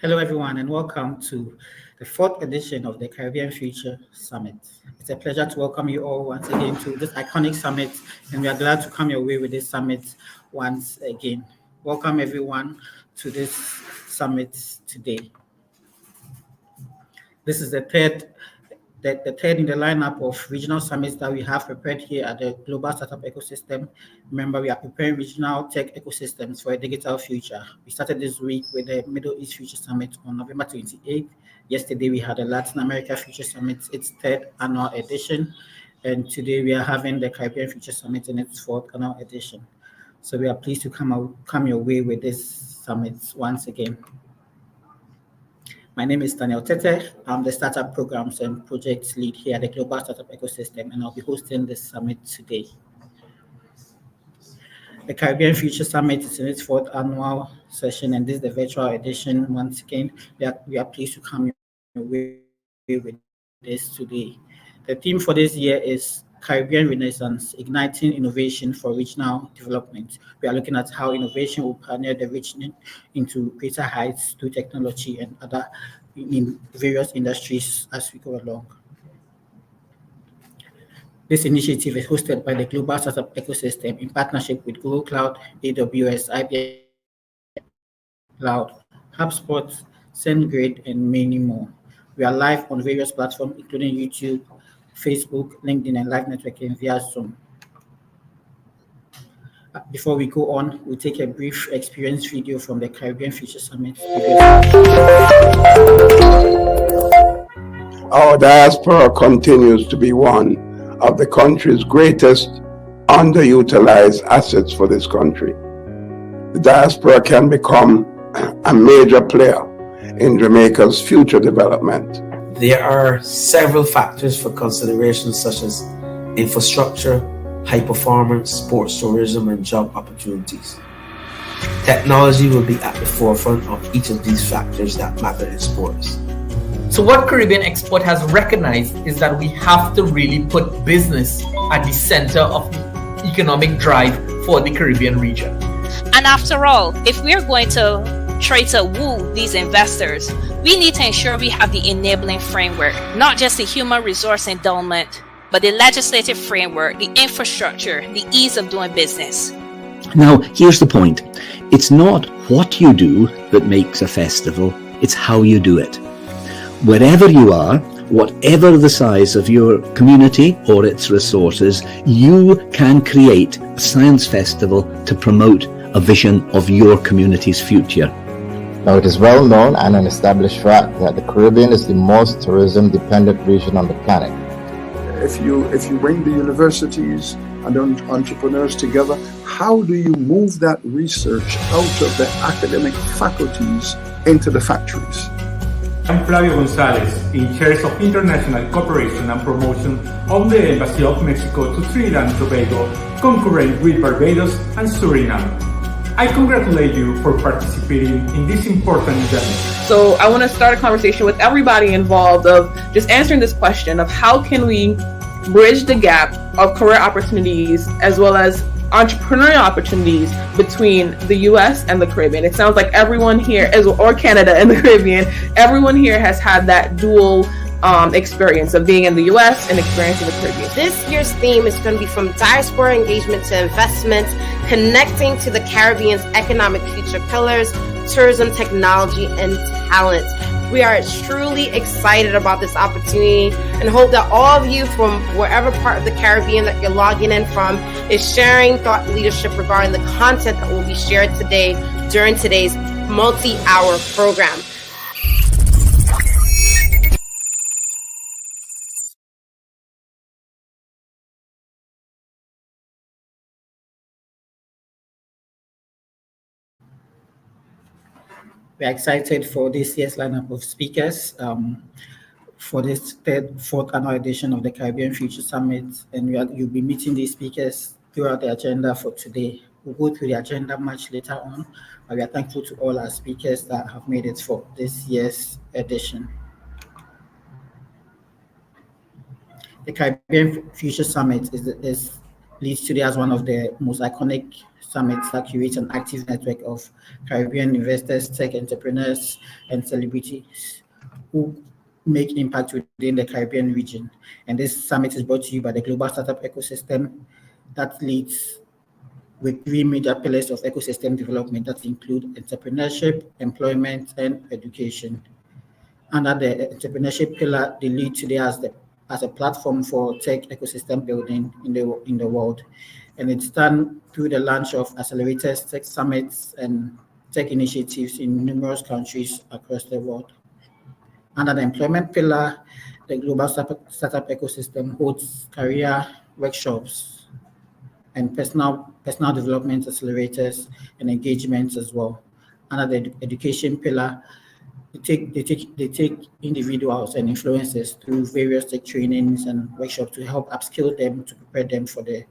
Hello, everyone, and welcome to the fourth edition of the Caribbean Future Summit. It's a pleasure to welcome you all once again to this iconic summit, and we are glad to come your way with this summit once again. Welcome, everyone, to this summit today. This is the third in the lineup of regional summits that we have prepared here at the Global Startup Ecosystem. Remember, we are preparing regional tech ecosystems for a digital future. We started this week with the Middle East Future Summit on November 28th. Yesterday, we had the Latin America Future Summit, its third annual edition. And today, we are having the Caribbean Future Summit in its fourth annual edition. So we are pleased to come your way with this summit once again. My name is Daniel Tete. I'm the Startup Programs and Projects Lead here at the Global Startup Ecosystem, and I'll be hosting this summit today. The Caribbean Future Summit is in its fourth annual session, and this is the virtual edition. Once again, we are pleased to come your way with this today. The theme for this year is Caribbean Renaissance, Igniting Innovation for Regional Development. We are looking at how innovation will pioneer the region into greater heights through technology and other in various industries as we go along. This initiative is hosted by the Global Startup Ecosystem in partnership with Google Cloud, AWS, IBM Cloud, HubSpot, SendGrid, and many more. We are live on various platforms, including YouTube, Facebook, LinkedIn, and live networking via Zoom. Before we go on, we'll take a brief experience video from the Caribbean Future Summit. Our diaspora continues to be one of the country's greatest underutilized assets for this country. The diaspora can become a major player in Jamaica's future development. There are several factors for consideration, such as infrastructure, high performance, sports tourism, and job opportunities. Technology will be at the forefront of each of these factors that matter in sports. So what Caribbean Export has recognized is that we have to really put business at the center of the economic drive for the Caribbean region. And after all, if we're going to try to woo these investors, we need to ensure we have the enabling framework, not just the human resource endowment, but the legislative framework, the infrastructure, the ease of doing business. Now, here's the point. It's not what you do that makes a festival, it's how you do it. Wherever you are, whatever the size of your community or its resources, you can create a science festival to promote a vision of your community's future. Now, it is well known and an established fact that the Caribbean is the most tourism-dependent region on the planet. If you bring the universities and entrepreneurs together, how do you move that research out of the academic faculties into the factories? I'm Flavio Gonzalez, in charge of international cooperation and promotion of the Embassy of Mexico to Trinidad and Tobago, concurrent with Barbados and Suriname. I congratulate you for participating in this important event. So I want to start a conversation with everybody involved of just answering this question of how can we bridge the gap of career opportunities as well as entrepreneurial opportunities between the US and the Caribbean. It sounds like everyone here, or Canada and the Caribbean, everyone here has had that dual experience of being in the US and experiencing the Caribbean. This year's theme is going to be from diaspora engagement to investment, connecting to the Caribbean's economic future pillars, tourism, technology, and talent. We are truly excited about this opportunity and hope that all of you from wherever part of the Caribbean that you're logging in from is sharing thought leadership regarding the content that will be shared today during today's multi-hour program. We're excited for this year's lineup of speakers for this fourth annual edition of the Caribbean Future Summit, and you'll be meeting these speakers throughout the agenda for today. We'll go through the agenda much later on, but we are thankful to all our speakers that have made it for this year's edition. The Caribbean Future Summit is leads today as one of the most iconic summits that curates an active network of Caribbean investors, tech entrepreneurs, and celebrities who make impact within the Caribbean region. And this summit is brought to you by the Global Startup Ecosystem that leads with three major pillars of ecosystem development that include entrepreneurship, employment, and education. Under the entrepreneurship pillar, they lead today as a platform for tech ecosystem building in the world. And it's done through the launch of accelerators, tech summits, and tech initiatives in numerous countries across the world. Under the employment pillar, the global startup ecosystem holds career workshops and personal development accelerators and engagements as well. Under the education pillar, they take individuals and influencers through various tech trainings and workshops to help upskill them to prepare them for the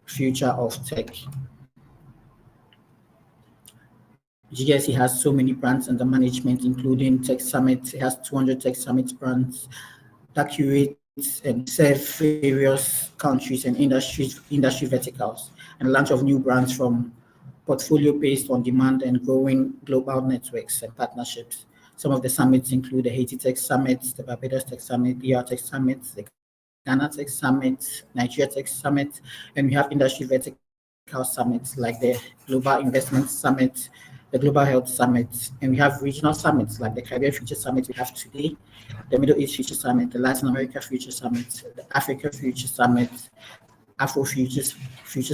future of tech. GSE has so many brands under management, including Tech Summit. It has 200 Tech Summit brands that curates and serve various countries and industry verticals, and launch of new brands from portfolio based on demand and growing global networks and partnerships. Some of the summits include the Haiti Tech Summit, the Barbados Tech Summit, the Tech Summit, the Ghana Tech Summit, Nigeria Tech Summit, and we have industry vertical summits like the Global Investment Summit, the Global Health Summit, and we have regional summits like the Caribbean Future Summit we have today, the Middle East Future Summit, the Latin America Future Summit, the Africa Future Summit, Afro Future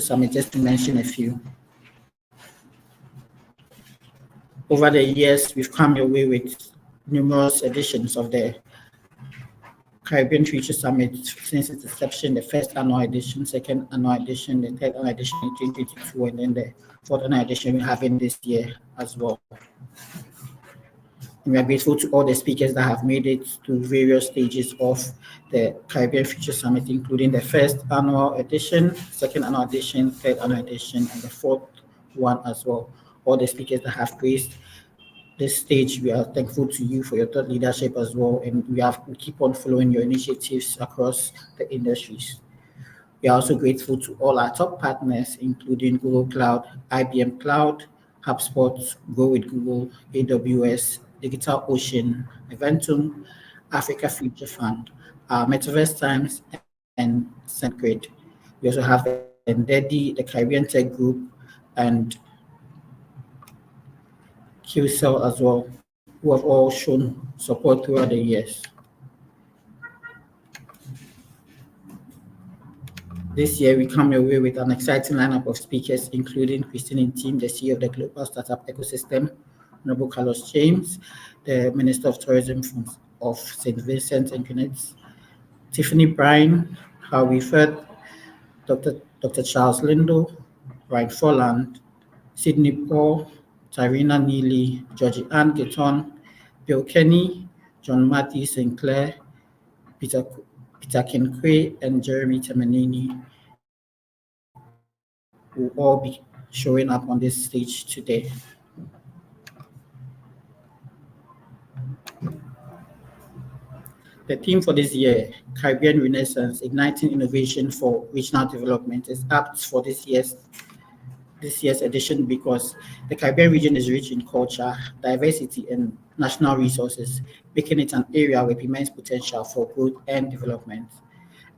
Summit, just to mention a few. Over the years, we've come away with numerous editions of the Caribbean Future Summit since its inception, the first annual edition, second annual edition, the third annual edition in 2022, and then the fourth annual edition we're having this year as well. And we are grateful to all the speakers that have made it to various stages of the Caribbean Future Summit, including the first annual edition, second annual edition, third annual edition, and the fourth one as well. All the speakers that have graced this stage, we are thankful to you for your thought leadership as well, and we keep on following your initiatives across the industries. We are also grateful to all our top partners, including Google Cloud, IBM Cloud, HubSpot, Go with Google, AWS, Digital Ocean, Eventum, Africa Future Fund, Metaverse Times, and SendGrid. We also have Ndedi, the Caribbean Tech Group, and QCell as well, who have all shown support throughout the years. This year, we come away with an exciting lineup of speakers, including Christine Ntim, the CEO of the Global Startup Ecosystem, Honorable Carlos James, the Minister of Tourism of St. Vincent and Grenadines, Tiffany Bryan, Howie Firth, Dr. Charles Lindo, Ryan Folland, Sydney Paul, Tyrina Neely, Georgie Ann Gitton, Bill Kenny, John Matthew Sinclair, Peter Kinkwe, and Jeremy Temanini will all be showing up on this stage today. The theme for this year, Caribbean Renaissance, Igniting Innovation for Regional Development, is apt for this year's edition because the Caribbean region is rich in culture, diversity, and national resources, making it an area with immense potential for growth and development.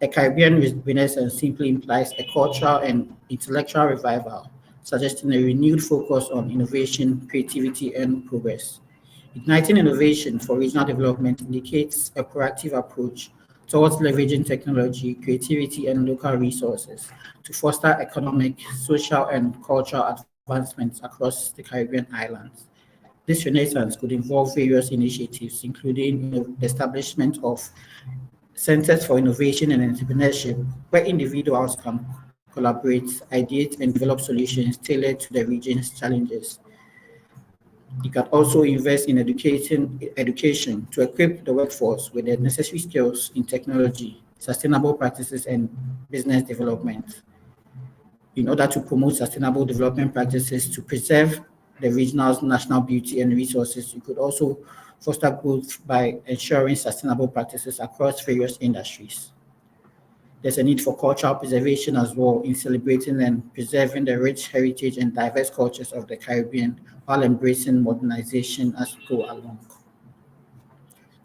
A Caribbean Renaissance simply implies a cultural and intellectual revival, suggesting a renewed focus on innovation, creativity, and progress. Igniting innovation for regional development indicates a proactive approach towards leveraging technology, creativity, and local resources to foster economic, social, and cultural advancements across the Caribbean islands. This renaissance could involve various initiatives, including the establishment of centers for innovation and entrepreneurship, where individuals can collaborate, ideate, and develop solutions tailored to the region's challenges. You can also invest in education to equip the workforce with the necessary skills in technology, sustainable practices, and business development. In order to promote sustainable development practices to preserve the regional's national beauty and resources, you could also foster growth by ensuring sustainable practices across various industries. There's a need for cultural preservation as well in celebrating and preserving the rich heritage and diverse cultures of the Caribbean while embracing modernization as we go along.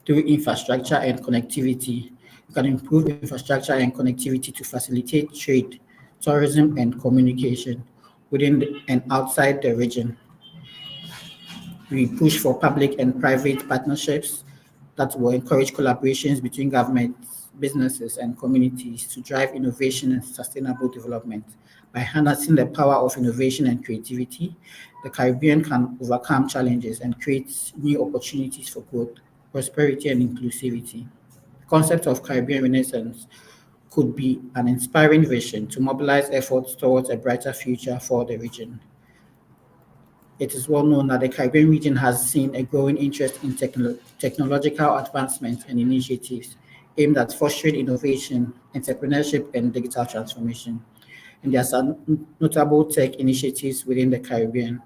Through infrastructure and connectivity, you can improve infrastructure and connectivity to facilitate trade, tourism, and communication and outside the region. We push for public and private partnerships that will encourage collaborations between governments, businesses, and communities to drive innovation and sustainable development. By harnessing the power of innovation and creativity, the Caribbean can overcome challenges and create new opportunities for growth, prosperity, and inclusivity. The concept of Caribbean Renaissance could be an inspiring vision to mobilize efforts towards a brighter future for the region. It is well known that the Caribbean region has seen a growing interest in technological advancements and initiatives aimed at fostering innovation, entrepreneurship, and digital transformation. And there are some notable tech initiatives within the Caribbean.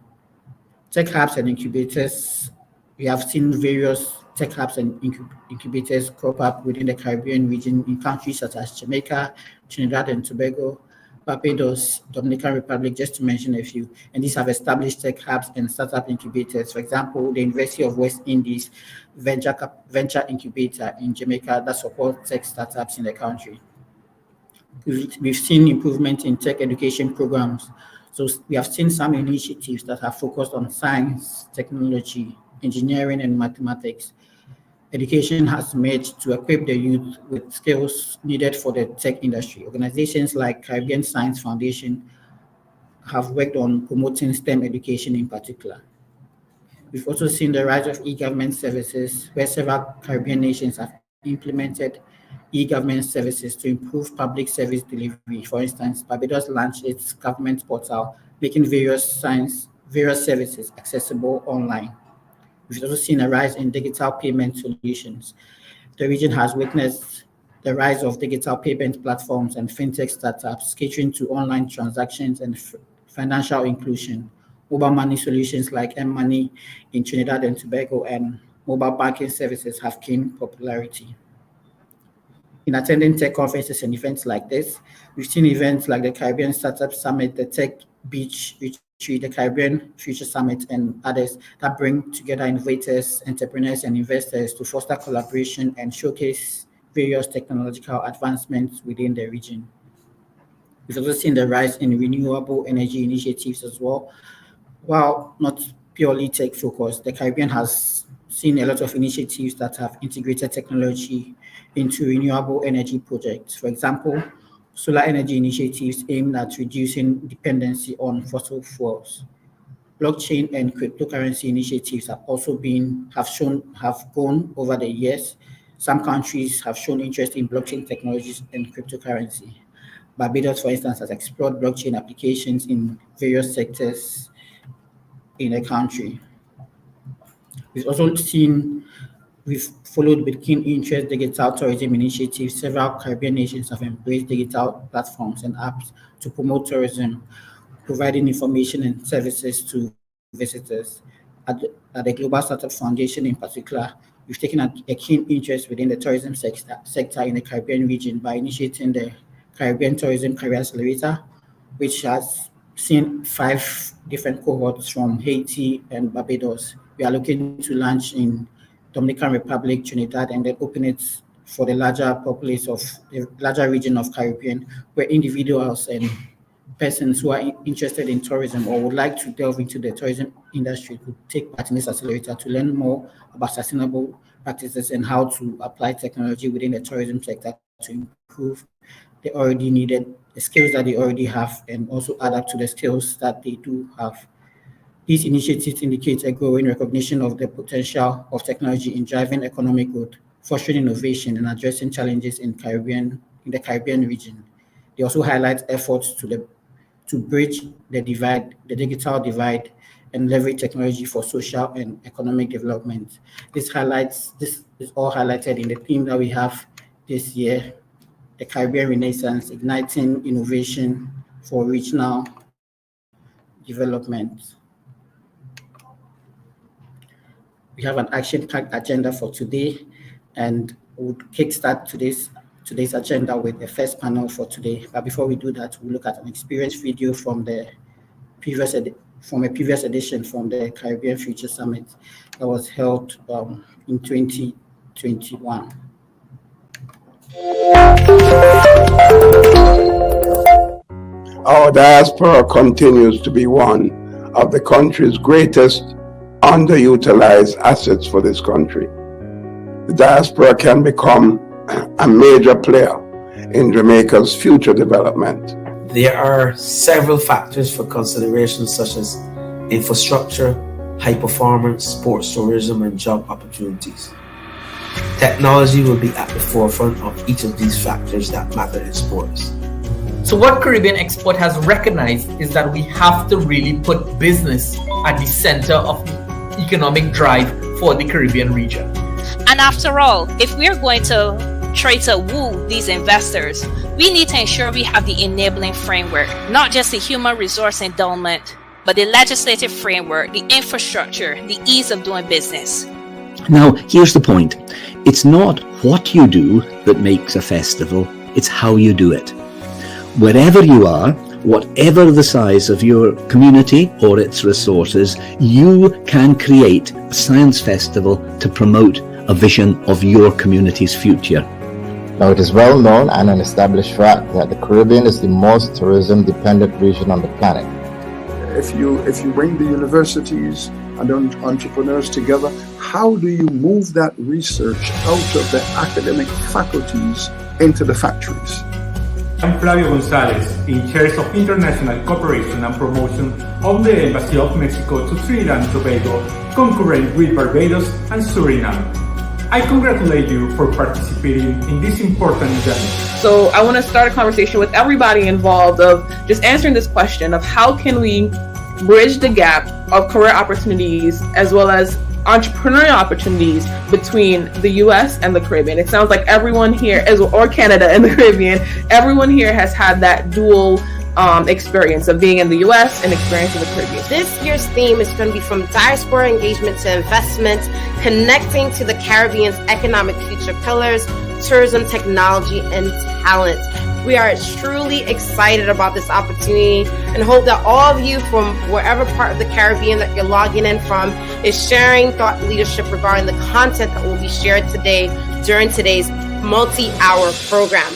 Tech hubs and incubators. We have seen various tech hubs and incubators crop up within the Caribbean region in countries such as Jamaica, Trinidad and Tobago, Barbados, Dominican Republic, just to mention a few. And these have established tech hubs and startup incubators. For example, the University of West Indies Venture Incubator in Jamaica that supports tech startups in the country. We've seen improvement in tech education programs. So we have seen some initiatives that have focused on science, technology, engineering, and mathematics. Education has made to equip the youth with skills needed for the tech industry. Organizations like Caribbean Science Foundation have worked on promoting STEM education in particular. We've also seen the rise of e-government services, where several Caribbean nations have implemented e-government services to improve public service delivery. For instance, Barbados launched its government portal, making various services accessible online. We've also seen a rise in digital payment solutions. The region has witnessed the rise of digital payment platforms and fintech startups catering to online transactions and financial inclusion. Mobile money solutions like M-Money in Trinidad and Tobago and mobile banking services have gained popularity. In attending tech conferences and events like this, we've seen events like the Caribbean Startup Summit, the Tech Beach Retreat, the Caribbean Future Summit, and others that bring together innovators, entrepreneurs, and investors to foster collaboration and showcase various technological advancements within the region. We've also seen the rise in renewable energy initiatives as well. While not purely tech focused, the Caribbean has seen a lot of initiatives that have integrated technology into renewable energy projects. For example, solar energy initiatives aimed at reducing dependency on fossil fuels. Blockchain and cryptocurrency initiatives have grown over the years. Some countries have shown interest in blockchain technologies and cryptocurrency. Barbados, for instance, has explored blockchain applications in various sectors in the country. We've followed with keen interest digital tourism initiatives. Several Caribbean nations have embraced digital platforms and apps to promote tourism, providing information and services to visitors. At the Global Startup Foundation in particular, we've taken a keen interest within the tourism sector in the Caribbean region by initiating the Caribbean Tourism Career Accelerator, which has seen 5 different cohorts from Haiti and Barbados. We are looking to launch in Dominican Republic, Trinidad, and then open it for the larger region of Caribbean, where individuals and persons who are interested in tourism or would like to delve into the tourism industry could take part in this accelerator to learn more about sustainable practices and how to apply technology within the tourism sector to improve the skills that they already have and also add up to the skills that they do have. These initiatives indicate a growing recognition of the potential of technology in driving economic growth, fostering innovation, and addressing challenges in the Caribbean region. They also highlight efforts to bridge the digital divide, and leverage technology for social and economic development. This is all highlighted in the theme that we have this year, the Caribbean Renaissance, igniting innovation for regional development. We have an action-packed agenda for today, and we'll kickstart today's today's agenda with the first panel for today. But before we do that, we'll look at an experience video from the from a previous edition from the Caribbean Future Summit that was held in 2021. Our diaspora continues to be one of the country's greatest underutilized assets for this country. The diaspora can become a major player in Jamaica's future development. There are several factors for consideration, such as infrastructure, high performance, sports tourism, and job opportunities. Technology will be at the forefront of each of these factors that matter in sports. So what Caribbean Export has recognized is that we have to really put business at the center of the economic drive for the Caribbean region. And after all, if we're going to try to woo these investors, we need to ensure we have the enabling framework, not just the human resource endowment, but the legislative framework, the infrastructure, the ease of doing business. Now, here's the point. It's not what you do that makes a festival, it's how you do it. Wherever you are, whatever the size of your community or its resources, you can create a science festival to promote a vision of your community's future. Now, it is well known and an established fact that the Caribbean is the most tourism-dependent region on the planet. If you bring the universities and entrepreneurs together, how do you move that research out of the academic faculties into the factories? I'm Flavio Gonzalez, in charge of international cooperation and promotion of the Embassy of Mexico to Trinidad and Tobago, concurrent with Barbados and Suriname. I congratulate you for participating in this important event. So I want to start a conversation with everybody involved of just answering this question of how can we bridge the gap of career opportunities as well as entrepreneurial opportunities between the US and the Caribbean. It sounds like everyone here, or Canada and the Caribbean, everyone here has had that dual experience of being in the US and experience in the Caribbean. This year's theme is going to be from diaspora engagement to investment, connecting to the Caribbean's economic future pillars, tourism, technology, and talent. We are truly excited about this opportunity and hope that all of you from wherever part of the Caribbean that you're logging in from is sharing thought leadership regarding the content that will be shared today during today's multi-hour program.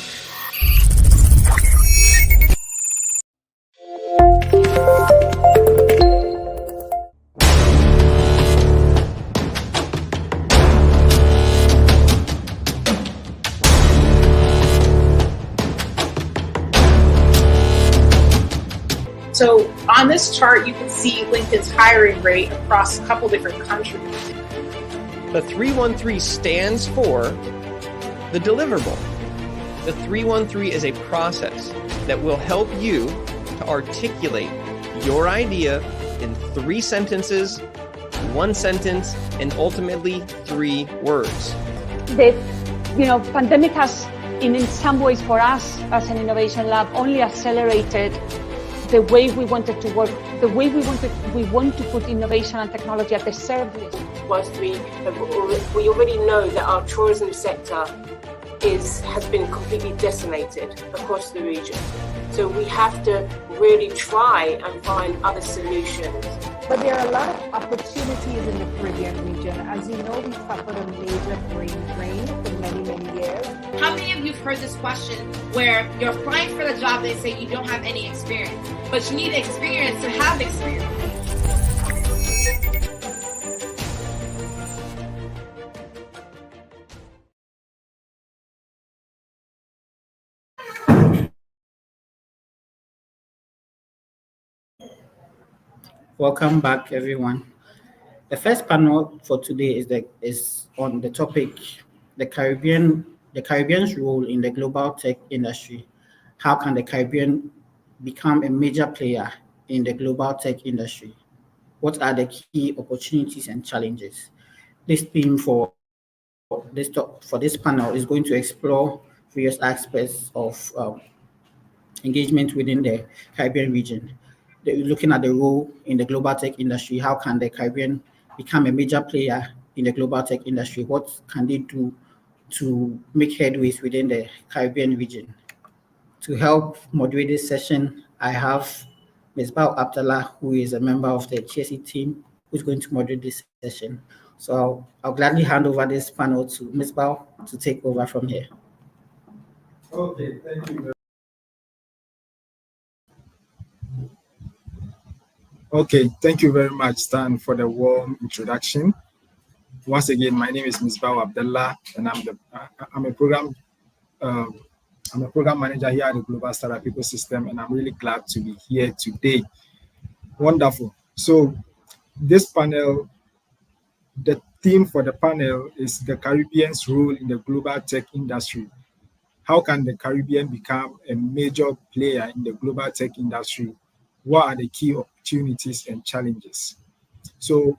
So on this chart, you can see LinkedIn's hiring rate across a couple different countries. The 313 stands for the deliverable. The 313 is a process that will help you to articulate your idea in 3 sentences, 1 sentence, and ultimately 3 words. The pandemic has, in some ways for us as an innovation lab, only accelerated the way we wanted to work, the way we want to put innovation and technology at the service. Whilst we already know that our tourism sector has been completely decimated across the region. So we have to really try and find other solutions. But there are a lot of opportunities in the Caribbean region. As you know, we suffered a major brain drain for many, many years. How many of you have heard this question where you're applying for the job, they say you don't have any experience, but you need experience to have experience? Welcome back, everyone. The first panel for today is on the topic the Caribbean's role in the global tech industry. How can the Caribbean become a major player in the global tech industry? What are the key opportunities and challenges? This theme for this panel is going to explore various aspects of engagement within the Caribbean region. Looking at the role in the global tech industry, how can the Caribbean become a major player in the global tech industry? What can they do to make headways within the Caribbean region. To help moderate this session, I have Ms. Bao Abdallah, who is a member of the GSE team, who's going to moderate this session. So I'll gladly hand over this panel to Ms. Bao to take over from here. Okay, thank you. Okay, thank you very much, Stan, for the warm introduction. Once again, my name is Ms. Bao Abdallah, and I'm a program manager here at the Global Startup Ecosystem, and I'm really glad to be here today. Wonderful. So this panel, the theme for the panel is the Caribbean's role in the global tech industry. How can the Caribbean become a major player in the global tech industry? What are the key opportunities and challenges? So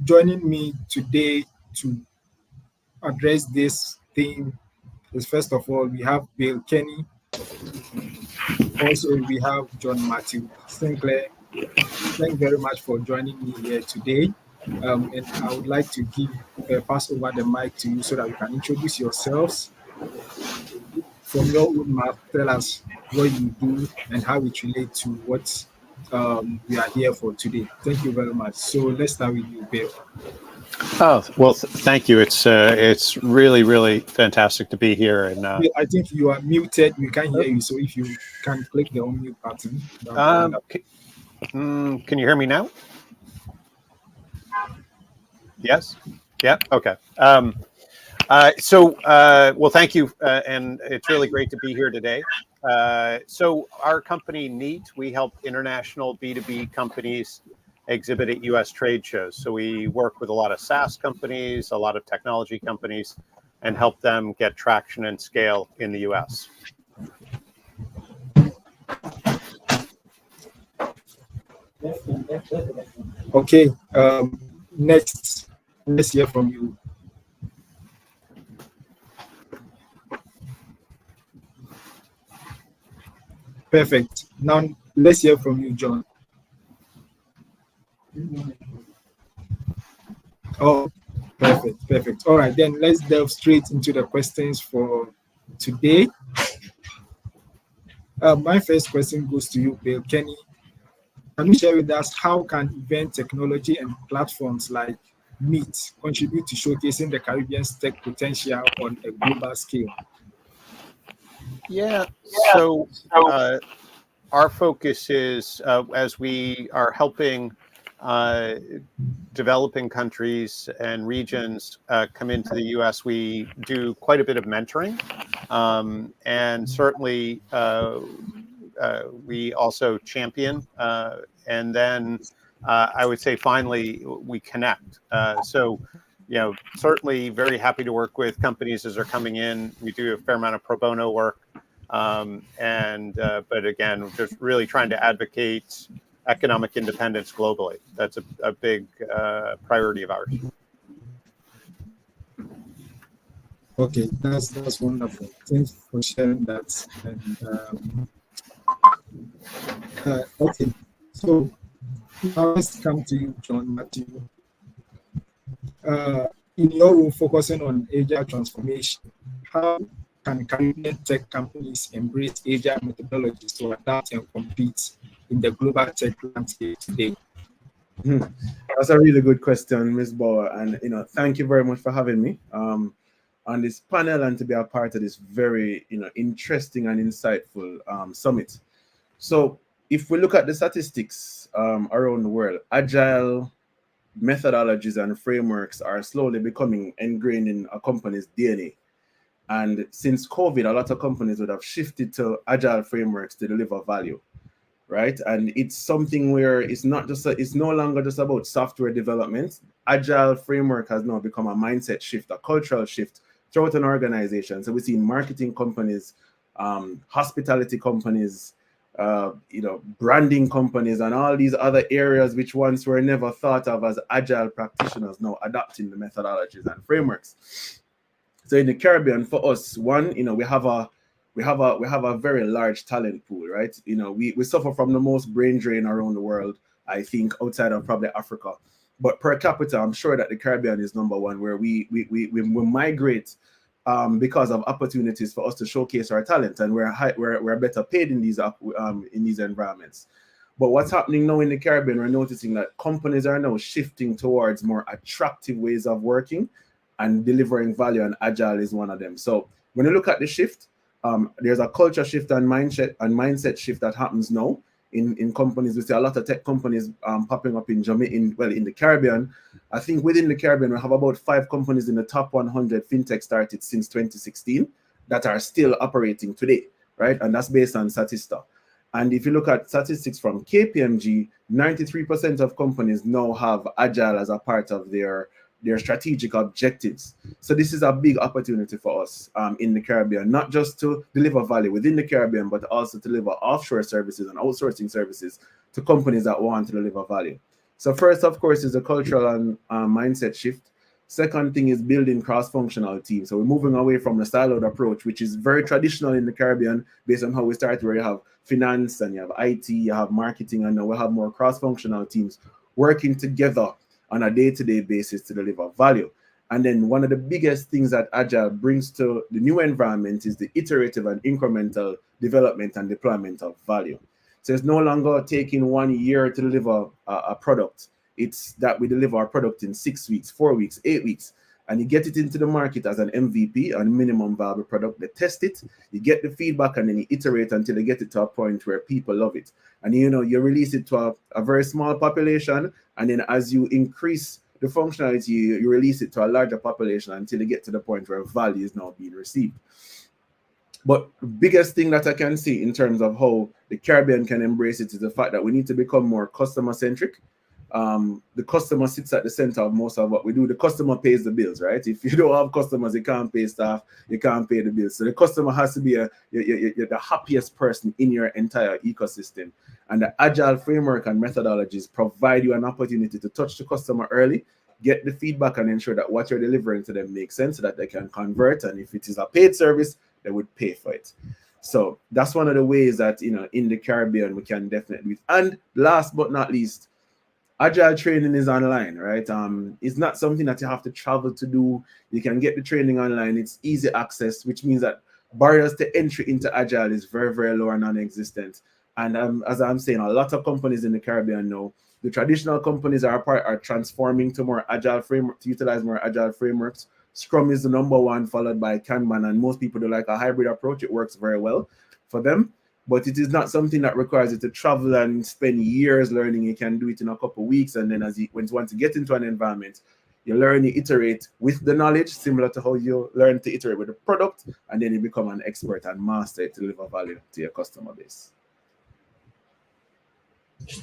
joining me today to address this theme is, first of all, we have Bill Kenny. Also, we have John Matthew Sinclair. Thank you very much for joining me here today. And I would like to pass over the mic to you so that you can introduce yourselves. From your own mouth, tell us what you do and how it relates to what we are here for today. Thank you very much. So let's start with you, Bill. Oh, well, thank you. It's really, really fantastic to be here. And I think you are muted. We can't hear you. So if you can click the unmute button. Can you hear me now? Yes. Yeah. Okay. Well, thank you. And it's really great to be here today. So our company, Neat, we help international B2B companies exhibit at U.S. trade shows. So we work with a lot of SaaS companies, a lot of technology companies, and help them get traction and scale in the U.S. Okay. Next, let's hear from you. Perfect. Now let's hear from you, John. Oh, perfect. All right, then let's delve straight into the questions for today. My first question goes to you, Bill Kenny. Can you share with us how can event technology and platforms like Meet contribute to showcasing the Caribbean's tech potential on a global scale? Yeah. So our focus is as we are helping developing countries and regions come into the U.S., we do quite a bit of mentoring, and certainly we also champion, and then I would say finally we connect. Certainly very happy to work with companies as they're coming in. We do a fair amount of pro bono work, but again, just really trying to advocate economic independence globally. That's a big priority of ours. Okay, that's wonderful. Thanks for sharing that. And okay, so now let's come to you, John Matthew. In your role focusing on agile transformation, how can Caribbean tech companies embrace agile methodologies to adapt and compete in the global tech landscape today? That's a really good question, Ms. Bauer, and thank you very much for having me on this panel and to be a part of this very interesting and insightful summit. So if we look at the statistics around the world, agile methodologies and frameworks are slowly becoming ingrained in a company's DNA. And since COVID, a lot of companies would have shifted to agile frameworks to deliver value, right? And it's something where it's no longer just about software development. Agile framework has now become a mindset shift, a cultural shift throughout an organization. So we see marketing companies, hospitality companies, branding companies, and all these other areas which once were never thought of as agile practitioners now adopting the methodologies and frameworks. So in the Caribbean, for us, one, we have a very large talent pool, right? We suffer from the most brain drain around the world, I think, outside of probably Africa. But per capita, I'm sure that the Caribbean is number one, where we migrate because of opportunities for us to showcase our talent, and we're better paid in these environments. But what's happening now in the Caribbean, we're noticing that companies are now shifting towards more attractive ways of working and delivering value, and agile is one of them. So when you look at the shift, there's a culture shift and mindset shift that happens now in companies. We see a lot of tech companies popping up in the Caribbean. I think within the Caribbean, we have about 5 companies in the top 100 fintech started since 2016 that are still operating today, right? And that's based on Statista. And if you look at statistics from KPMG, 93% of companies now have agile as a part of their strategic objectives. So this is a big opportunity for us in the Caribbean, not just to deliver value within the Caribbean, but also to deliver offshore services and outsourcing services to companies that want to deliver value. So first, of course, is the cultural and mindset shift. Second thing is building cross-functional teams. So we're moving away from the siloed approach, which is very traditional in the Caribbean based on how we started, where you have finance and you have IT, you have marketing, and now we have more cross-functional teams working together on a day-to-day basis to deliver value. And then one of the biggest things that Agile brings to the new environment is the iterative and incremental development and deployment of value. So it's no longer taking 1 year to deliver a product. It's that we deliver our product in 6 weeks, 4 weeks, 8 weeks, and you get it into the market as an MVP, a minimum viable product. They test it, you get the feedback, and then you iterate until you get it to a point where people love it. And you release it to a very small population, and then as you increase the functionality, you release it to a larger population until you get to the point where value is now being received. But the biggest thing that I can see in terms of how the Caribbean can embrace it is the fact that we need to become more customer-centric. The customer sits at the center of most of what we do. The customer pays the bills, right? If you don't have customers, you can't pay staff, you can't pay the bills. So the customer has to be the happiest person in your entire ecosystem. And the agile framework and methodologies provide you an opportunity to touch the customer early, get the feedback, and ensure that what you're delivering to them makes sense so that they can convert. And if it is a paid service, they would pay for it. So that's one of the ways that, in the Caribbean, we can definitely. And last but not least, agile training is online, right? It's not something that you have to travel to do. You can get the training online. It's easy access, which means that barriers to entry into agile is very, very low or non-existent. And as I'm saying, a lot of companies in the Caribbean know the traditional companies are transforming to more agile framework, to utilize more agile frameworks. Scrum is the #1, followed by Kanban, and most people do like a hybrid approach. It works very well for them. But it is not something that requires you to travel and spend years learning. You can do it in a couple of weeks, and then once you get into an environment, you learn, you iterate with the knowledge, similar to how you learn to iterate with the product, and then you become an expert and master it to deliver value to your customer base.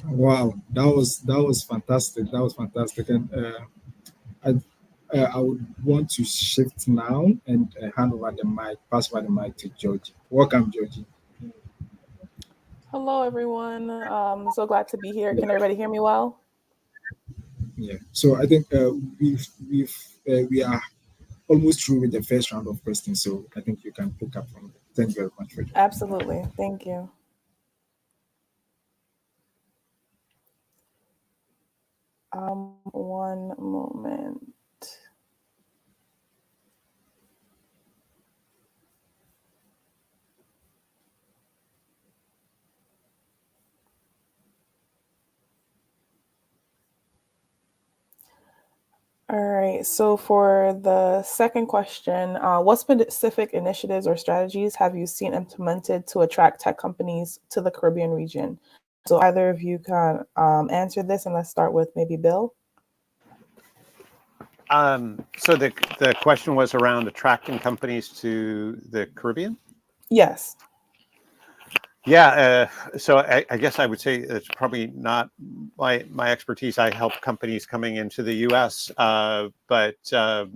Wow, that was fantastic. That was fantastic, and I would want to shift now and pass over the mic to Georgie. Welcome, Georgie. Hello, everyone. I'm so glad to be here. Can everybody hear me well? Yeah. So I think we are almost through with the first round of questions. So I think you can pick up from there. Thank you very much for that. Absolutely. Thank you. One moment. All right, so for the second question, what specific initiatives or strategies have you seen implemented to attract tech companies to the Caribbean region? So either of you can answer this, and let's start with maybe Bill. So the question was around attracting companies to the Caribbean? Yes. Yeah, so I guess I would say it's probably not my expertise. I help companies coming into the U.S., but I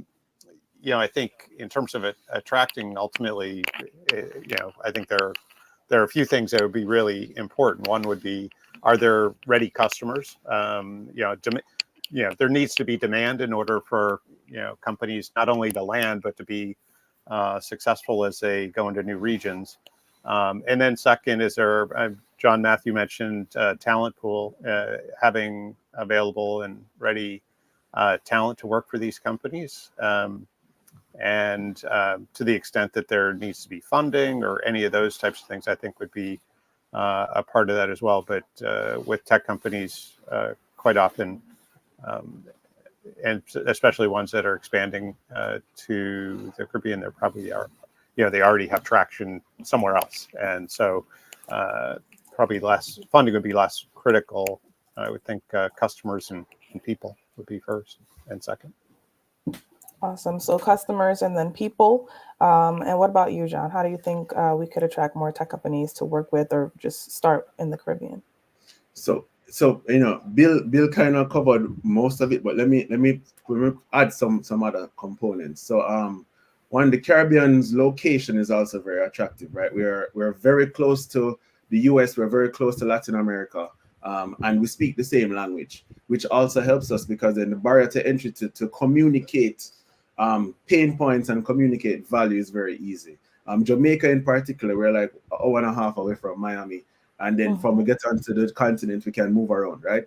think in terms of attracting, ultimately, I think there are a few things that would be really important. One would be, are there ready customers? There needs to be demand in order for companies not only to land but to be successful as they go into new regions. And then second, is there, John Matthew mentioned talent pool, having available and ready talent to work for these companies. And to the extent that there needs to be funding or any of those types of things, I think would be a part of that as well. But with tech companies, quite often, and especially ones that are expanding to the Caribbean, they probably are, they already have traction somewhere else. And so probably less funding would be less critical. I would think customers and people would be first and second. Awesome. So customers and then people. And what about you, John? How do you think we could attract more tech companies to work with or just start in the Caribbean? So Bill kind of covered most of it, but let me add some other components. So one, the Caribbean's location is also very attractive, right? We're very close to the US, we're very close to Latin America, and we speak the same language, which also helps us because then the barrier to entry to communicate pain points and communicate value is very easy. Jamaica in particular, we're like an hour and a half away from Miami. And then from we get onto the continent, we can move around, right?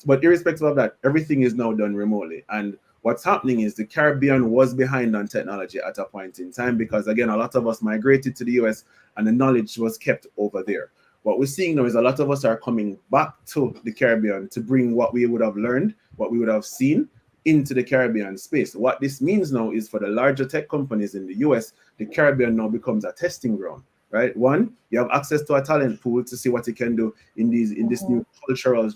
But irrespective of that, everything is now done remotely. And what's happening is the Caribbean was behind on technology at a point in time because, again, a lot of us migrated to the US and the knowledge was kept over there. What we're seeing now is a lot of us are coming back to the Caribbean to bring what we would have learned, what we would have seen into the Caribbean space. What this means now is for the larger tech companies in the US, the Caribbean now becomes a testing ground. Right. One, you have access to a talent pool to see what you can do in this new cultural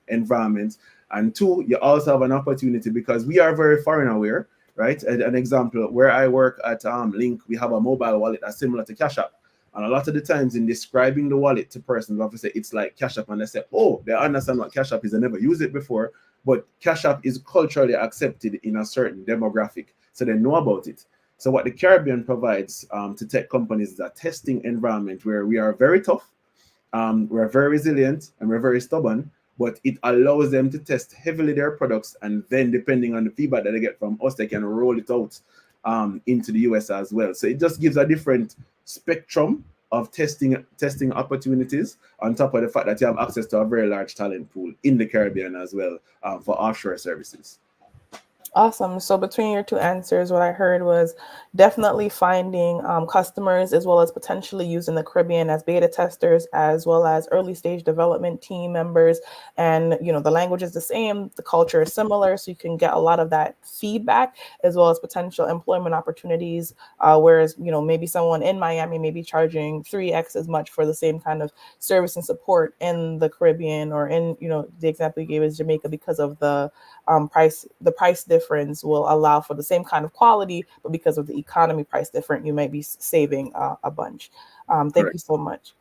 environment. And two, you also have an opportunity because we are very foreign aware. Right. An example, where I work at Link, we have a mobile wallet that's similar to Cash App. And a lot of the times in describing the wallet to persons, we have to say it's like Cash App. And they say, oh, they understand what Cash App is. They never used it before. But Cash App is culturally accepted in a certain demographic. So they know about it. So what the Caribbean provides to tech companies is a testing environment where we are very tough, we're very resilient, and we're very stubborn, but it allows them to test heavily their products. And then depending on the feedback that they get from us, they can roll it out into the US as well. So it just gives a different spectrum of testing opportunities on top of the fact that you have access to a very large talent pool in the Caribbean as well for offshore services. Awesome. So between your two answers, what I heard was definitely finding customers as well as potentially using the Caribbean as beta testers, as well as early stage development team members. And, the language is the same, the culture is similar, so you can get a lot of that feedback as well as potential employment opportunities. Whereas, maybe someone in Miami may be charging 3x as much for the same kind of service and support in the Caribbean or in, the example you gave is Jamaica because of the price difference will allow for the same kind of quality, but because of the economy price difference, you might be saving a bunch. Thank you so much.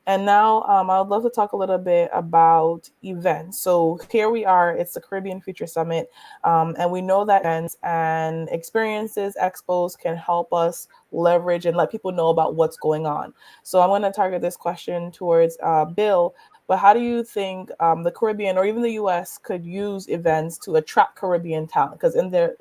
And now I would love to talk a little bit about events. So here we are, it's the Caribbean Future Summit. And we know that events and experiences, expos can help us leverage and let people know about what's going on. So I'm going to target this question towards Bill. But how do you think the Caribbean or even the US could use events to attract Caribbean talent? Because in the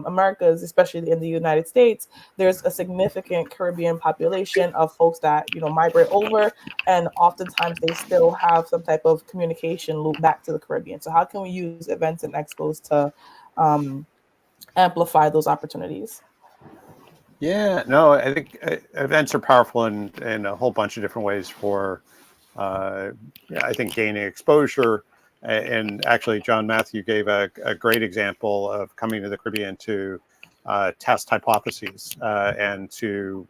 Americas, especially in the United States, there's a significant Caribbean population of folks that, migrate over. And oftentimes they still have some type of communication loop back to the Caribbean. So how can we use events and expos to amplify those opportunities? Yeah, no, I think events are powerful in a whole bunch of different ways for I think gaining exposure. And actually, John Matthew gave a great example of coming to the Caribbean to test hypotheses and to,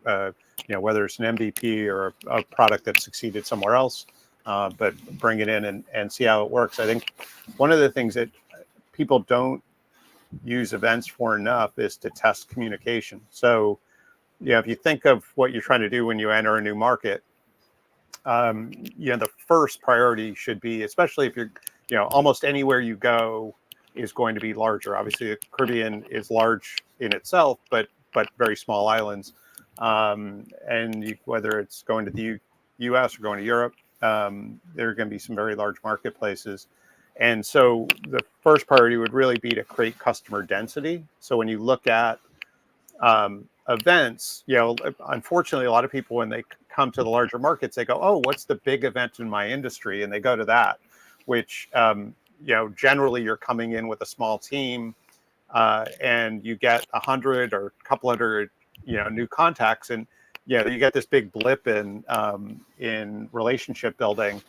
whether it's an MVP or a product that succeeded somewhere else, but bring it in and see how it works. I think one of the things that people don't use events for enough is to test communication. So, if you think of what you're trying to do when you enter a new market, the first priority should be, especially if you're, almost anywhere you go is going to be larger. Obviously, the Caribbean is large in itself, but very small islands. And whether it's going to the U.S. or going to Europe, there are going to be some very large marketplaces. And so the first priority would really be to create customer density. So when you look at events, unfortunately, a lot of people, when they come to the larger markets, they go, oh, what's the big event in my industry? And they go to that, which, generally you're coming in with a small team and you get 100 or a couple hundred, new contacts, and you get this big blip in relationship building,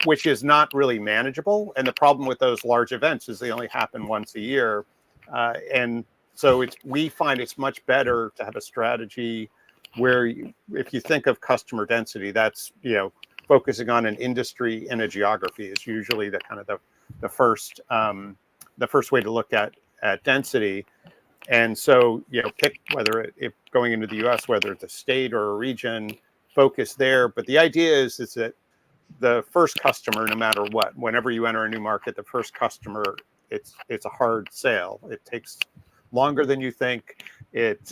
which is not really manageable. And the problem with those large events is they only happen once a year, and so we find it's much better to have a strategy where if you think of customer density, that's focusing on an industry and a geography is usually the kind of the first way to look at density. And so pick whether if going into the US, whether it's a state or a region, focus there. But the idea is that the first customer, no matter what, whenever you enter a new market, the first customer, it's a hard sale. It takes longer than you think. It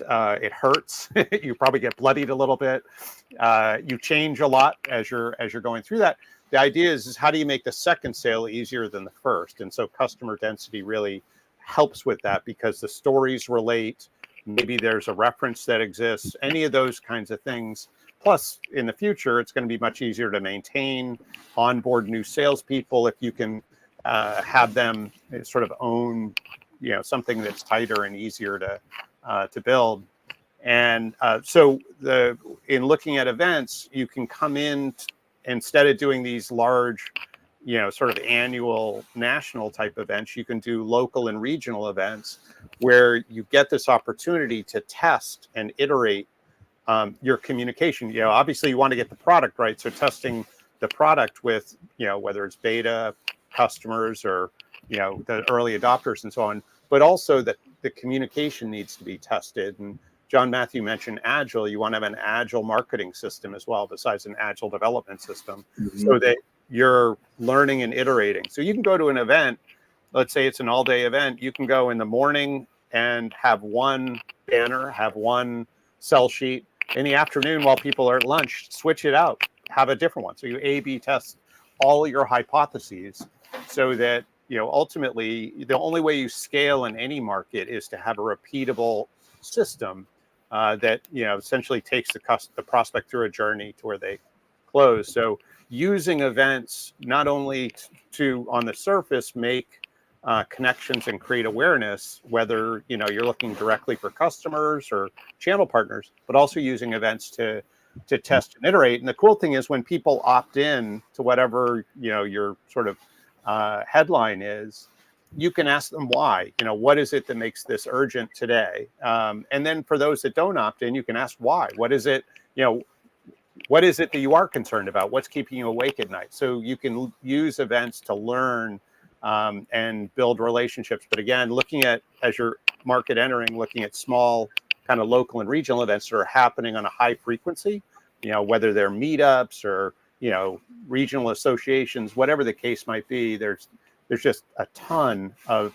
hurts. You probably get bloodied a little bit. You change a lot as you're going through that. The idea is how do you make the second sale easier than the first? And so customer density really helps with that because the stories relate. Maybe there's a reference that exists. Any of those kinds of things. Plus, in the future, it's going to be much easier to maintain, onboard new salespeople if you can have them sort of own, something that's tighter and easier to build. And so in looking at events, you can come in instead of doing these large, sort of annual national type events, you can do local and regional events where you get this opportunity to test and iterate your communication. Obviously you want to get the product right. So testing the product with, whether it's beta customers or, the early adopters and so on, but also that the communication needs to be tested. And John Matthew mentioned Agile. You want to have an Agile marketing system as well, besides an Agile development system, so that you're learning and iterating. So you can go to an event, let's say it's an all-day event. You can go in the morning and have one banner, have one sell sheet. In the afternoon, while people are at lunch, switch it out, have a different one. So you A/B test all your hypotheses so that, ultimately, the only way you scale in any market is to have a repeatable system that essentially takes the prospect through a journey to where they close. So using events not only to on the surface make connections and create awareness, whether you're looking directly for customers or channel partners, but also using events to test and iterate. And the cool thing is when people opt in to whatever your sort of headline is, you can ask them why. What is it that makes this urgent today? And then for those that don't opt in, you can ask why. What is it? What is it that you are concerned about? What's keeping you awake at night? So you can use events to learn and build relationships. But again, looking at, as you're market entering, looking at small kind of local and regional events that are happening on a high frequency, whether they're meetups or, regional associations, whatever the case might be, there's just a ton of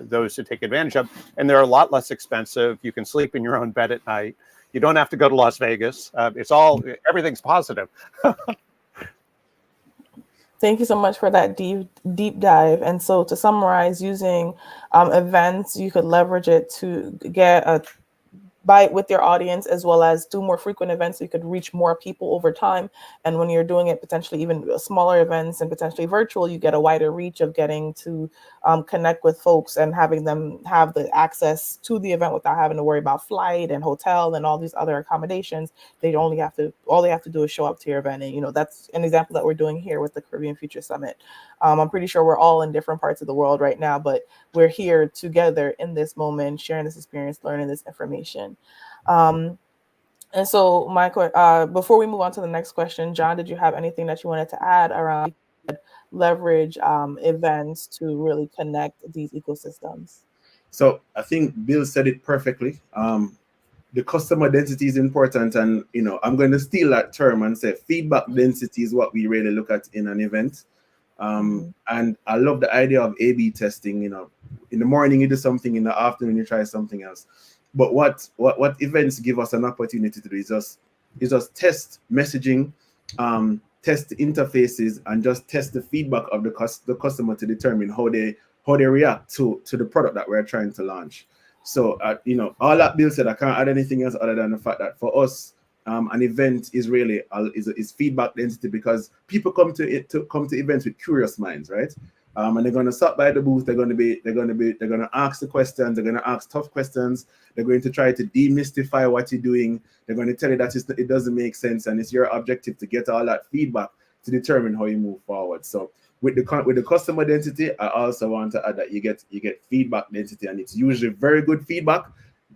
those to take advantage of. And they're a lot less expensive. You can sleep in your own bed at night. You don't have to go to Las Vegas. Everything's positive. Thank you so much for that deep dive. And so to summarize, using events, you could leverage it to get a bite with your audience, as well as do more frequent events so you could reach more people over time. And when you're doing it potentially even smaller events and potentially virtual, you get a wider reach of getting to connect with folks and having them have the access to the event without having to worry about flight and hotel and all these other accommodations. All they have to do is show up to your event. And that's an example that we're doing here with the Caribbean Future Summit. I'm pretty sure we're all in different parts of the world right now, but we're here together in this moment, sharing this experience, learning this information. And so before we move on to the next question, John, did you have anything that you wanted to add around leverage events to really connect these ecosystems? So I think Bill said it perfectly. The customer density is important, and I'm going to steal that term and say feedback density is what we really look at in an event. And I love the idea of A/B testing. In the morning you do something, in the afternoon you try something else. But what events give us an opportunity to do is just test messaging, test the interfaces, and just test the feedback of the customer to determine how they react to the product that we're trying to launch. So all that Bill said, I can't add anything else other than the fact that for us, an event is really is feedback density, because people come to events with curious minds, right? And they're going to stop by the booth. They're going to ask the questions. They're going to ask tough questions. They're going to try to demystify what you're doing. They're going to tell you that it doesn't make sense, and it's your objective to get all that feedback to determine how you move forward. So with the customer density, I also want to add that you get feedback density, and it's usually very good feedback.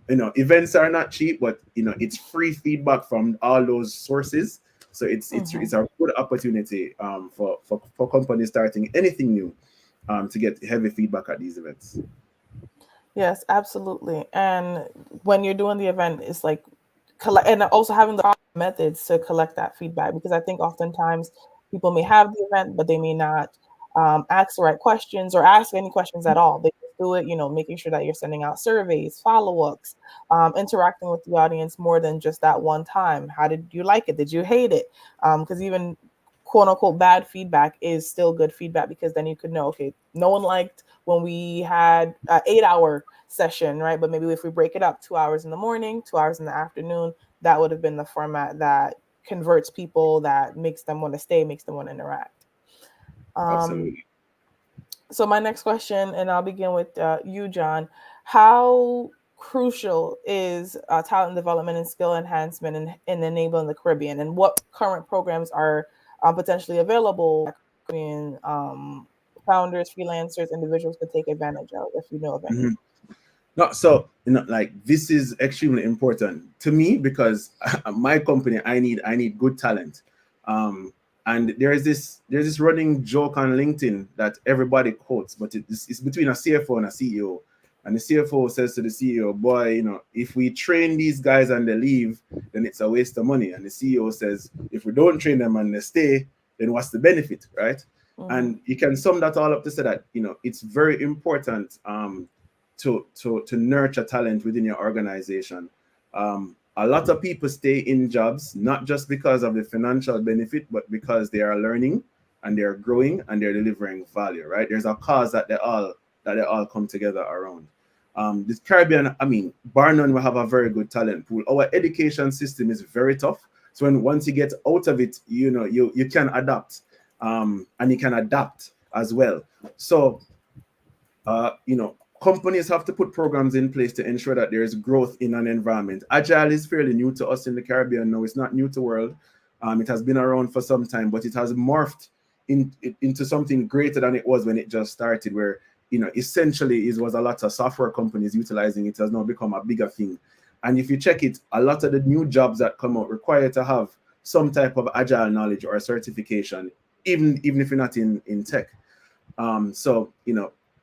Events are not cheap, but it's free feedback from all those sources. So it's a good opportunity for companies starting anything new to get heavy feedback at these events. Yes, absolutely. And when you're doing the event, it's like and also having the methods to collect that feedback, because I think oftentimes people may have the event, but they may not ask the right questions or ask any questions at all. They just do it, making sure that you're sending out surveys, follow-ups, interacting with the audience more than just that one time. How did you like it? Did you hate it? Because even quote unquote bad feedback is still good feedback, because then you could know, okay, no one liked when we had an 8-hour session, right? But maybe if we break it up, 2 hours in the morning, 2 hours in the afternoon, that would have been the format that converts people, that makes them want to stay, makes them want to interact. Absolutely. So my next question, and I'll begin with you, John. How crucial is talent development and skill enhancement in enabling the Caribbean, and what current programs are potentially available Caribbean founders, freelancers, individuals to take advantage of, if you know of any? No, so this is extremely important to me, because my company, I need good talent. And there's this running joke on LinkedIn that everybody quotes, but it's between a CFO and a CEO. And the CFO says to the CEO, boy, if we train these guys and they leave, then it's a waste of money. And the CEO says, if we don't train them and they stay, then what's the benefit, right? And you can sum that all up to say that, it's very important to nurture talent within your organization. A lot of people stay in jobs, not just because of the financial benefit, but because they are learning and they're growing and they're delivering value, right? There's a cause that they all come together around. This Caribbean, bar none, we have a very good talent pool. Our education system is very tough. So once you get out of it, you can adapt, and you can adapt as well. So, companies have to put programs in place to ensure that there is growth in an environment. Agile is fairly new to us in the Caribbean. No, it's not new to the world. It has been around for some time, but it has morphed into something greater than it was when it just started, where, essentially it was a lot of software companies utilizing it. It has now become a bigger thing. And if you check it, a lot of the new jobs that come out require to have some type of agile knowledge or certification, even if you're not in tech. So,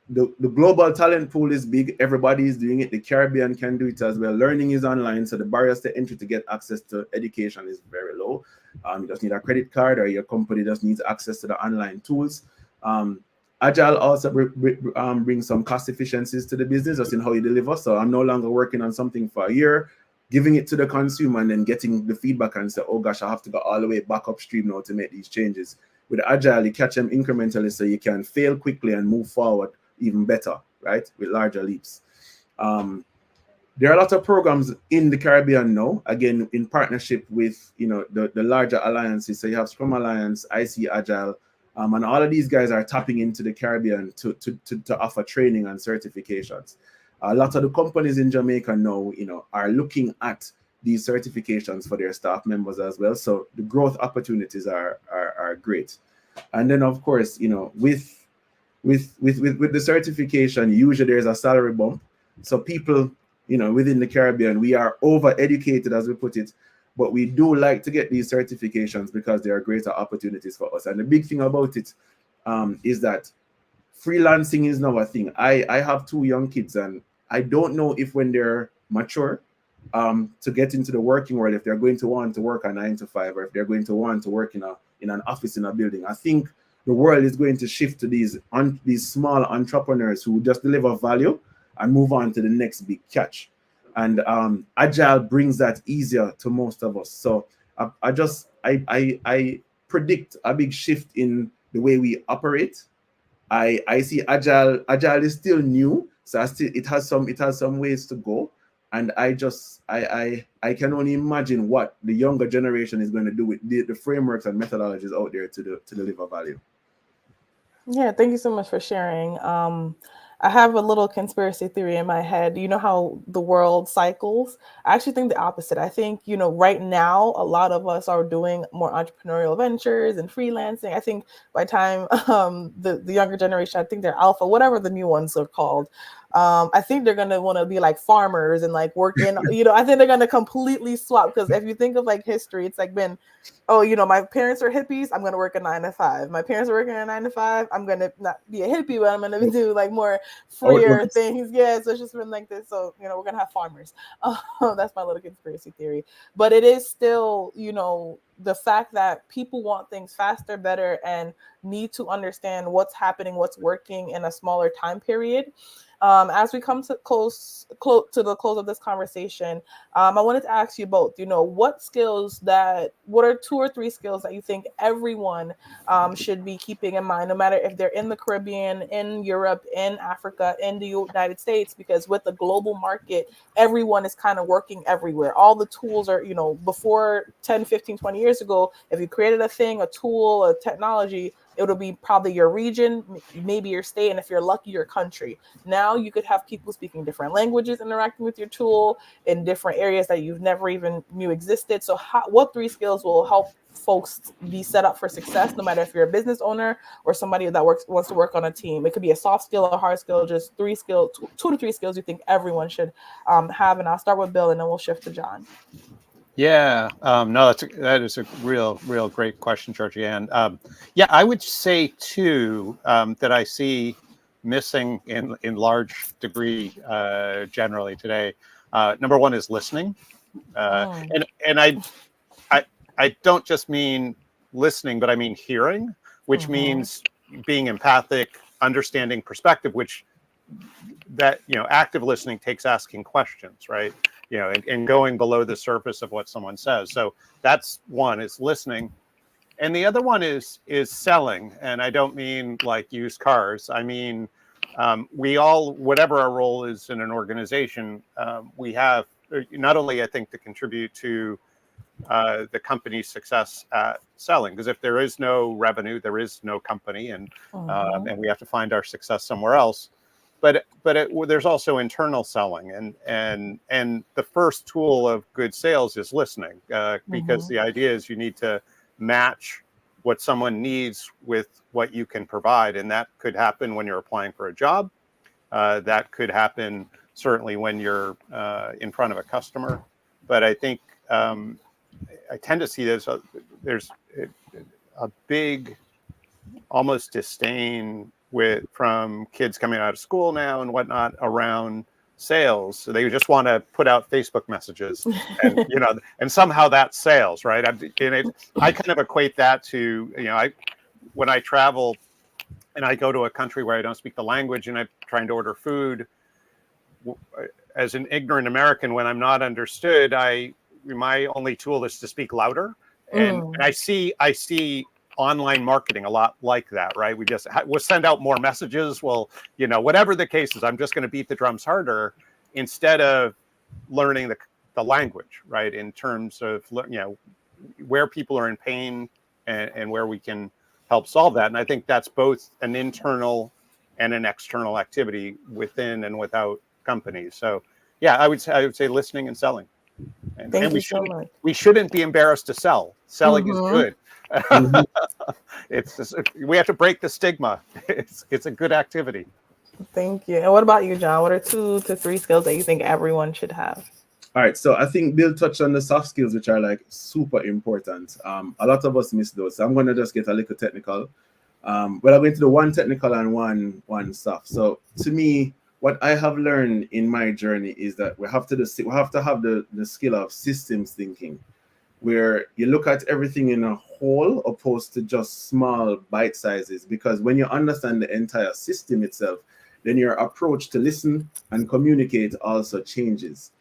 the global talent pool is big. Everybody is doing it. The Caribbean can do it as well. Learning is online, so the barriers to entry to get access to education is very low. You just need a credit card, or your company just needs access to the online tools. Agile also brings some cost efficiencies to the business, just in how you deliver. So I'm no longer working on something for a year, giving it to the consumer, and then getting the feedback and say, oh gosh, I have to go all the way back upstream now to make these changes. With Agile, you catch them incrementally, so you can fail quickly and move forward even better, right? With larger leaps. There are a lot of programs in the Caribbean now, again, in partnership with, the larger alliances. So you have Scrum Alliance, IC Agile, and all of these guys are tapping into the Caribbean to offer training and certifications. A lot of the companies in Jamaica now, are looking at these certifications for their staff members as well. So the growth opportunities are great. And then, of course, with the certification, usually there's a salary bump. So people, within the Caribbean, we are over-educated, as we put it, but we do like to get these certifications because there are greater opportunities for us. And the big thing about it is that freelancing is now a thing. I have 2 young kids, and I don't know if when they're mature to get into the working world, if they're going to want to work a 9 to 5, or if they're going to want to work in an office in a building. I think the world is going to shift to these small entrepreneurs who just deliver value and move on to the next big catch. And Agile brings that easier to most of us. So I predict a big shift in the way we operate. I see Agile is still new, so it has some ways to go. And I can only imagine what the younger generation is going to do with the frameworks and methodologies out there to deliver value. Yeah, thank you so much for sharing. I have a little conspiracy theory in my head. You know how the world cycles? I actually think the opposite. I think, right now, a lot of us are doing more entrepreneurial ventures and freelancing. I think by the time the younger generation, I think they're alpha, whatever the new ones are called. I think they're going to want to be like farmers and like work in, I think they're going to completely swap, because if you think of like history, it's like been, oh, my parents are hippies, I'm going to work a 9 to 5. My parents are working a 9 to 5. I'm going to not be a hippie, but I'm going to do like more freer things. Yeah. So it's just been like this. So, we're going to have farmers. That's my little conspiracy theory. But it is still, the fact that people want things faster, better, and need to understand what's happening, what's working in a smaller time period. As we come to close to the close of this conversation, I wanted to ask you both, what are 2 or 3 skills that you think everyone should be keeping in mind, no matter if they're in the Caribbean, in Europe, in Africa, in the United States, because with the global market, everyone is kind of working everywhere. All the tools are, before 10, 15, 20 years ago, if you created a thing, a tool, a technology, it'll be probably your region, maybe your state, and if you're lucky, your country. Now you could have people speaking different languages interacting with your tool in different areas that you've never even knew existed. So what 3 skills will help folks be set up for success, no matter if you're a business owner or somebody that wants to work on a team? It could be a soft skill, a hard skill, just 3 skills, 2 to 3 skills you think everyone should have. And I'll start with Bill, and then we'll shift to John. Yeah, no, that is a real great question, Georgianne. Yeah, I would say too that I see missing in large degree generally today. Number one is listening, and I don't just mean listening, but I mean hearing, which means being empathic, understanding perspective, which active listening takes asking questions, right? And going below the surface of what someone says. So that's one, is listening. And the other one is selling. And I don't mean like used cars. I mean, we all, whatever our role is in an organization, we have not only, I think, to contribute to the company's success at selling, because if there is no revenue, there is no company, and we have to find our success somewhere else. But there's also internal selling, and the first tool of good sales is listening, because the idea is you need to match what someone needs with what you can provide, and that could happen when you're applying for a job. That could happen certainly when you're in front of a customer. But I think I tend to see there's a big, almost disdain from kids coming out of school now and whatnot around sales. So they just want to put out Facebook messages, and and somehow that's sales, right? I kind of equate that to when I travel and I go to a country where I don't speak the language and I'm trying to order food. As an ignorant American, when I'm not understood, my only tool is to speak louder, and I see online marketing a lot like that, right? We'll send out more messages. Well, whatever the case is, I'm just going to beat the drums harder instead of learning the language, right? In terms of where people are in pain and where we can help solve that. And I think that's both an internal and an external activity within and without companies. So yeah, I would say listening and selling. And we shouldn't be embarrassed to sell. Selling is good. It's just, we have to break the stigma. It's a good activity. Thank you. And what about you, John? What are 2 to 3 skills that you think everyone should have? All right, so I think Bill touched on the soft skills, which are like super important. A lot of us miss those. So I'm going to just get a little technical. But I'm going to do one technical and one soft. So to me, what I have learned in my journey is that we have to have the skill of systems thinking, where you look at everything in a whole opposed to just small bite sizes. Because when you understand the entire system itself, then your approach to listen and communicate also changes.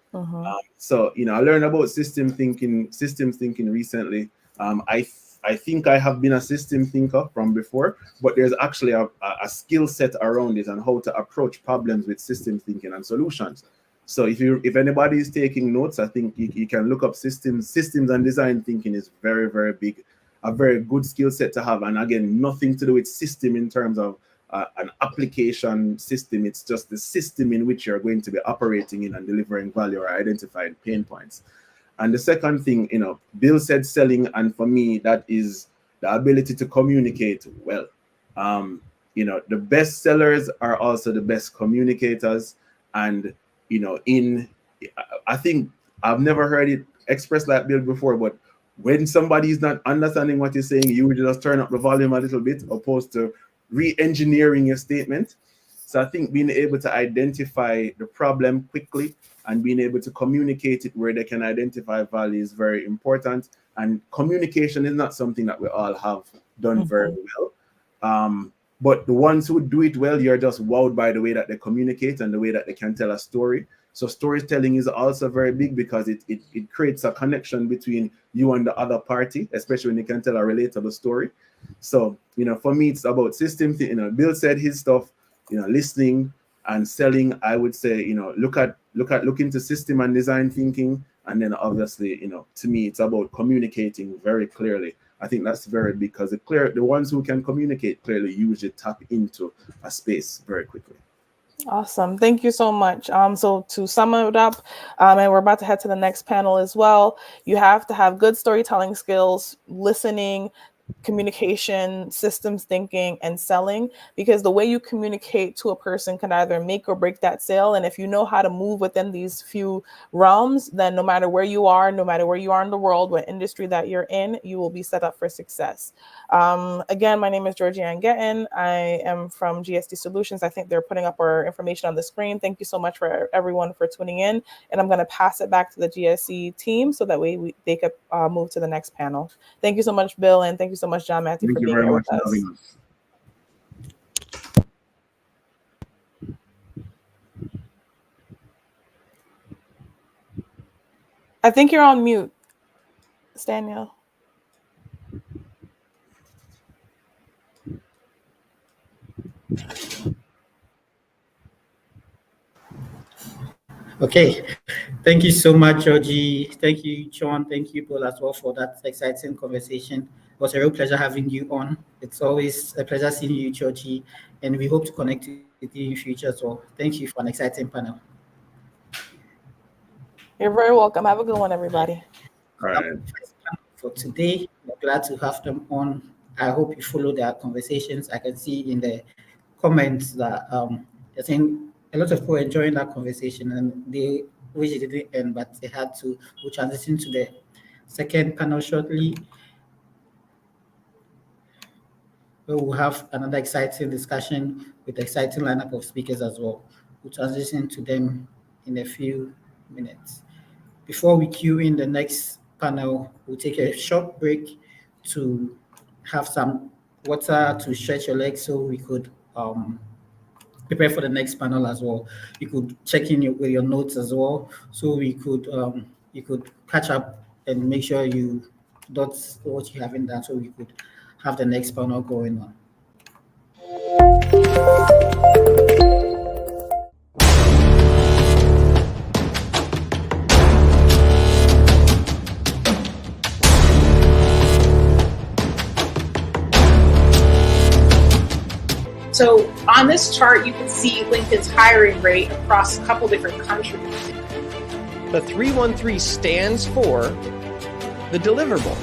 So I learned about systems thinking recently. I think I have been a system thinker from before, but there's actually a skill set around it and how to approach problems with system thinking and solutions. So if anybody is taking notes, I think you can look up systems and design thinking is very, very big a very good skill set to have. And again, nothing to do with system in terms of an application system. It's just the system in which you're going to be operating in and delivering value or identifying pain points. And the second thing, Bill said selling, and for me, that is the ability to communicate well. The best sellers are also the best communicators. And, I think I've never heard it expressed like Bill before, but when somebody is not understanding what you're saying, you would just turn up the volume a little bit, opposed to re-engineering your statement. So I think being able to identify the problem quickly and being able to communicate it where they can identify value is very important. And communication is not something that we all have done very well. But the ones who do it well, you're just wowed by the way that they communicate and the way that they can tell a story. So storytelling is also very big because it creates a connection between you and the other party, especially when you can tell a relatable story. So, for me, it's about system. Bill said his stuff, listening and selling. I would say, look into system and design thinking. And then obviously, to me, it's about communicating very clearly. I think that's very big because the ones who can communicate clearly usually tap into a space very quickly. Awesome. Thank you so much. So to sum it up, and we're about to head to the next panel as well, you have to have good storytelling skills, listening, communication, systems thinking, and selling, because the way you communicate to a person can either make or break that sale. And if you know how to move within these few realms, then no matter where you are in the world, what industry that you're in, you will be set up for success. Again, my name is Georgianne Gettin. I am from GSD Solutions. I think they're putting up our information on the screen. Thank you so much for everyone for tuning in. And I'm going to pass it back to the GSC team so that way they could move to the next panel. Thank you so much, Bill, and thank you so much, John Matthew, for being here with us. I think you're on mute, Staniel. Okay, thank you so much, Georgie. Thank you, John. Thank you, Paul, as well, for that exciting conversation. It was a real pleasure having you on. It's always a pleasure seeing you, Georgie, and we hope to connect with you in future as well. Thank you for an exciting panel. You're very welcome. Have a good one, everybody. All right. For today, we're glad to have them on. I hope you follow their conversations. I can see in the comments that they're saying a lot of people enjoying that conversation, and they wish it didn't end, but they had to. We'll transition to the second panel shortly. We'll have another exciting discussion with an exciting lineup of speakers as well. We'll transition to them in a few minutes. Before we cue in the next panel, we'll take a short break to have some water to stretch your legs so we could prepare for the next panel as well. You could check in with your notes as well, so we could you could catch up and make sure you dot what you haven't done, so we could have the next panel going on. So on this chart, you can see LinkedIn's hiring rate across a couple different countries. The 313 stands for the deliverable.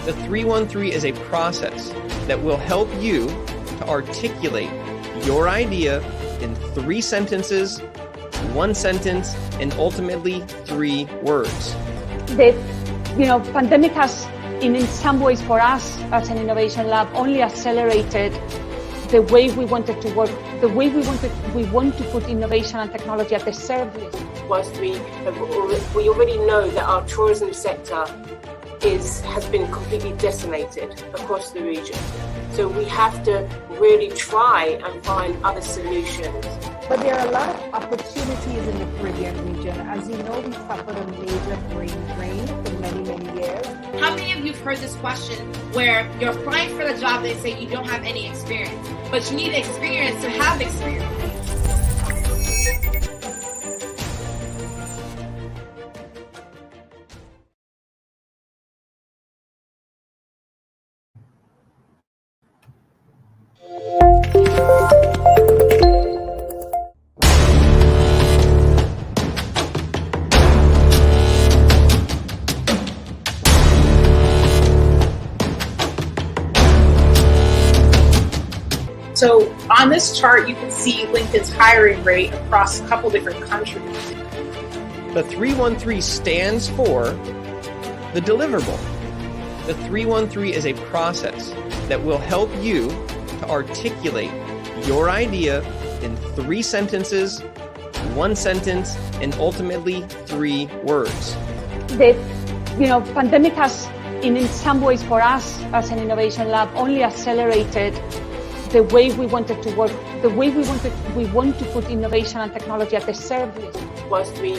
The 313 is a process that will help you to articulate your idea in 3 sentences, 1 sentence, and ultimately 3 words. The pandemic has, in some ways for us as an innovation lab, only accelerated the way we wanted to work, the way we want to put innovation and technology at the service. Whilst we already know that our tourism sector has been completely decimated across the region. So we have to really try and find other solutions. But there are a lot of opportunities in the Caribbean region. As you know, we suffered a major brain drain for many, many years. How many of you have heard this question where you're applying for the job, they say you don't have any experience, but you need experience to have experience? So on this chart, you can see LinkedIn's hiring rate across a couple different countries. The 313 stands for the deliverable. The 313 is a process that will help you to articulate your idea in 3 sentences, 1 sentence, and ultimately 3 words. The pandemic has, in some ways for us as an innovation lab, only accelerated the way we wanted to work, the way we want to put innovation and technology at the service. Whilst we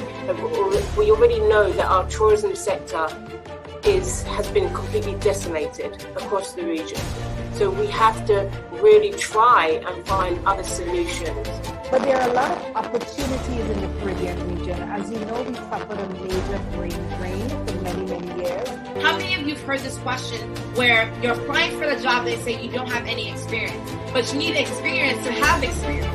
already know that our tourism sector has been completely decimated across the region. So we have to really try and find other solutions. But there are a lot of opportunities in the Caribbean region. As you know, we suffered a major brain drain for many, many years. How many of you have heard this question where you're applying for the job, they say you don't have any experience, but you need experience to have experience?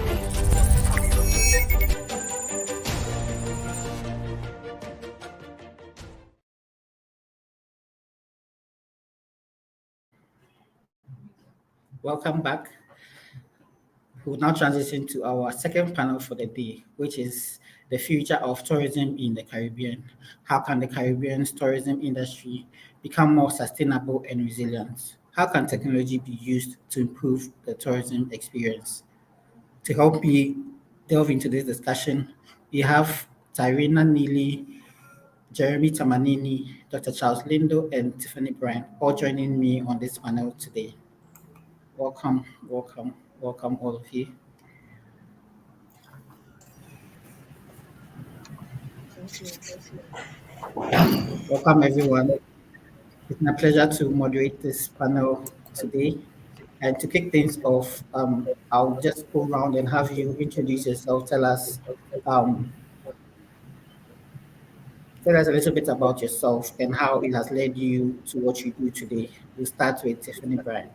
Welcome back. We'll now transition to our second panel for the day, which is the future of tourism in the Caribbean. How can the Caribbean's tourism industry become more sustainable and resilient? How can technology be used to improve the tourism experience? To help me delve into this discussion, we have Tyrina Neely, Jeremy Tamanini, Dr. Charles Lindo, and Tiffany Bryan, all joining me on this panel today. Welcome, welcome, welcome all of you. Welcome everyone. It's my pleasure to moderate this panel today. And to kick things off, I'll just go around and have you introduce yourself. Tell us a little bit about yourself and how it has led you to what you do today. We'll start with Tiffany Bryan.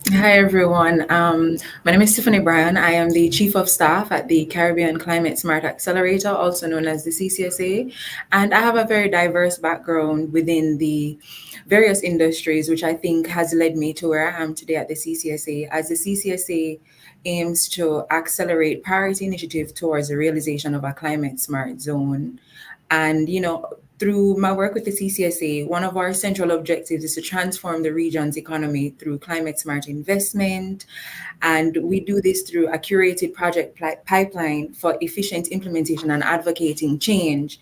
Hi, everyone. My name is Tiffany Bryan. I am the Chief of Staff at the Caribbean Climate Smart Accelerator, also known as the CCSA. And I have a very diverse background within the various industries, which I think has led me to where I am today at the CCSA, as the CCSA aims to accelerate priority initiative towards the realization of a climate smart zone. And, through my work with the CCSA, one of our central objectives is to transform the region's economy through climate smart investment. And we do this through a curated project pipeline for efficient implementation and advocating change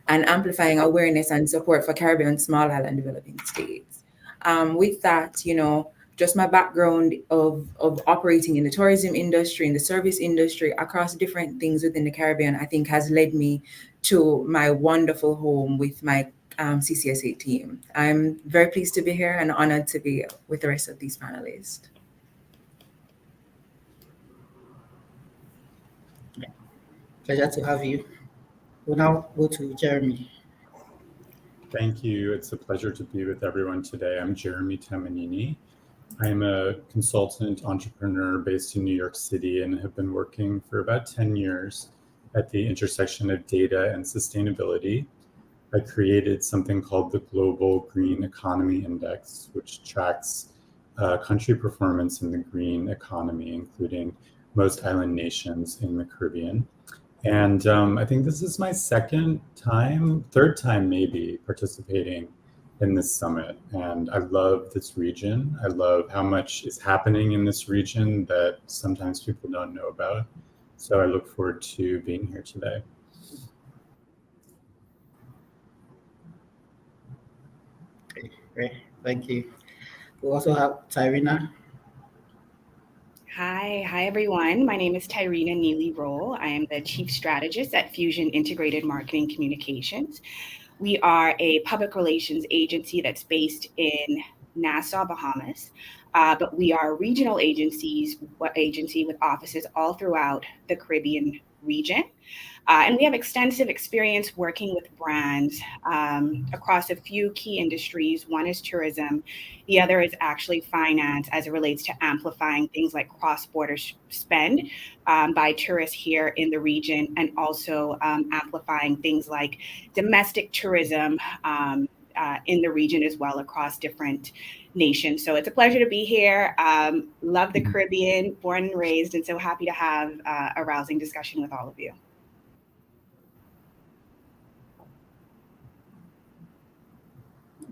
and amplifying awareness and support for Caribbean small island developing states. With that, just my background of operating in the tourism industry, in the service industry, across different things within the Caribbean, I think has led me to my wonderful home with my CCSA team. I'm very pleased to be here and honored to be with the rest of these panelists. Pleasure to have you. We'll now go to Jeremy. Thank you. It's a pleasure to be with everyone today. I'm Jeremy Tamanini. I'm a consultant entrepreneur based in New York City and have been working for about 10 years at the intersection of data and sustainability. I created something called the Global Green Economy Index, which tracks country performance in the green economy, including most island nations in the Caribbean. And I think this is my third time maybe, participating in this summit. And I love this region. I love how much is happening in this region that sometimes people don't know about. So I look forward to being here today. Great, thank you. We also have Tyrina. Hi everyone. My name is Tyrina Neely Roll. I am the Chief Strategist at Fusion Integrated Marketing Communications. We are a public relations agency that's based in Nassau, Bahamas, but we are a regional agency with offices all throughout the Caribbean region. And we have extensive experience working with brands across a few key industries. One is tourism. The other is actually finance as it relates to amplifying things like cross-border spend by tourists here in the region, and also amplifying things like domestic tourism in the region as well, across different nations. So it's a pleasure to be here. Love the Caribbean, born and raised, and so happy to have a rousing discussion with all of you.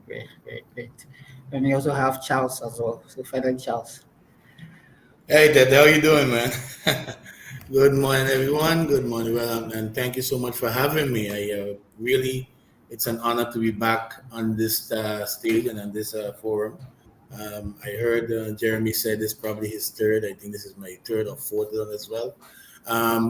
Great. And we also have Charles as well. So finally, Charles. Hey, Ted, how you doing, man? Good morning, everyone. Good morning, and thank you so much for having me. I really, it's an honor to be back on this stage and on this forum. I heard Jeremy said this is probably his third. I think this is my third or fourth one as well.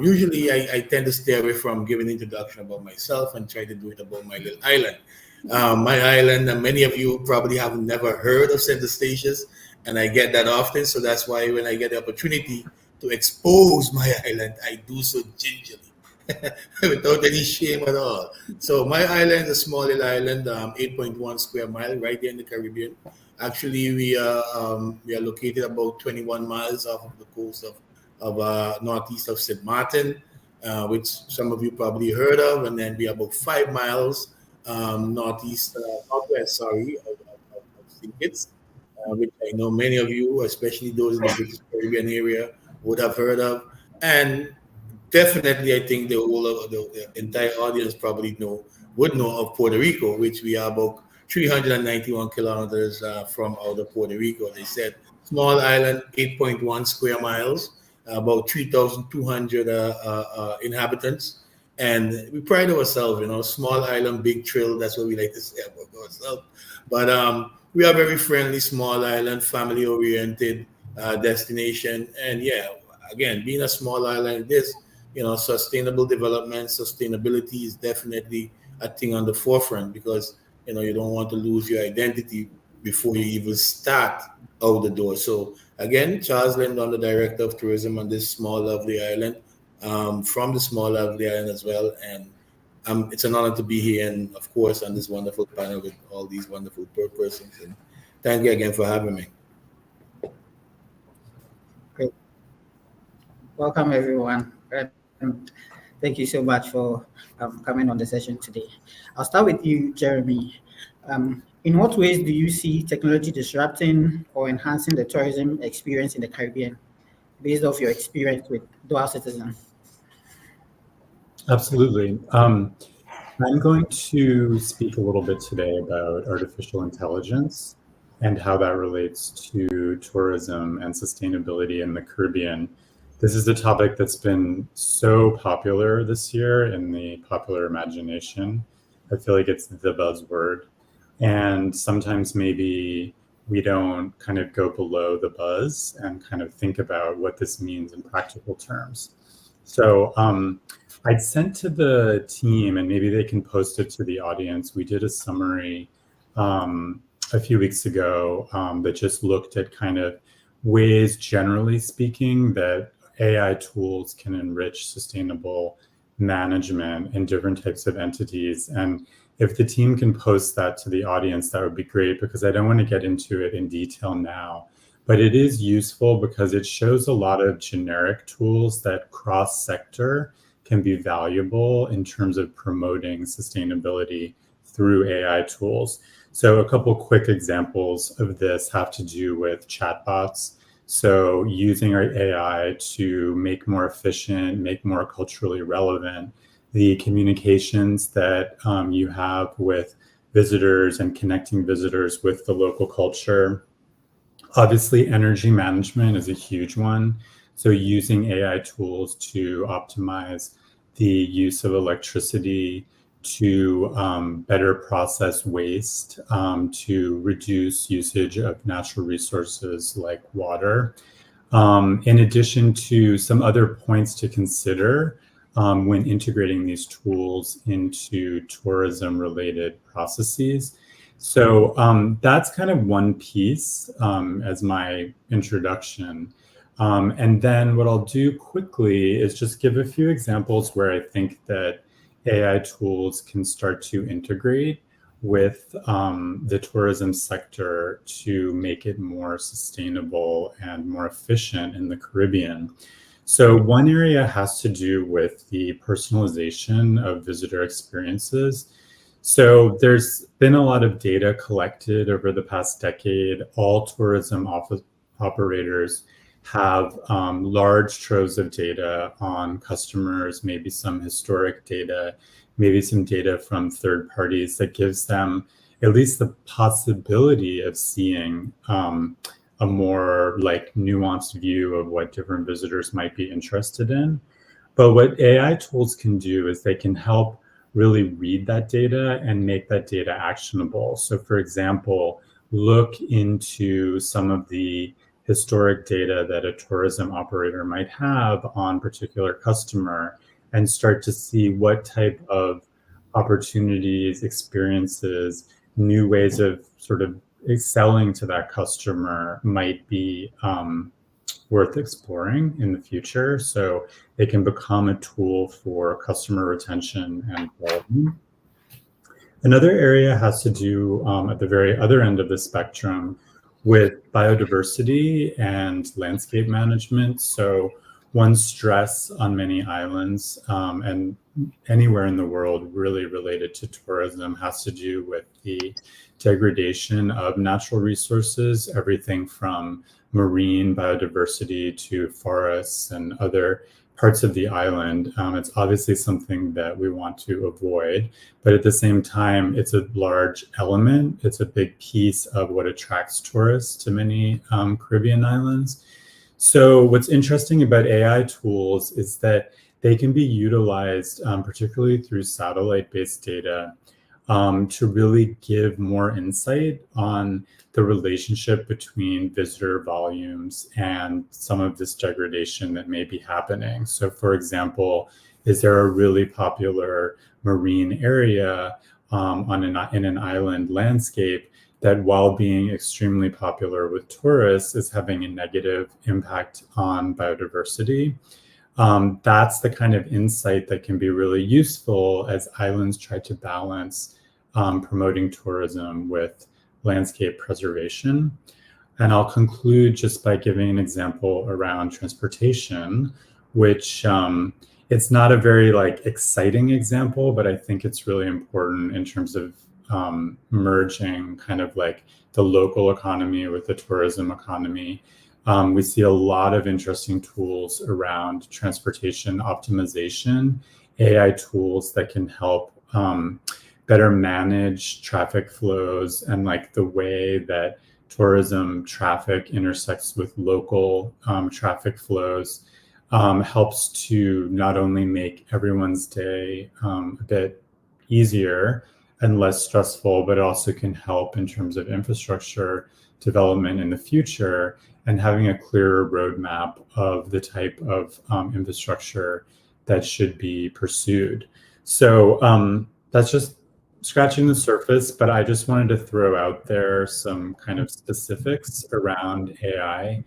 Usually, I tend to stay away from giving an introduction about myself and try to do it about my little island. My island, and many of you probably have never heard of St. Eustatius, and I get that often. So that's why when I get the opportunity to expose my island, I do so gingerly, without any shame at all. So my island is a small little island, 8.1 square mile, right there in the Caribbean. Actually, we are located about 21 miles off of the coast of northeast of St. Martin, which some of you probably heard of, and then we are about 5 miles northwest, of St. Kitts, which I know many of you, especially those in the British Caribbean area, would have heard of. And definitely, I think the whole of the entire audience probably would know of Puerto Rico, which we are about 391 kilometers from out of Puerto Rico. They said small island, 8.1 square miles, about 3,200 inhabitants. And we pride ourselves, small island, big thrill. That's what we like to say about ourselves. But we are very friendly, small island, family-oriented destination. And yeah, again, being a small island, this, sustainable development, sustainability is definitely a thing on the forefront, because, you don't want to lose your identity before you even start out the door. So again, Charles Lindon, the Director of Tourism on this small, lovely island, from the small, lovely island as well. And it's an honor to be here, and of course on this wonderful panel with all these wonderful persons. And thank you again for having me. Great. Welcome, everyone. And thank you so much for coming on the session today. I'll start with you, Jeremy. In what ways do you see technology disrupting or enhancing the tourism experience in the Caribbean, based off your experience with dual citizens? Absolutely. I'm going to speak a little bit today about artificial intelligence and how that relates to tourism and sustainability in the Caribbean. This is a topic that's been so popular this year in the popular imagination. I feel like it's the buzzword. And sometimes maybe we don't kind of go below the buzz and kind of think about what this means in practical terms. So I'd sent to the team, and maybe they can post it to the audience. We did a summary a few weeks ago that just looked at kind of ways, generally speaking, that AI tools can enrich sustainable management in different types of entities. And if the team can post that to the audience, that would be great, because I don't want to get into it in detail now. But it is useful because it shows a lot of generic tools that cross-sector can be valuable in terms of promoting sustainability through AI tools. So a couple quick examples of this have to do with chatbots. So using our AI to make more efficient, make more culturally relevant the communications that you have with visitors and connecting visitors with the local culture. Obviously, energy management is a huge one. So using AI tools to optimize the use of electricity, to better process waste, to reduce usage of natural resources like water. In addition to some other points to consider when integrating these tools into tourism-related processes. So that's kind of one piece as my introduction. And then what I'll do quickly is just give a few examples where I think that AI tools can start to integrate with the tourism sector to make it more sustainable and more efficient in the Caribbean. So one area has to do with the personalization of visitor experiences. So there's been a lot of data collected over the past decade. All tourism operators have large troves of data on customers, maybe some historic data, maybe some data from third parties that gives them at least the possibility of seeing a more like nuanced view of what different visitors might be interested in. But what AI tools can do is they can help really read that data and make that data actionable. So for example, look into some of the historic data that a tourism operator might have on particular customer and start to see what type of opportunities, experiences, new ways of sort of selling to that customer might be worth exploring in the future. So they can become a tool for customer retention and development. Another area has to do at the very other end of the spectrum with biodiversity and landscape management. So one stress on many islands and anywhere in the world really related to tourism has to do with the degradation of natural resources, everything from marine biodiversity to forests and other parts of the island. It's obviously something that we want to avoid, but at the same time, it's a large element. It's a big piece of what attracts tourists to many Caribbean islands. So what's interesting about AI tools is that they can be utilized, particularly through satellite-based data, to really give more insight on the relationship between visitor volumes and some of this degradation that may be happening. So for example, is there a really popular marine area in an island landscape that, while being extremely popular with tourists, is having a negative impact on biodiversity? That's the kind of insight that can be really useful as islands try to balance promoting tourism with landscape preservation. And I'll conclude just by giving an example around transportation, which it's not a very exciting example, but I think it's really important in terms of merging kind of like the local economy with the tourism economy. We see a lot of interesting tools around transportation optimization, AI tools that can help better manage traffic flows and like the way that tourism traffic intersects with local traffic flows helps to not only make everyone's day a bit easier and less stressful, but also can help in terms of infrastructure development in the future and having a clearer roadmap of the type of infrastructure that should be pursued. So that's just scratching the surface, but I just wanted to throw out there some kind of specifics around AI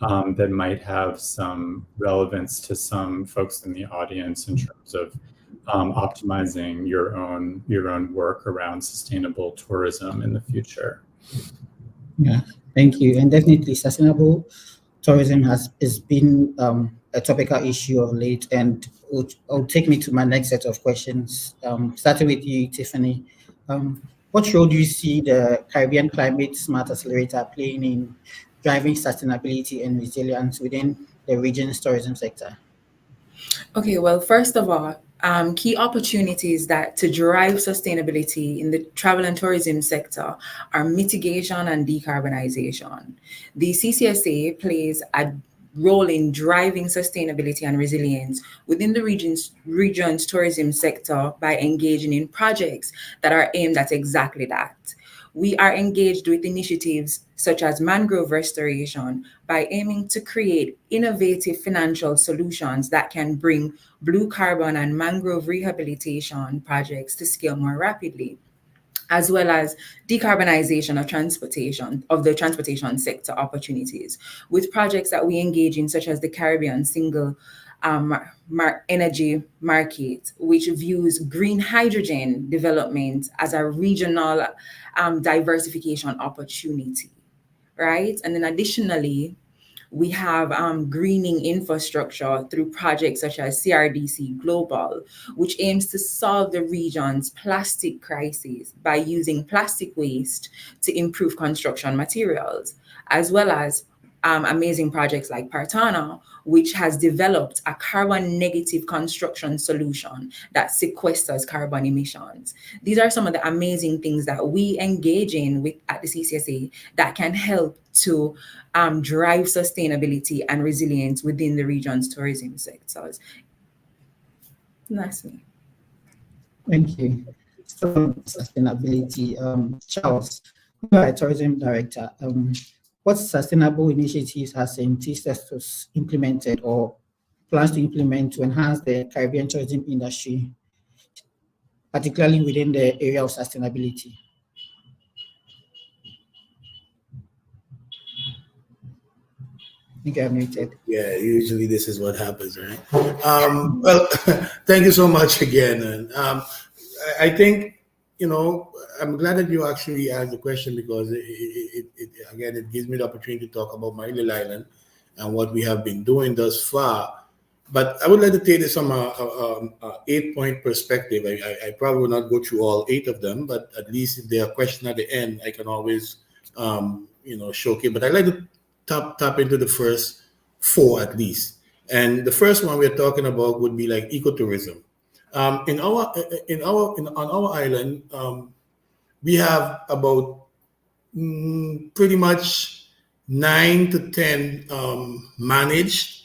that might have some relevance to some folks in the audience in terms of optimizing your own work around sustainable tourism in the future. Yeah, thank you. And definitely sustainable tourism has been a topical issue of late, and will take me to my next set of questions. Starting with you, Tiffany. What role do you see the Caribbean Climate Smart Accelerator playing in driving sustainability and resilience within the region's tourism sector? Okay, well, first of all, key opportunities that to drive sustainability in the travel and tourism sector are mitigation and decarbonization. The CCSA plays a role in driving sustainability and resilience within the region's tourism sector by engaging in projects that are aimed at exactly that. We are engaged with initiatives such as mangrove restoration by aiming to create innovative financial solutions that can bring blue carbon and mangrove rehabilitation projects to scale more rapidly, as well as decarbonization of the transportation sector opportunities with projects that we engage in, such as the Caribbean Single Energy Market, which views green hydrogen development as a regional diversification opportunity, right? And then additionally, We have greening infrastructure through projects such as CRDC Global, which aims to solve the region's plastic crisis by using plastic waste to improve construction materials, as well as amazing projects like Partana, which has developed a carbon negative construction solution that sequesters carbon emissions. These are some of the amazing things that we engage in with at the CCSA that can help to drive sustainability and resilience within the region's tourism sectors. That's me. Thank you. So, sustainability, Charles, you are a tourism director. What sustainable initiatives has St. Testus implemented or plans to implement to enhance the Caribbean tourism industry, particularly within the area of sustainability? I think I'm muted. Yeah, usually this is what happens, right? Well, thank you so much again. And I think, I'm glad that you actually asked the question, because again, it gives me the opportunity to talk about my little island and what we have been doing thus far. But I would like to take this from a 8-point perspective. I probably will not go through all 8 of them, but at least if there are questions at the end, I can always, showcase. But I'd like to tap into the first 4 at least. And the first one we're talking about would be like ecotourism. On our island, we have about pretty much 9 to 10 managed,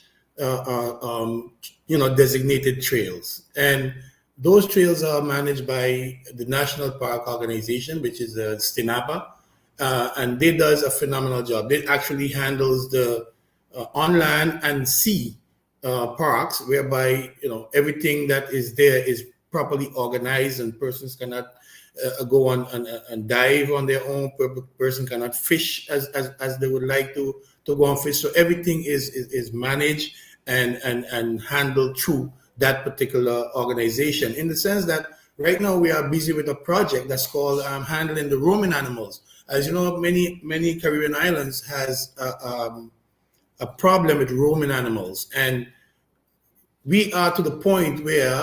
designated trails, and those trails are managed by the National Park Organization, which is STINAPA, and they does a phenomenal job. They actually handles the on land and sea parks, whereby everything that is there is properly organized, and persons cannot go on and dive on their own. Person cannot fish as they would like to go and fish. So everything is managed and handled through that particular organization. In the sense that right now we are busy with a project that's called handling the roaming animals. As you know, many Caribbean islands has a problem with roaming animals, and we are to the point where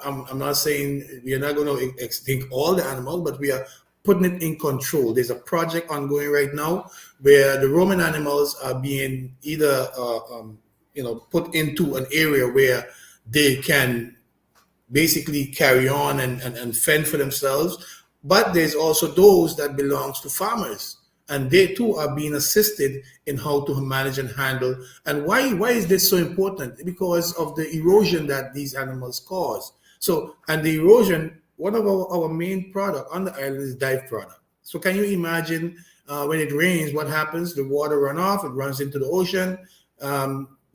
I'm not saying we are not going to extinct all the animals, but we are putting it in control. There's a project ongoing right now where the roaming animals are being either put into an area where they can basically carry on and fend for themselves. But there's also those that belongs to farmers, and they too are being assisted in how to manage and handle. And why is this so important? Because of the erosion that these animals cause. So, and the erosion, one of our main product on the island is dive product. So can you imagine when it rains, what happens? The water run off, it runs into the ocean.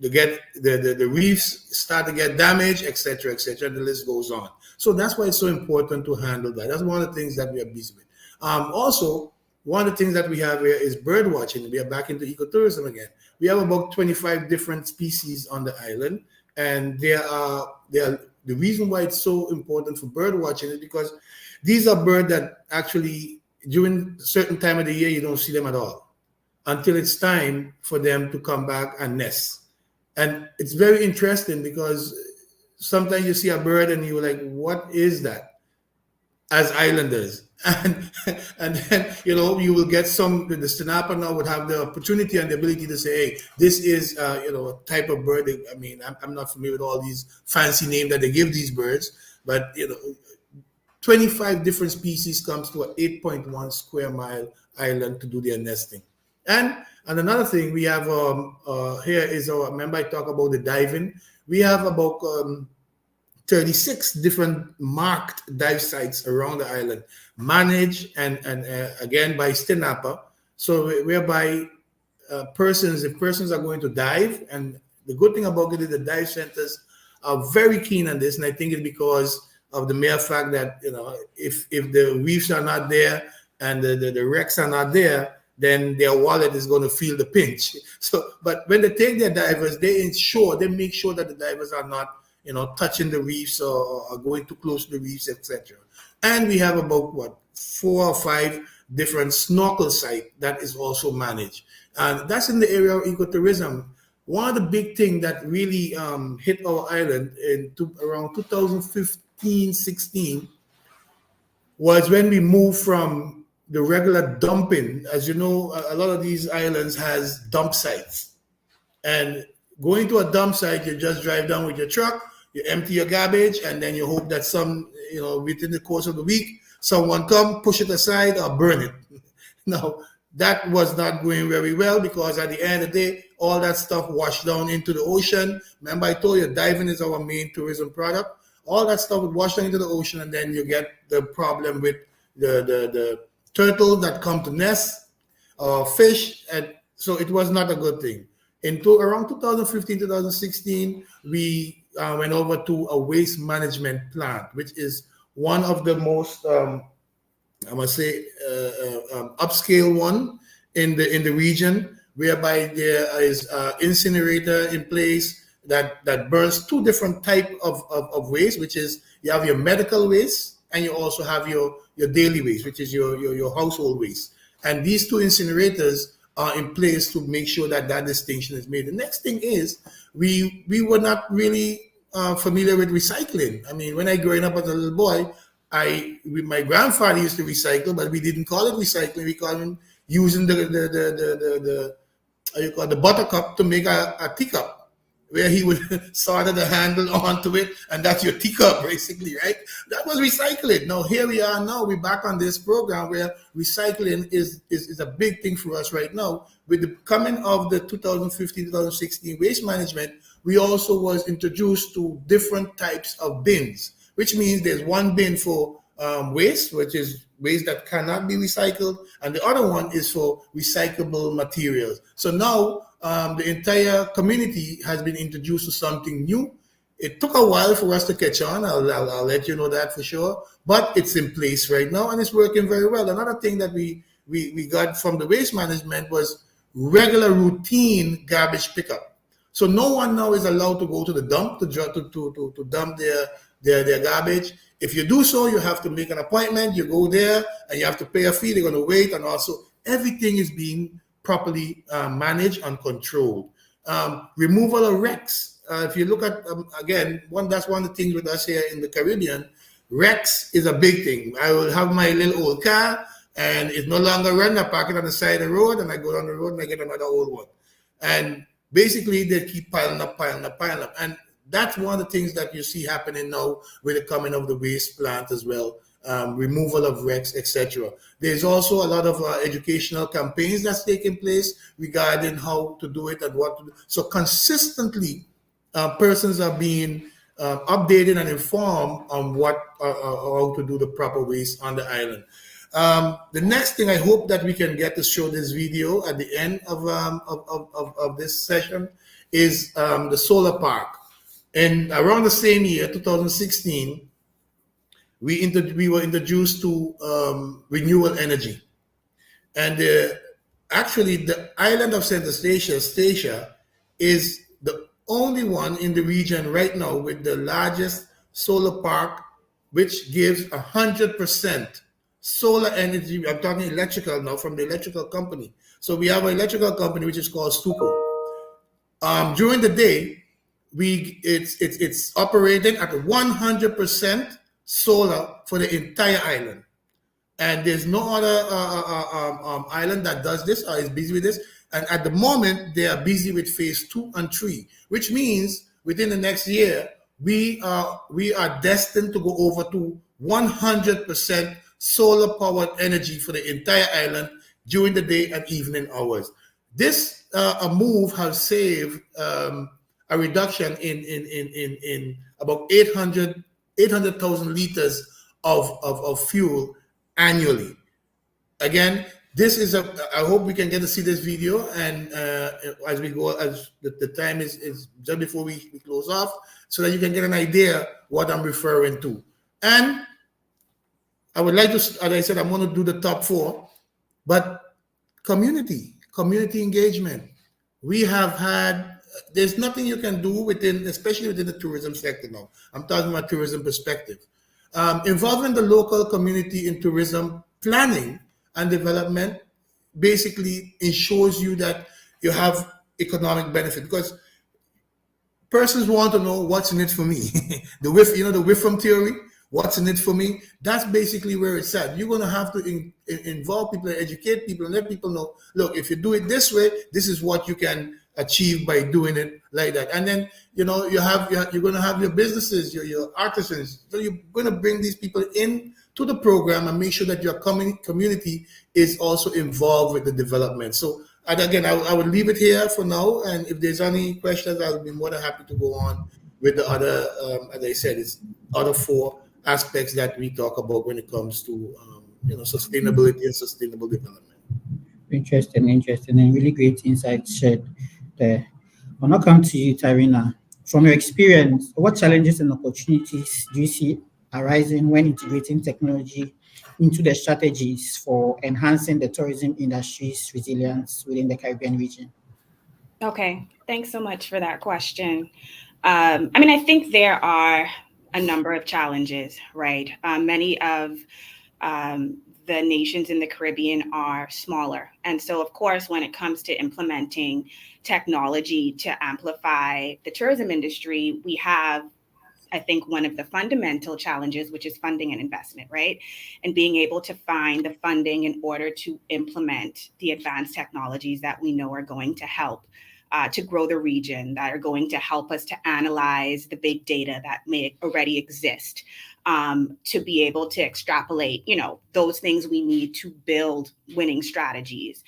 The reefs start to get damaged, etc., etc. The list goes on. So that's why it's so important to handle that. That's one of the things that we are busy with. Also, one of the things that we have here is bird watching. We are back into ecotourism again. We have about 25 different species on the island, and the reason why it's so important for bird watching is because these are birds that actually during a certain time of the year you don't see them at all until it's time for them to come back and nest. And it's very interesting because sometimes you see a bird and you're like, what is that? As islanders. And then, you will get the STINAPA now would have the opportunity and the ability to say, hey, this is, a type of bird. I mean, I'm not familiar with all these fancy names that they give these birds, but, 25 different species comes to an 8.1 square mile island to do their nesting. And another thing we have here is remember I talked about the diving. We have about 36 different marked dive sites around the island, managed and again by STINAPA. So whereby if persons are going to dive, and the good thing about it is the dive centers are very keen on this, and I think it's because of the mere fact that if the reefs are not there and the wrecks are not there, then their wallet is going to feel the pinch. So, but when they take their divers, they make sure that the divers are not, touching the reefs or going too close to the reefs, etc. And we have about 4 or 5 different snorkel site that is also managed. And that's in the area of ecotourism. One of the big things that really hit our island around 2015-16 was when we moved from the regular dumping. As you know, a lot of these islands has dump sites. And going to a dump site, you just drive down with your truck, you empty your garbage, and then you hope that within the course of the week, someone come, push it aside, or burn it. Now, that was not going very well, because at the end of the day, all that stuff washed down into the ocean. Remember, I told you diving is our main tourism product. All that stuff would wash down into the ocean, and then you get the problem with the turtles that come to nest, fish, and so it was not a good thing. Around 2015, 2016, we went over to a waste management plant, which is one of the most, I must say, upscale one in the region, whereby there is incinerator in place that burns two different type of waste, which is you have your medical waste and you also have your daily waste, which is your household waste. And these two incinerators are in place to make sure that distinction is made. The next thing is we were not really familiar with recycling. I mean, when I growing up as a little boy, my grandfather used to recycle, but we didn't call it recycling. We called him using the buttercup to make a teacup, where he would solder the handle onto it, and that's your teacup, basically, right? That was recycling. Now, here we are now. We're back on this program where recycling is a big thing for us right now. With the coming of the 2015-2016 waste management, we also was introduced to different types of bins, which means there's one bin for waste, which is waste that cannot be recycled, and the other one is for recyclable materials. So now the entire community has been introduced to something new. It took a while for us to catch on. I'll let you know that for sure, but it's in place right now and it's working very well. Another thing that we got from the waste management was regular routine garbage pickup. So no one now is allowed to go to the dump to dump their garbage. If you do so, you have to make an appointment. You go there and you have to pay a fee. They're going to wait, and also everything is being properly managed and controlled. Removal of wrecks. If you look at again, that's one of the things with us here in the Caribbean. Wrecks is a big thing. I will have my little old car, and it's no longer running. I park it on the side of the road, and I go down the road and I get another old one. And basically, they keep piling up. And that's one of the things that you see happening now with the coming of the waste plant as well, removal of wrecks, etc. There's also a lot of educational campaigns that's taking place regarding how to do it and what to do. So consistently, persons are being updated and informed on how to do the proper waste on the island. The next thing I hope that we can get to show this video at the end of this session is the solar park. And around the same year, 2016, we were introduced to renewable energy. And actually, the island of St. Eustatia is the only one in the region right now with the largest solar park, which gives 100% solar energy. I'm talking electrical now, from the electrical company. So we have an electrical company which is called Stuco. During the day, it's operating at 100% solar for the entire island, and there's no other island that does this or is busy with this. And at the moment, they are busy with phase 2 and 3, which means within the next year we are destined to go over to 100% solar powered energy for the entire island during the day and evening hours. This a move has saved a reduction in about 800,000 liters of fuel annually. Again, this is I hope we can get to see this video, and as we go, as the time is just before we close off, so that you can get an idea what I'm referring to. And I would like to, as I said, I'm going to do the top 4, but community engagement. We have had, there's nothing you can do within, especially within the tourism sector now. I'm talking about tourism perspective. Involving the local community in tourism planning and development basically ensures you that you have economic benefit, because persons want to know what's in it for me. The whiff, the whiff from theory, what's in it for me. That's basically where it's at. You're going to have to involve people, educate people, and let people know, look, if you do it this way, this is what you can achieve by doing it like that. And then, you're going to have your businesses, your artisans. So you're going to bring these people in to the program and make sure that your community is also involved with the development. So, and again, I would leave it here for now. And if there's any questions, I'll be more than happy to go on with the other, as I said, it's other 4 aspects that we talk about when it comes to, sustainability and sustainable development. Interesting, and really great insights shared there. I'll now come to you, Tarina. From your experience, what challenges and opportunities do you see arising when integrating technology into the strategies for enhancing the tourism industry's resilience within the Caribbean region? Okay, thanks so much for that question. I think there are a number of challenges, right? Many of the nations in the Caribbean are smaller. And so, of course, when it comes to implementing technology to amplify the tourism industry, we have, I think, one of the fundamental challenges, which is funding and investment, right? And being able to find the funding in order to implement the advanced technologies that we know are going to help to grow the region, that are going to help us to analyze the big data that may already exist, to be able to extrapolate, those things we need to build winning strategies.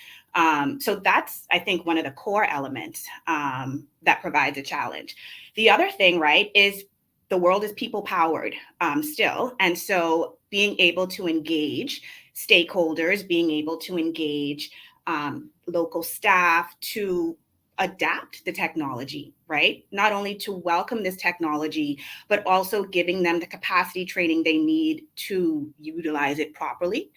So that's, I think, one of the core elements that provides a challenge. The other thing, right, is the world is people powered still. And so being able to engage stakeholders, being able to engage local staff to adapt the technology, right? Not only to welcome this technology, but also giving them the capacity training they need to utilize it properly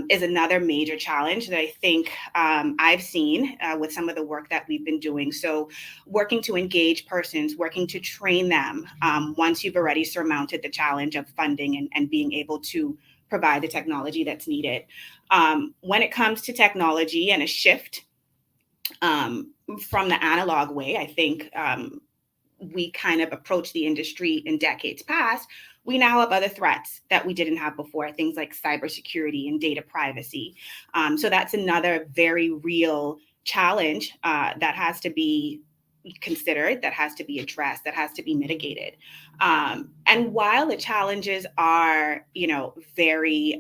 is another major challenge that I think I've seen with some of the work that we've been doing. So working to engage persons, working to train them once you've already surmounted the challenge of funding and being able to provide the technology that's needed. When it comes to technology and a shift from the analog way, I think we kind of approach the industry in decades past. We now have other threats that we didn't have before, things like cybersecurity and data privacy. So that's another very real challenge that has to be considered, that has to be addressed, that has to be mitigated. And while the challenges are, very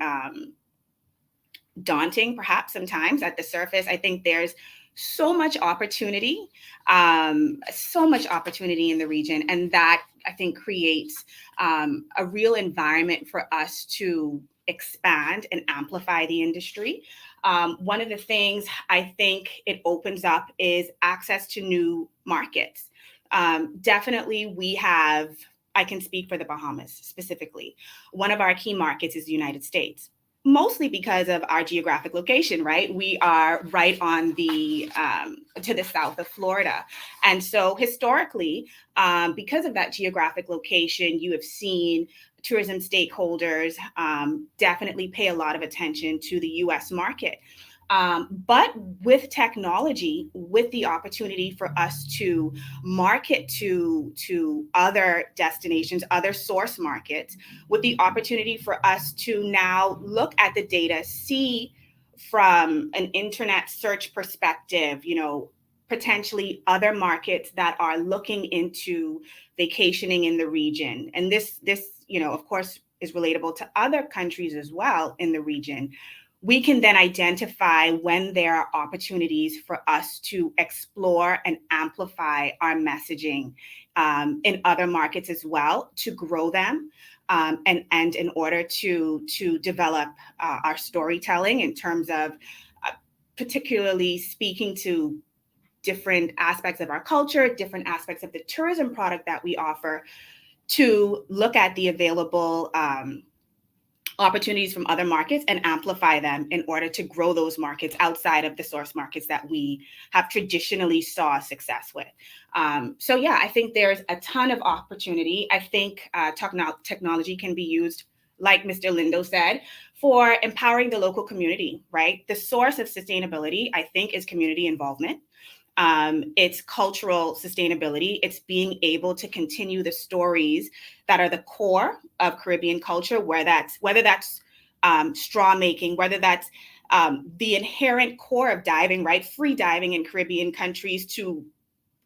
daunting, perhaps sometimes at the surface, I think there's so much opportunity in the region. And that, I think, creates a real environment for us to expand and amplify the industry. One of the things I think it opens up is access to new markets. Definitely I can speak for the Bahamas specifically. One of our key markets is the United States, mostly because of our geographic location, right? We are right on to the south of Florida. And so historically, because of that geographic location, you have seen tourism stakeholders definitely pay a lot of attention to the US market. But with technology, with the opportunity for us to market to other destinations, other source markets, with the opportunity for us to now look at the data, see from an internet search perspective, potentially other markets that are looking into vacationing in the region. And this, of course, is relatable to other countries as well in the region. We can then identify when there are opportunities for us to explore and amplify our messaging in other markets as well, to grow them, and in order to develop our storytelling in terms of particularly speaking to different aspects of our culture, different aspects of the tourism product that we offer, to look at the available opportunities from other markets and amplify them in order to grow those markets outside of the source markets that we have traditionally saw success with. So yeah, I think there's a ton of opportunity. I think technology can be used like Mr. Lindo said, for empowering the local community, right? The source of sustainability, I think, is community involvement. It's cultural sustainability. It's being able to continue the stories that are the core of Caribbean culture, whether that's straw making, whether that's the inherent core of diving, right? Free diving in Caribbean countries to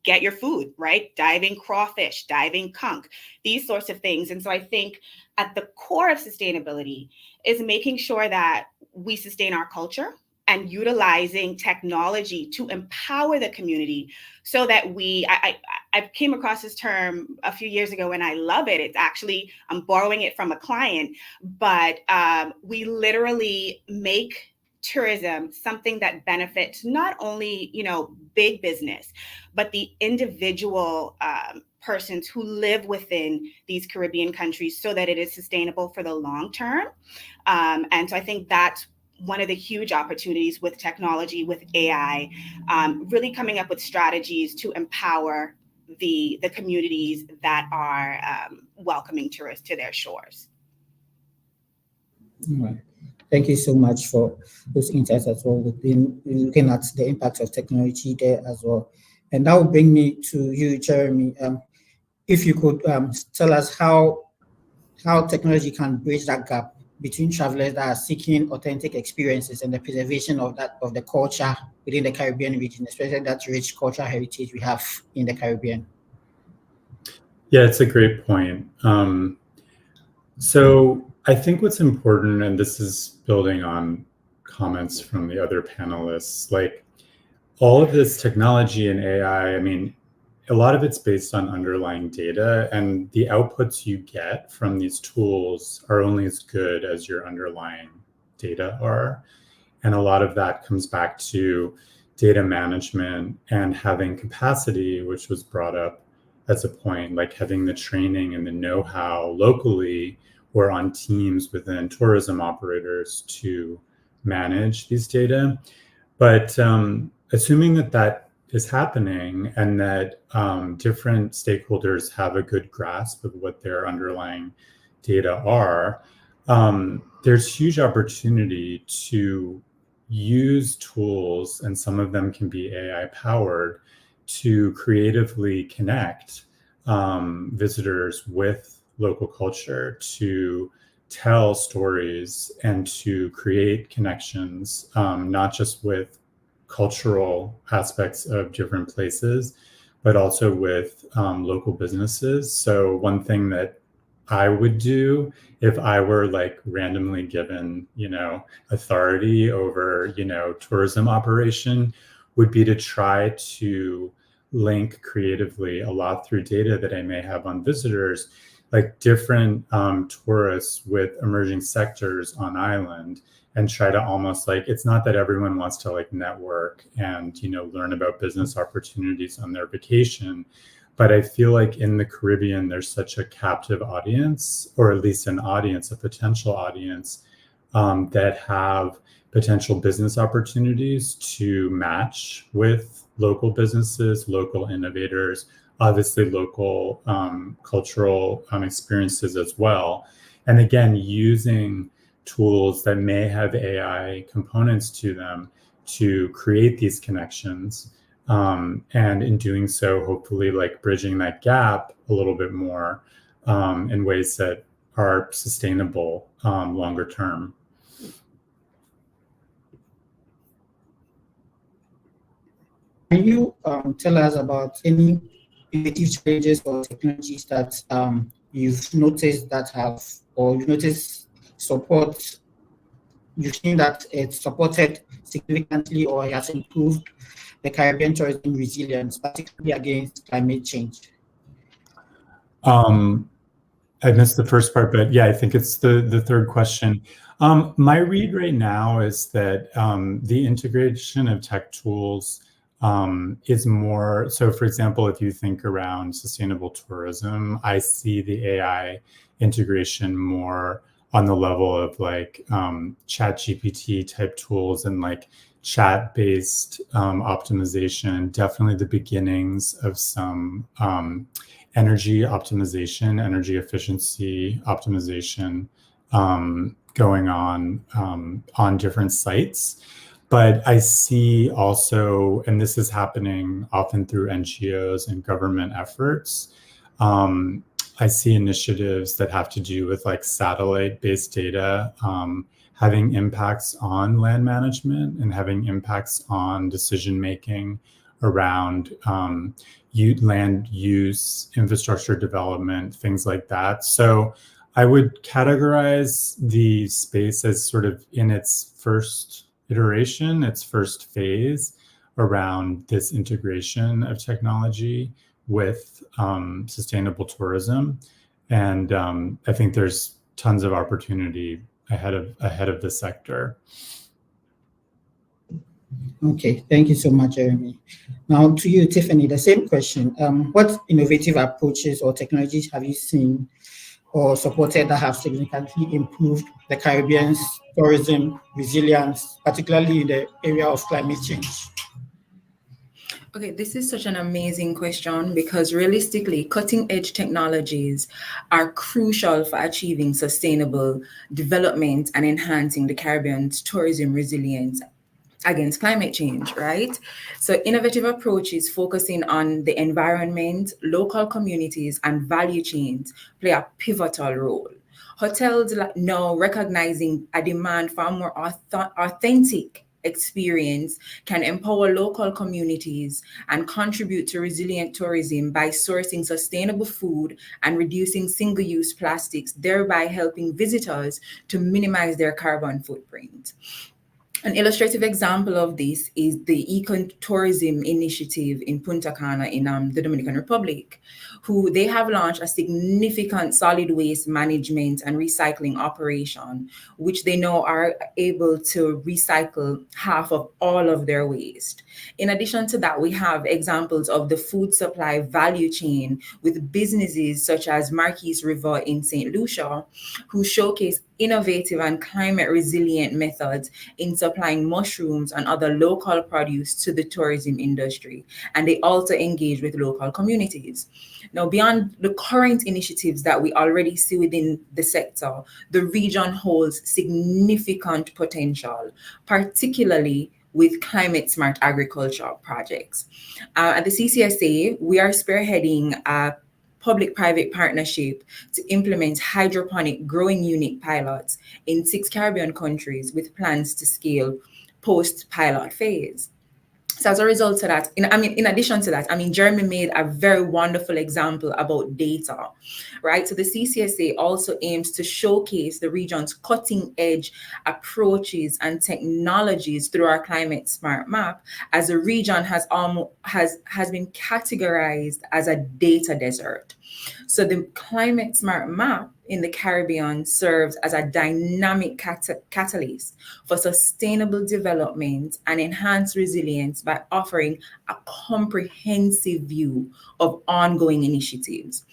get your food, right? Diving crawfish, diving conch, these sorts of things. And so I think at the core of sustainability is making sure that we sustain our culture and utilizing technology to empower the community so that I came across this term a few years ago and I love it. It's actually, I'm borrowing it from a client, but we literally make tourism something that benefits not only, big business, but the individual persons who live within these Caribbean countries so that it is sustainable for the long term. And so I think that's one of the huge opportunities with technology, with AI, really coming up with strategies to empower the communities that are welcoming tourists to their shores. All right. Thank you so much for those insights as well. We've been looking at the impact of technology there as well. And that will bring me to you, Jeremy. If you could tell us how technology can bridge that gap between travelers that are seeking authentic experiences and the preservation of the culture within the Caribbean region, especially that rich cultural heritage we have in the Caribbean. Yeah, it's a great point. So I think what's important, and this is building on comments from the other panelists, like all of this technology and AI, I mean, a lot of it's based on underlying data, and the outputs you get from these tools are only as good as your underlying data are. And a lot of that comes back to data management and having capacity, which was brought up as a point, like having the training and the know-how locally or on teams within tourism operators to manage these data. But assuming that is happening and that different stakeholders have a good grasp of what their underlying data are, there's huge opportunity to use tools, and some of them can be AI powered, to creatively connect visitors with local culture, to tell stories and to create connections, not just with cultural aspects of different places, but also with local businesses. So one thing that I would do if I were like randomly given, authority over, tourism operation would be to try to link creatively a lot through data that I may have on visitors, like different tourists with emerging sectors on island, and try to almost like, it's not that everyone wants to like network and, learn about business opportunities on their vacation, but I feel like in the Caribbean, there's such a captive audience, or at least an audience, a potential audience that have potential business opportunities to match with local businesses, local innovators, obviously local cultural experiences as well. And again, using tools that may have AI components to them to create these connections. And in doing so, hopefully like bridging that gap a little bit more in ways that are sustainable longer term. Can you tell us about any innovative challenges or technologies that you've noticed that have, or you've noticed support, you've seen that it's supported significantly or it has improved the Caribbean tourism resilience, particularly against climate change? I missed the first part, but yeah, I think it's the third question. My read right now is that the integration of tech tools is more, so for example, if you think around sustainable tourism, I see the AI integration more on the level of like ChatGPT type tools and like chat-based optimization, definitely the beginnings of some energy optimization, energy efficiency optimization going on different sites. But I see also, and this is happening often through NGOs and government efforts, I see initiatives that have to do with like satellite-based data having impacts on land management and having impacts on decision-making around land use, infrastructure development, things like that. So I would categorize the space as sort of in its first iteration, its first phase around this integration of technology with sustainable tourism. And I think there's tons of opportunity ahead of the sector. Okay, thank you so much, Jeremy. Now to you, Tiffany, the same question. What innovative approaches or technologies have you seen or supported that have significantly improved the Caribbean's tourism resilience, particularly in the area of climate change? Okay, this is such an amazing question because realistically, cutting edge technologies are crucial for achieving sustainable development and enhancing the Caribbean's tourism resilience against climate change, right? So innovative approaches focusing on the environment, local communities, and value chains play a pivotal role. Hotels now recognizing a demand for a more authentic experience can empower local communities and contribute to resilient tourism by sourcing sustainable food and reducing single-use plastics, thereby helping visitors to minimize their carbon footprint. An illustrative example of this is the ecotourism initiative in Punta Cana in the Dominican Republic, who they have launched a significant solid waste management and recycling operation, which they now are able to recycle half of all of their waste. In addition to that, we have examples of the food supply value chain with businesses such as Marquise River in St. Lucia, who showcase innovative and climate resilient methods in supplying mushrooms and other local produce to the tourism industry. And they also engage with local communities. Now, beyond the current initiatives that we already see within the sector, the region holds significant potential, particularly with climate smart agriculture projects. At the CCSA, we are spearheading a public-private partnership to implement hydroponic growing unit pilots in 6 Caribbean countries with plans to scale post-pilot phase. So as a result of that, in addition to that, Jeremy made a very wonderful example about data, right? So the CCSA also aims to showcase the region's cutting edge approaches and technologies through our climate smart map, as the region has been categorized as a data desert. So the climate smart map in the Caribbean serves as a dynamic catalyst for sustainable development and enhanced resilience by offering a comprehensive view of ongoing initiatives.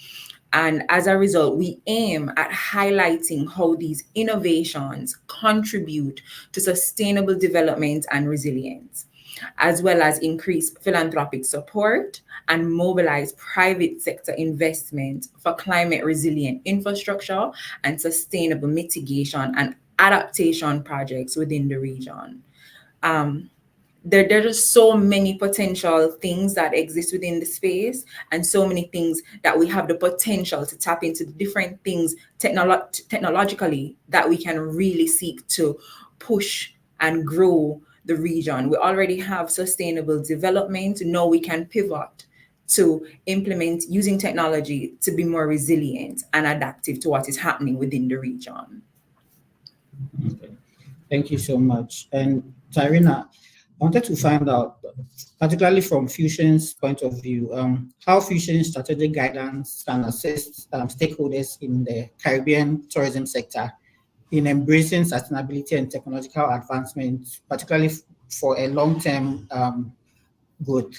And as a result, we aim at highlighting how these innovations contribute to sustainable development and resilience, as well as increase philanthropic support and mobilize private sector investment for climate resilient infrastructure and sustainable mitigation and adaptation projects within the region. There are just so many potential things that exist within the space, and so many things that we have the potential to tap into different things technologically that we can really seek to push and grow the region. We already have sustainable development. Now we can pivot to implement using technology to be more resilient and adaptive to what is happening within the region. Okay. Thank you so much. And Tyrina, I wanted to find out, particularly from Fusion's point of view, how Fusion's strategic guidance can assist stakeholders in the Caribbean tourism sector in embracing sustainability and technological advancement, particularly for a long-term good.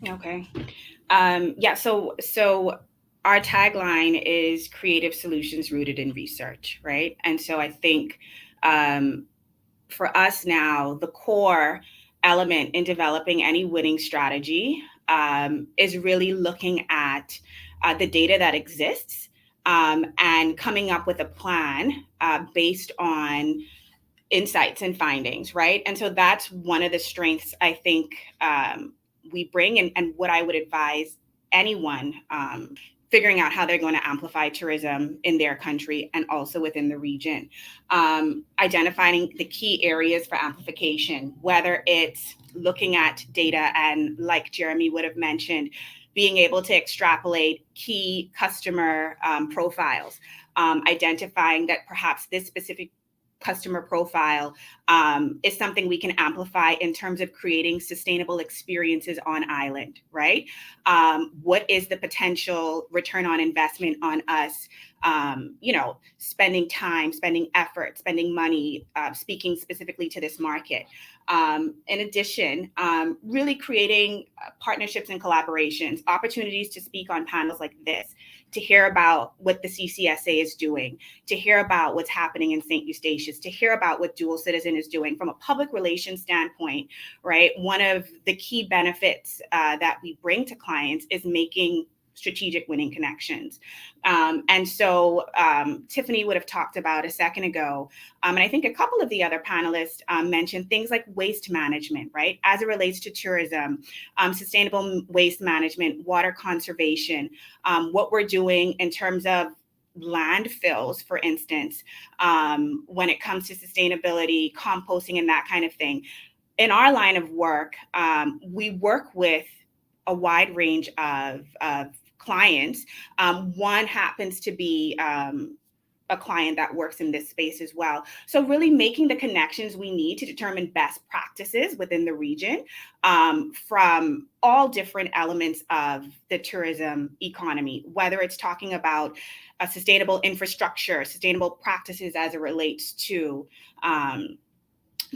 Okay. So our tagline is creative solutions rooted in research, right? And so I think for us now, the core element in developing any winning strategy is really looking at the data that exists and coming up with a plan based on insights and findings, right? And so that's one of the strengths I think we bring, and what I would advise anyone figuring out how they're going to amplify tourism in their country and also within the region. Identifying the key areas for amplification, whether it's looking at data and, like Jeremy would have mentioned, being able to extrapolate key customer profiles, identifying that perhaps this specific customer profile is something we can amplify in terms of creating sustainable experiences on island, right? What is the potential return on investment on us, spending time, spending effort, spending money, speaking specifically to this market. In addition, really creating partnerships and collaborations, opportunities to speak on panels like this, to hear about what the CCSA is doing, to hear about what's happening in St. Eustatius, to hear about what Dual Citizen is doing from a public relations standpoint, right? One of the key benefits that we bring to clients is making strategic winning connections. And so Tiffany would have talked about a second ago, and I think a couple of the other panelists mentioned things like waste management, right? As it relates to tourism, sustainable waste management, water conservation, what we're doing in terms of landfills, for instance, when it comes to sustainability, composting, and that kind of thing. In our line of work, we work with a wide range of clients. One happens to be a client that works in this space as well. So really making the connections we need to determine best practices within the region from all different elements of the tourism economy, whether it's talking about a sustainable infrastructure, sustainable practices as it relates to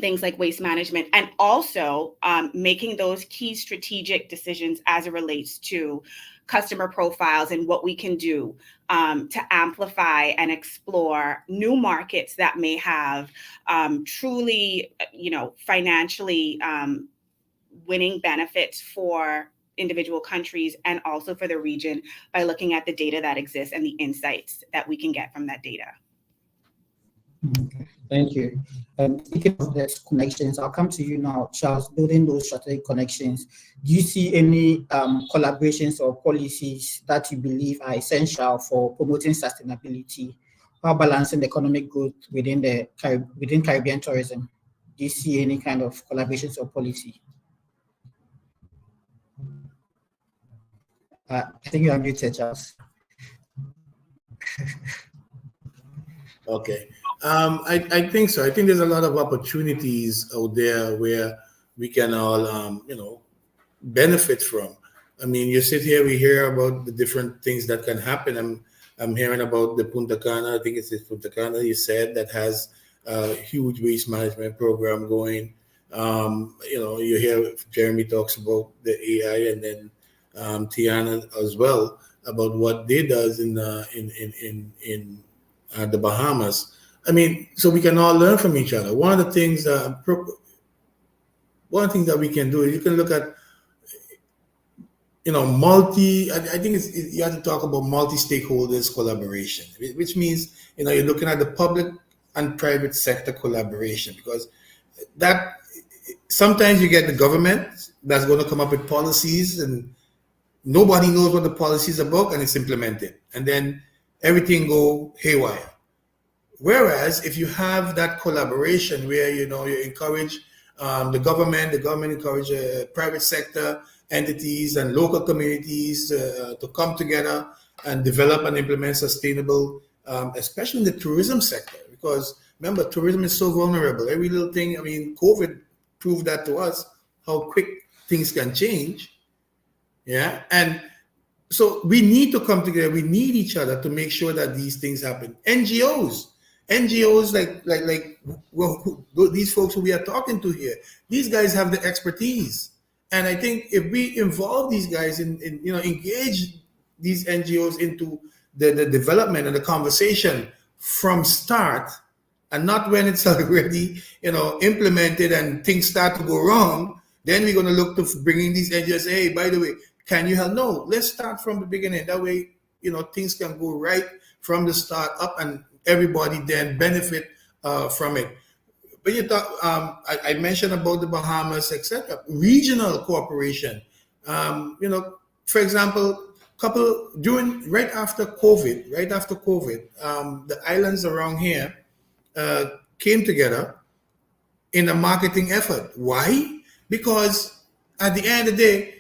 things like waste management, and also making those key strategic decisions as it relates to customer profiles and what we can do to amplify and explore new markets that may have truly, financially winning benefits for individual countries and also for the region by looking at the data that exists and the insights that we can get from that data. Okay, thank you. Speaking of those connections, I'll come to you now, Charles. Building those strategic connections, do you see any collaborations or policies that you believe are essential for promoting sustainability while balancing the economic growth within Caribbean tourism? Do you see any kind of collaborations or policy? I think you are muted, Charles. Okay. I think so. I think there's a lot of opportunities out there where we can all, benefit from. I mean, you sit here, we hear about the different things that can happen. I'm hearing about the Punta Cana, I think it's Punta Cana, you said, that has a huge waste management program going. You hear Jeremy talks about the AI, and then Tiana as well, about what they does in the Bahamas. I mean, so we can all learn from each other. One of the things that we can do is you can look at, I think you have to talk about multi-stakeholders collaboration, which means, you're looking at the public and private sector collaboration, because that sometimes you get the government that's going to come up with policies and nobody knows what the policy is about, and it's implemented, and then everything go haywire. Whereas if you have that collaboration where you encourage the government encourage private sector entities and local communities to come together and develop and implement sustainable, especially in the tourism sector, because remember, tourism is so vulnerable. Every little thing, COVID proved that to us, how quick things can change. Yeah. And so we need to come together. We need each other to make sure that these things happen. NGOs like these folks who we are talking to here, these guys have the expertise. And I think if we involve these guys in engage these NGOs into the development and the conversation from start, and not when it's already implemented and things start to go wrong, then we're going to look to bringing these NGOs. Hey, by the way, can you help? No, let's start from the beginning. That way, things can go right from the start up, and everybody then benefit from it. When you talk, I mentioned about the Bahamas, etc. Regional cooperation. For example, right after COVID, the islands around here came together in a marketing effort. Why? Because at the end of the day,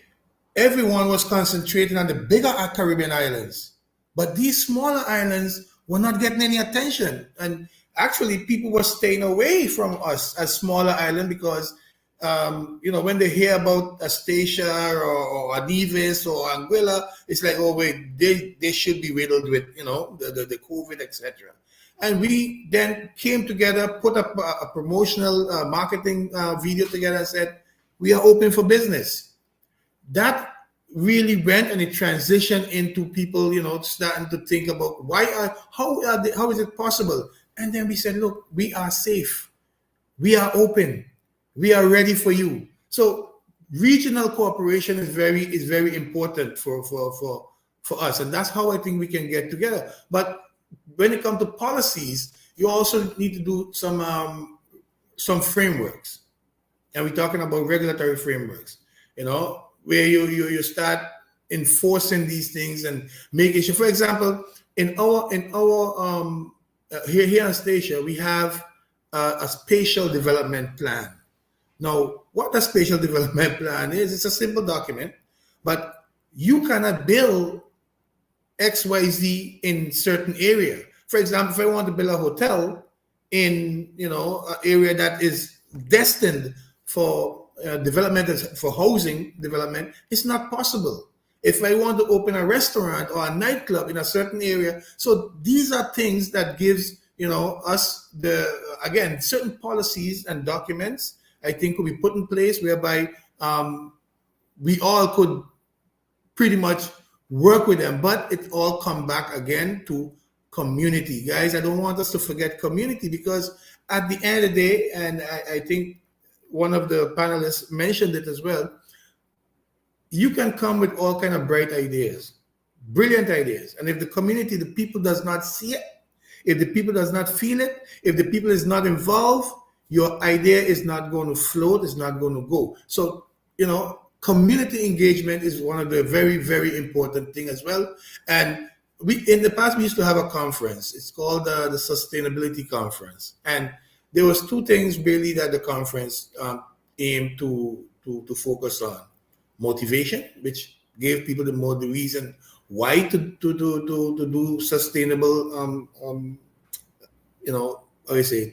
everyone was concentrating on the bigger Caribbean islands, but these smaller islands were not getting any attention. And actually, people were staying away from us as smaller island because, when they hear about Astacia or Nevis or Anguilla, it's like, oh wait, they should be riddled with, the COVID, etc. And we then came together, put up a promotional marketing video together and said, we are open for business. That really went and it transitioned into people, starting to think about how is it possible? And then we said, look, we are safe. We are open. We are ready for you. So regional cooperation is very important for us. And that's how I think we can get together. But when it comes to policies, you also need to do some frameworks. And we're talking about regulatory frameworks, where you start enforcing these things and making sure. For example, in our here in Statia, we have a spatial development plan. Now, what a spatial development plan is, it's a simple document, but you cannot build XYZ in certain area. For example, if I want to build a hotel in an area that is destined for development, for housing development, it's not possible. If I want to open a restaurant or a nightclub in a certain area, so these are things that gives us certain policies and documents I think could be put in place whereby we all could pretty much work with them, but it all come back again to community. Guys, I don't want us to forget community, because at the end of the day, and I think one of the panelists mentioned it as well, you can come with all kind of bright ideas, brilliant ideas. And if the community, the people does not see it, if the people does not feel it, if the people is not involved, your idea is not going to float, it's not going to go. So, community engagement is one of the very, very important thing as well. And in the past, we used to have a conference. It's called the Sustainability Conference. And there was two things really that the conference aimed to focus on. Motivation, which gave people the reason why to do sustainable,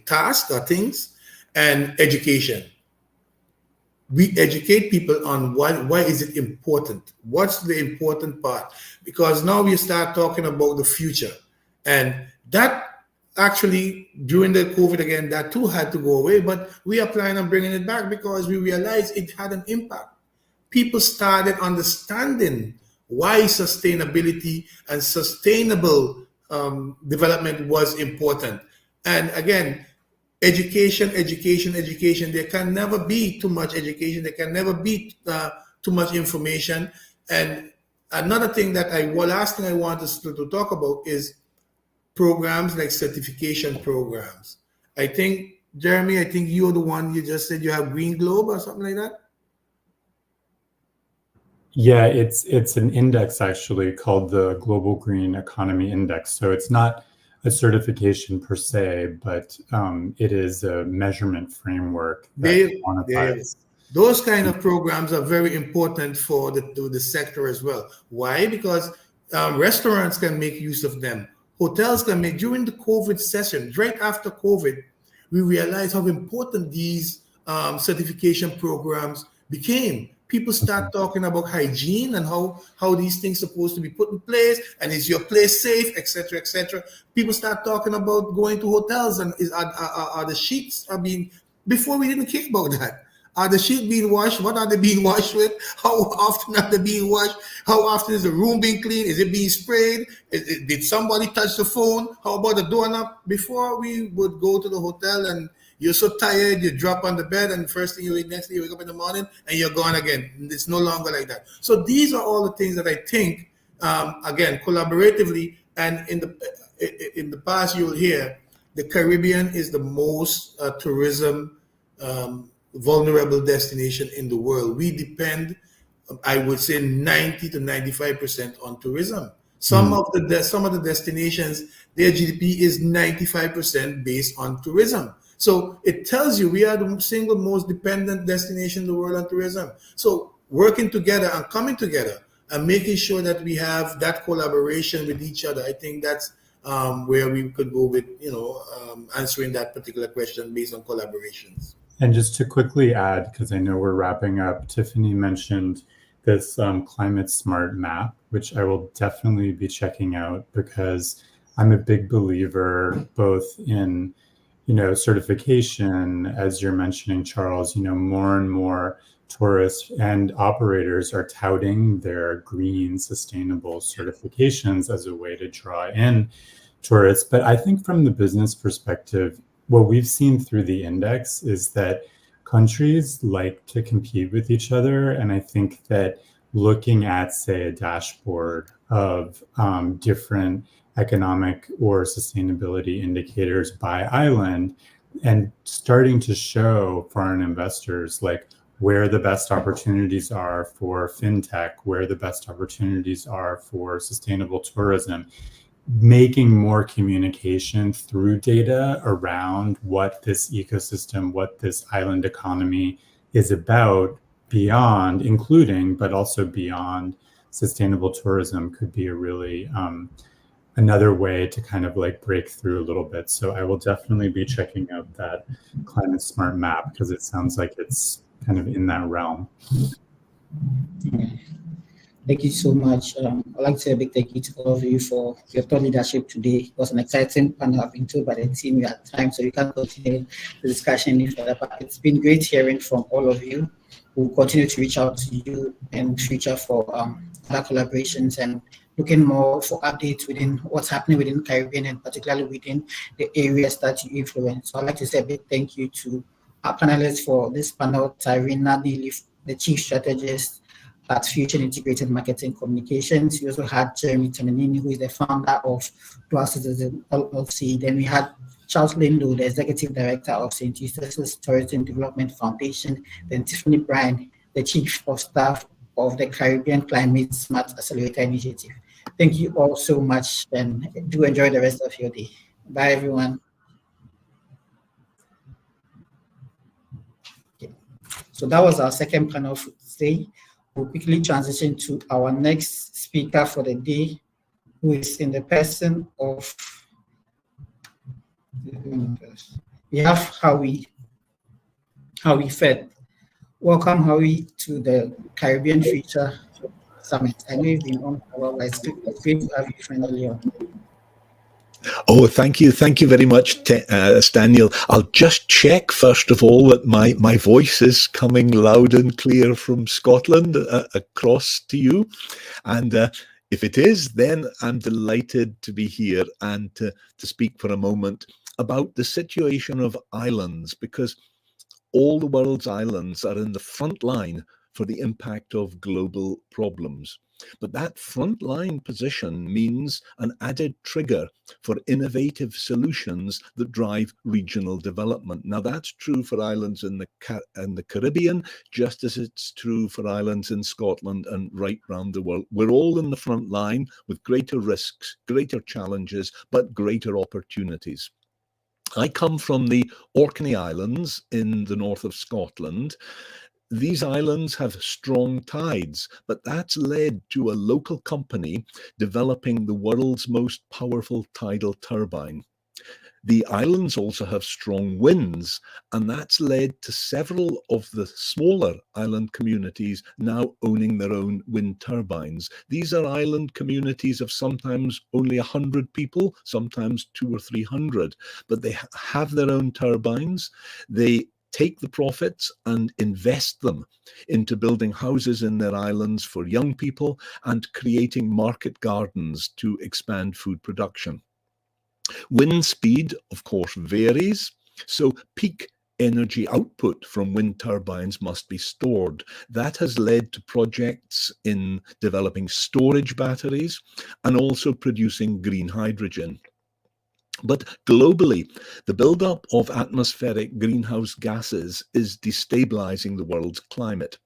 tasks or things, and education. We educate people on why is it important? What's the important part? Because now we start talking about the future. And that actually, during the COVID again, that too had to go away, but we are planning on bringing it back because we realized it had an impact. People started understanding why sustainability and sustainable development was important. And again, education. There can never be too much education. There can never be too much information. And another thing last thing I want us to talk about is programs like certification programs. I think, Jeremy, you're the one, you just said you have Green Globe or something like that? Yeah, it's an index actually called the Global Green Economy Index. So it's not a certification per se, but it is a measurement framework that quantifies. Those kind of programs are very important for the sector as well. Why? Because restaurants can make use of them. Hotels can make. During the COVID session, right after COVID, we realized how important these certification programs became. People start talking about hygiene and how these things are supposed to be put in place, and is your place safe, etc., etc. People start talking about going to hotels and are the sheets before we didn't care about that. Are the sheets being washed? What are they being washed with? How often are they being washed? How often is the room being cleaned? Is it being sprayed? Did somebody touch the phone? How about the doorknob? Before we would go to the hotel and you're so tired, you drop on the bed, and first thing next thing you wake up in the morning and you're gone again. It's no longer like that. So these are all the things that I think again, collaboratively. And in the past, you'll hear the Caribbean is the most tourism vulnerable destination in the world. We depend, I would say, 90 to 95% on tourism. Some of the destinations, their GDP is 95% based on tourism. So it tells you we are the single most dependent destination in the world on tourism. So working together and coming together and making sure that we have that collaboration with each other, I think that's where we could go with, answering that particular question based on collaborations. And just to quickly add, because I know we're wrapping up, Tiffany mentioned this climate smart map, which I will definitely be checking out because I'm a big believer both in, certification, as you're mentioning, Charles, more and more tourists and operators are touting their green, sustainable certifications as a way to draw in tourists. But I think from the business perspective, what we've seen through the index is that countries like to compete with each other. And I think that looking at, say, a dashboard of different economic or sustainability indicators by island and starting to show foreign investors like where the best opportunities are for fintech, where the best opportunities are for sustainable tourism, making more communication through data around what this ecosystem, what this island economy is about beyond, including, but also beyond sustainable tourism could be a really another way to kind of like break through a little bit. So I will definitely be checking out that climate smart map because it sounds like it's kind of in that realm. Thank you so much. I'd like to say a big thank you to all of you for your thought leadership today. It was an exciting panel. I've been told by the team we had time, so we can't continue the discussion any further. But it's been great hearing from all of you. We'll continue to reach out to you in future for other collaborations and looking more for updates within what's happening within Caribbean and particularly within the areas that you influence. So I'd like to say a big thank you to our panelists for this panel, Tyrina Neely, the Chief Strategist at Fusion Integrated Marketing Communications. We also had Jeremy Temenini, who is the founder of Dual Citizen LLC. Then we had Charles Lindo, the Executive Director of St. Eustace's Tourism Development Foundation. Then Tiffany Bryan, the Chief of Staff of the Caribbean Climate Smart Accelerator Initiative. Thank you all so much and do enjoy the rest of your day. Bye, everyone. Okay. So that was our second panel for today. We'll quickly transition to our next speaker for the day, who is in the person of, we have Howie Fed. Welcome, Howie, to the Caribbean Future Summit. I know you've been on for a while, but it's great to have you finally on. Oh, thank you. Thank you very much, Daniel. I'll just check, first of all, that my voice is coming loud and clear from Scotland across to you. And if it is, then I'm delighted to be here and to speak for a moment about the situation of islands, because all the world's islands are in the front line for the impact of global problems. But that frontline position means an added trigger for innovative solutions that drive regional development. Now, that's true for islands in the Caribbean, just as it's true for islands in Scotland and right around the world. We're all in the front line with greater risks, greater challenges, but greater opportunities. I come from the Orkney Islands in the north of Scotland. These islands have strong tides, but that's led to a local company developing the world's most powerful tidal turbine. The islands also have strong winds, and that's led to several of the smaller island communities now owning their own wind turbines. These are island communities of sometimes only 100 people, sometimes 200 or 300, but they have their own turbines. They take the profits and invest them into building houses in their islands for young people and creating market gardens to expand food production. Wind speed, of course, varies. So peak energy output from wind turbines must be stored. That has led to projects in developing storage batteries and also producing green hydrogen. But globally, the buildup of atmospheric greenhouse gases is destabilizing the world's climate.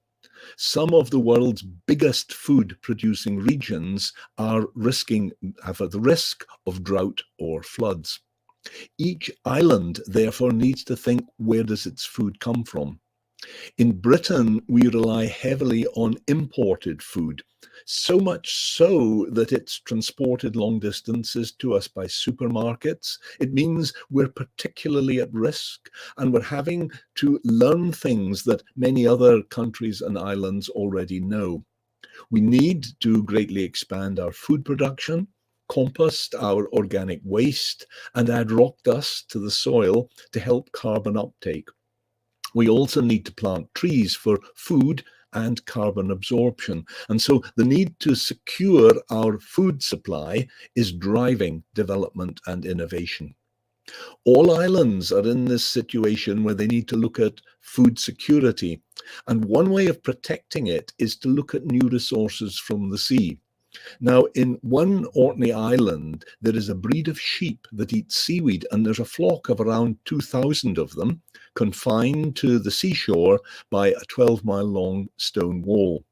Some of the world's biggest food producing regions have the risk of drought or floods. Each island, therefore, needs to think, where does its food come from? In Britain, we rely heavily on imported food, so much so that it's transported long distances to us by supermarkets. It means we're particularly at risk, and we're having to learn things that many other countries and islands already know. We need to greatly expand our food production, compost our organic waste, and add rock dust to the soil to help carbon uptake. We also need to plant trees for food and carbon absorption. And so the need to secure our food supply is driving development and innovation. All islands are in this situation where they need to look at food security. And one way of protecting it is to look at new resources from the sea. Now, in one Orkney island, there is a breed of sheep that eat seaweed, and there's a flock of around 2,000 of them confined to the seashore by a 12-mile-long stone wall.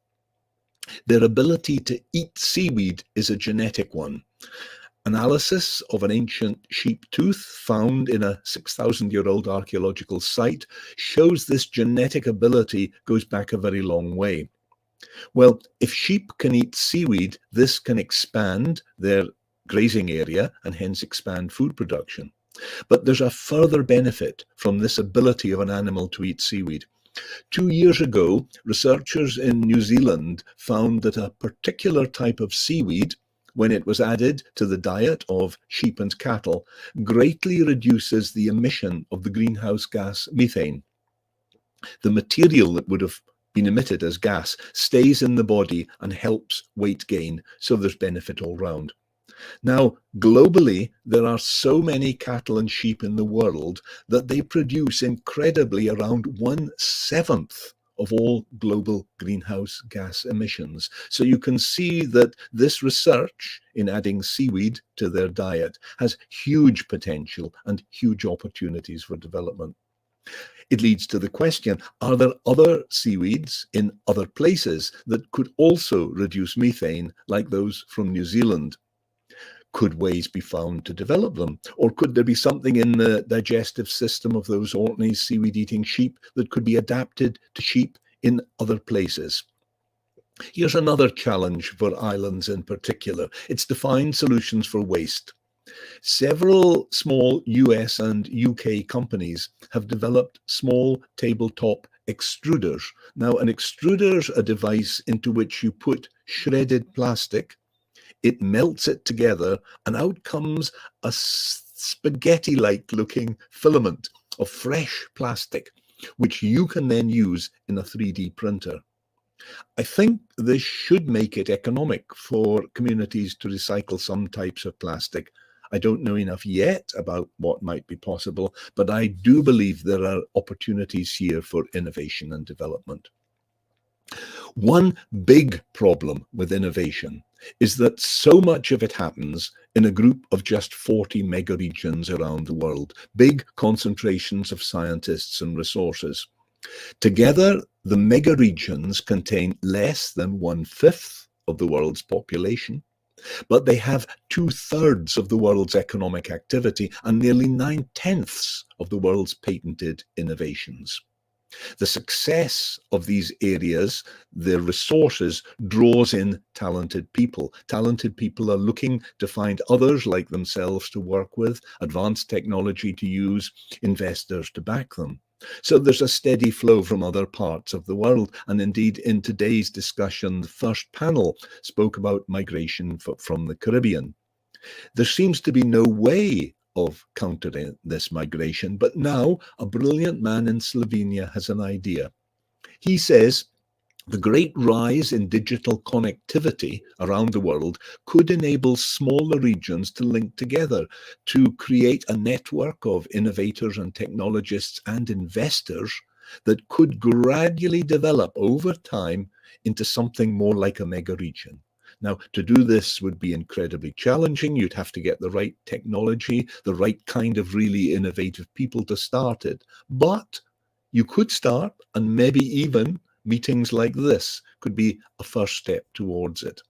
Their ability to eat seaweed is a genetic one. Analysis of an ancient sheep tooth found in a 6,000-year-old archaeological site shows this genetic ability goes back a very long way. Well, if sheep can eat seaweed, this can expand their grazing area and hence expand food production. But there's a further benefit from this ability of an animal to eat seaweed. 2 years ago, researchers in New Zealand found that a particular type of seaweed, when it was added to the diet of sheep and cattle, greatly reduces the emission of the greenhouse gas methane. The material that would have been emitted as gas stays in the body and helps weight gain, so there's benefit all round. Now, globally, there are so many cattle and sheep in the world that they produce incredibly around 1/7 of all global greenhouse gas emissions. So you can see that this research in adding seaweed to their diet has huge potential and huge opportunities for development. It leads to the question, are there other seaweeds in other places that could also reduce methane like those from New Zealand? Could ways be found to develop them? Or could there be something in the digestive system of those Orkney seaweed-eating sheep that could be adapted to sheep in other places? Here's another challenge for islands in particular. It's to find solutions for waste. Several small US and UK companies have developed small tabletop extruders. Now, an extruder is a device into which you put shredded plastic, it melts it together, and out comes a spaghetti-like looking filament of fresh plastic, which you can then use in a 3D printer. I think this should make it economic for communities to recycle some types of plastic. I don't know enough yet about what might be possible, but I do believe there are opportunities here for innovation and development. One big problem with innovation is that so much of it happens in a group of just 40 megaregions around the world, big concentrations of scientists and resources. Together, the megaregions contain less than 1/5 of the world's population, but they have 2/3 of the world's economic activity and nearly 9/10 of the world's patented innovations. The success of these areas, their resources, draws in talented people. Talented people are looking to find others like themselves to work with, advanced technology to use, investors to back them. So there's a steady flow from other parts of the world. And indeed, in today's discussion, the first panel spoke about migration from the Caribbean. There seems to be no way of countering this migration, but now a brilliant man in Slovenia has an idea. He says, The great rise in digital connectivity around the world could enable smaller regions to link together to create a network of innovators and technologists and investors that could gradually develop over time into something more like a mega region. Now, to do this would be incredibly challenging. You'd have to get the right technology, the right kind of really innovative people to start it. But you could start, and maybe even meetings like this could be a first step towards it.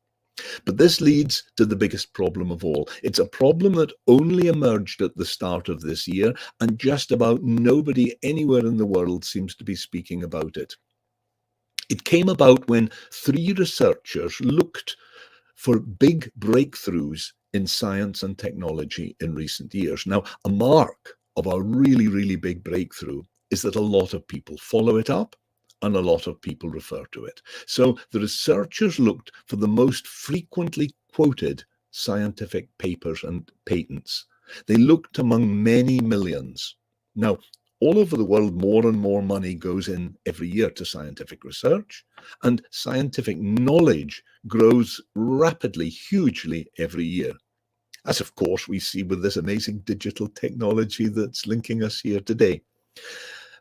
But this leads to the biggest problem of all. It's a problem that only emerged at the start of this year, and just about nobody anywhere in the world seems to be speaking about it. It came about when 3 researchers looked for big breakthroughs in science and technology in recent years. Now, a mark of a really, really big breakthrough is that a lot of people follow it up and a lot of people refer to it. So the researchers looked for the most frequently quoted scientific papers and patents. They looked among many millions. Now, all over the world, more and more money goes in every year to scientific research, and scientific knowledge grows rapidly, hugely every year. As of course we see with this amazing digital technology that's linking us here today.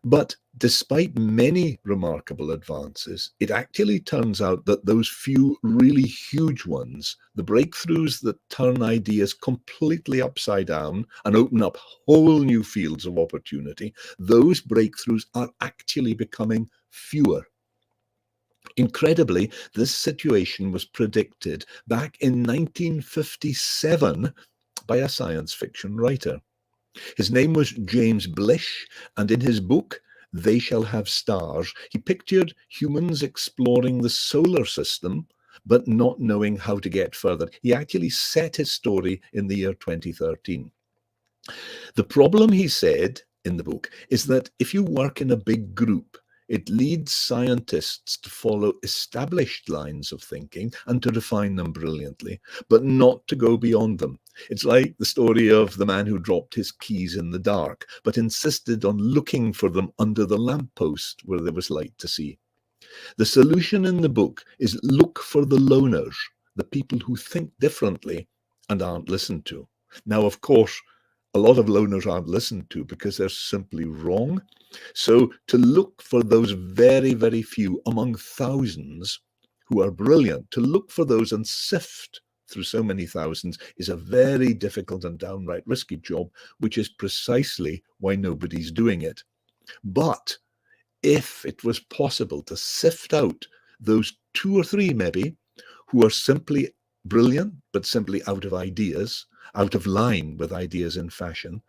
But despite many remarkable advances, it actually turns out that those few really huge ones, the breakthroughs that turn ideas completely upside down and open up whole new fields of opportunity, those breakthroughs are actually becoming fewer. Incredibly, this situation was predicted back in 1957 by a science fiction writer. His name was James Blish, and in his book, They Shall Have Stars, he pictured humans exploring the solar system, but not knowing how to get further. He actually set his story in the year 2013. The problem, he said in the book, is that if you work in a big group, it leads scientists to follow established lines of thinking and to refine them brilliantly, but not to go beyond them. It's like the story of the man who dropped his keys in the dark, but insisted on looking for them under the lamppost where there was light to see. The solution in the book is look for the loners, the people who think differently and aren't listened to. Now, of course, a lot of loners aren't listened to because they're simply wrong. So to look for those very, very few among thousands who are brilliant, to look for those and sift through so many thousands is a very difficult and downright risky job, which is precisely why nobody's doing it. But if it was possible to sift out those 2 or 3 maybe who are simply brilliant, but simply out of ideas, out of line with ideas in fashion,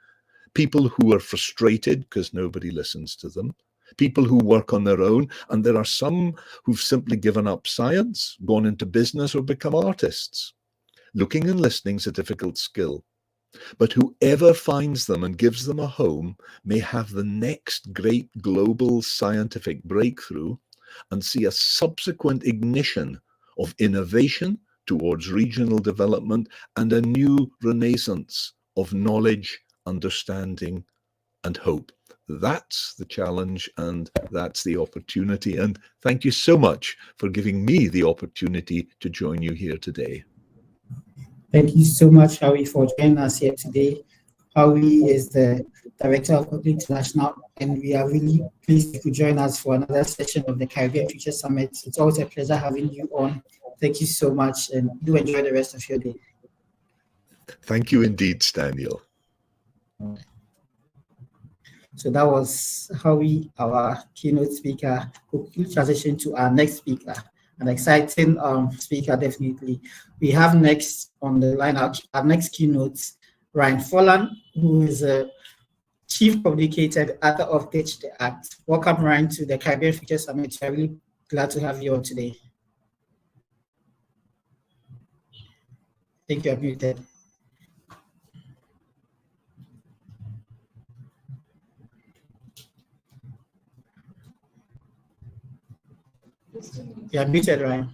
people who are frustrated because nobody listens to them, people who work on their own, and there are some who've simply given up science, gone into business, or become artists. Looking and listening is a difficult skill, but whoever finds them and gives them a home may have the next great global scientific breakthrough and see a subsequent ignition of innovation towards regional development and a new renaissance of knowledge, understanding, and hope. That's the challenge and that's the opportunity. And thank you so much for giving me the opportunity to join you here today. Thank you so much, Howie, for joining us here today. Howie is the Director of Open International, and we are really pleased you could join us for another session of the Caribbean Future Summit. It's always a pleasure having you on. Thank you so much, and do enjoy the rest of your day. Thank you indeed, Staniel. So that was Howie, our keynote speaker. We'll transition to our next speaker, an exciting speaker, definitely. We have next on the line our next keynote, Ryan Folland, who is a Chief Communicator, author of Teach the Act. Welcome, Ryan, to the Caribbean Future Summit. I'm really glad to have you on today. I think you're muted. You're muted, Ryan.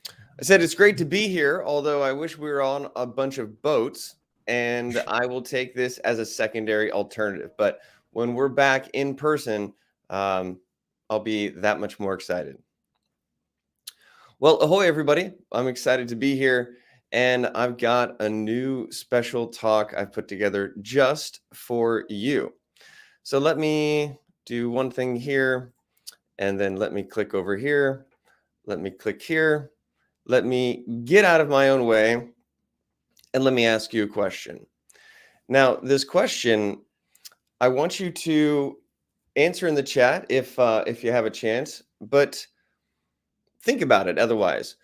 I said it's great to be here, although I wish we were on a bunch of boats, and I will take this as a secondary alternative. But when we're back in person, I'll be that much more excited. Well, ahoy, everybody. I'm excited to be here, and I've got a new special talk I've put together just for you. So let me do one thing here, and then let me click over here. Let me click here. Let me get out of my own way, and let me ask you a question. Now, this question, I want you to answer in the chat if you have a chance, but think about it otherwise.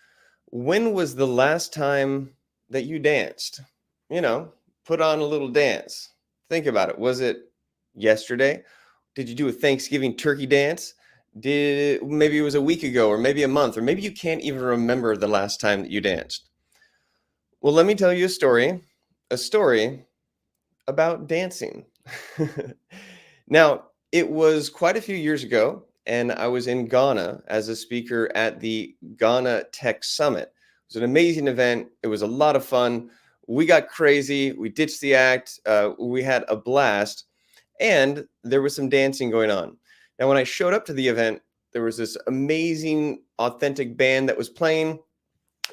When was the last time that you danced? You know, put on a little dance. Think about it. Was it yesterday? Did you do a Thanksgiving turkey dance? Maybe it was a week ago, or maybe a month, or maybe you can't even remember the last time that you danced. Well, let me tell you a story about dancing. Now, it was quite a few years ago, and I was in Ghana as a speaker at the Ghana Tech Summit. It was an amazing event. It was a lot of fun. We got crazy. We ditched the act. We had a blast, and there was some dancing going on. Now, when I showed up to the event, there was this amazing, authentic band that was playing,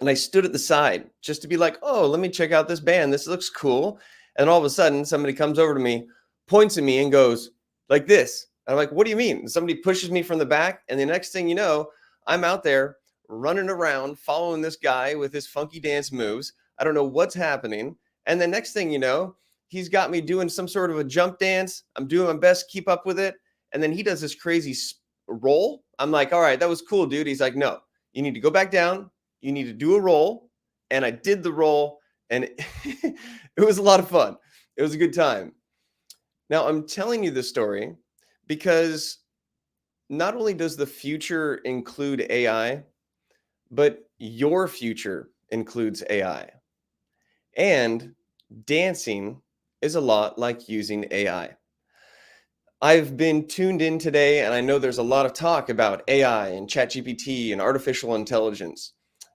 and I stood at the side just to be like, oh, let me check out this band. This looks cool. And all of a sudden, somebody comes over to me, points at me, and goes like this. And I'm like, what do you mean? And somebody pushes me from the back, and the next thing you know, I'm out there running around following this guy with his funky dance moves. I don't know what's happening. And the next thing you know, he's got me doing some sort of a jump dance. I'm doing my best to keep up with it. And then he does this crazy roll. I'm like, all right, that was cool, dude. He's like, no, you need to go back down. You need to do a roll. And I did the roll, and it was a lot of fun. It was a good time. Now, I'm telling you this story because not only does the future include AI, but your future includes AI. And dancing is a lot like using AI. I've been tuned in today, and I know there's a lot of talk about AI and ChatGPT and artificial intelligence.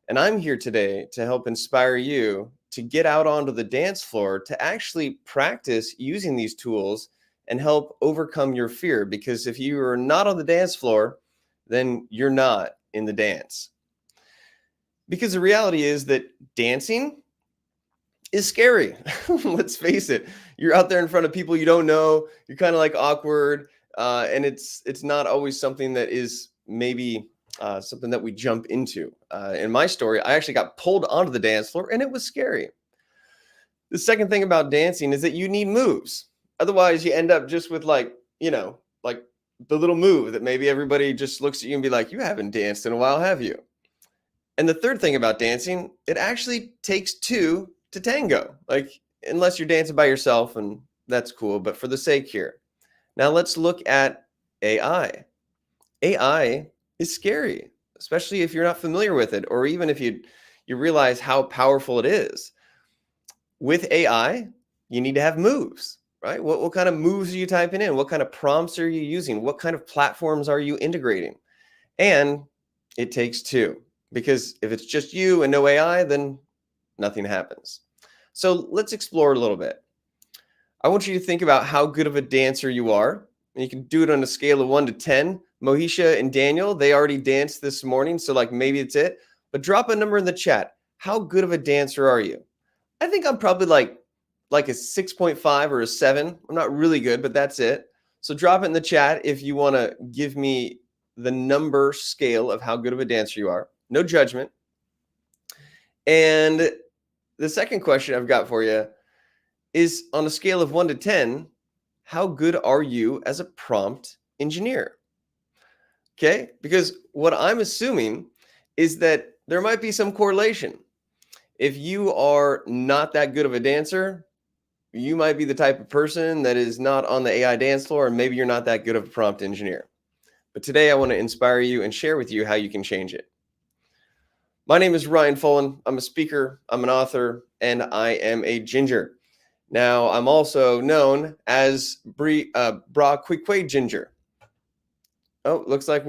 And I'm here today to help inspire you to get out onto the dance floor to actually practice using these tools and help overcome your fear. Because if you are not on the dance floor, then you're not in the dance. Because the reality is that dancing is scary. Let's face it. You're out there in front of people you don't know. You're kind of like awkward. And it's not always something that is maybe something that we jump into. In my story, I actually got pulled onto the dance floor, and it was scary. The second thing about dancing is that you need moves. Otherwise, you end up just with like the little move that maybe everybody just looks at you and be like, you haven't danced in a while, have you? And the third thing about dancing, it actually takes two to tango. Like, unless you're dancing by yourself, and that's cool, but for the sake here. Now let's look at AI. AI is scary, especially if you're not familiar with it, or even if you realize how powerful it is. With AI, you need to have moves, right? What kind of moves are you typing in? What kind of prompts are you using? What kind of platforms are you integrating? And it takes two, because if it's just you and no AI, then nothing happens. So let's explore a little bit. I want you to think about how good of a dancer you are. And you can do it on a scale of 1 to 10. Mohisha and Daniel, they already danced this morning, so like maybe it's it. But drop a number in the chat. How good of a dancer are you? I think I'm probably like a 6.5 or a 7. I'm not really good, but that's it. So drop it in the chat if you want to give me the number scale of how good of a dancer you are. No judgment. And the second question I've got for you is, on a scale of 1 to 10, how good are you as a prompt engineer? Okay, because what I'm assuming is that there might be some correlation. If you are not that good of a dancer, you might be the type of person that is not on the AI dance floor, and maybe you're not that good of a prompt engineer. But today I want to inspire you and share with you how you can change it. My name is Ryan Fullen. I'm a speaker, I'm an author, and I am a ginger. Now, I'm also known as Bra Quickway Ginger. Oh, looks like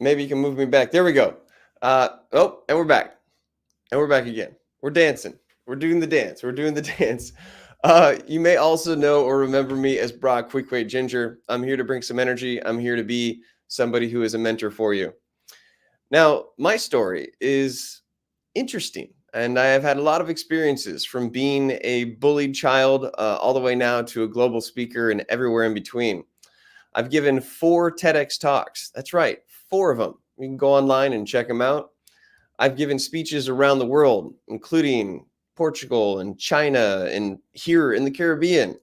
maybe you can move me back. There we go. And we're back. And we're back again. We're dancing. We're doing the dance. We're doing the dance. You may also know or remember me as Bra Quickway Ginger. I'm here to bring some energy. I'm here to be somebody who is a mentor for you. Now, my story is interesting, and I have had a lot of experiences from being a bullied child all the way now to a global speaker and everywhere in between. I've given 4 TEDx talks. That's right, 4 of them. You can go online and check them out. I've given speeches around the world, including Portugal and China and here in the Caribbean.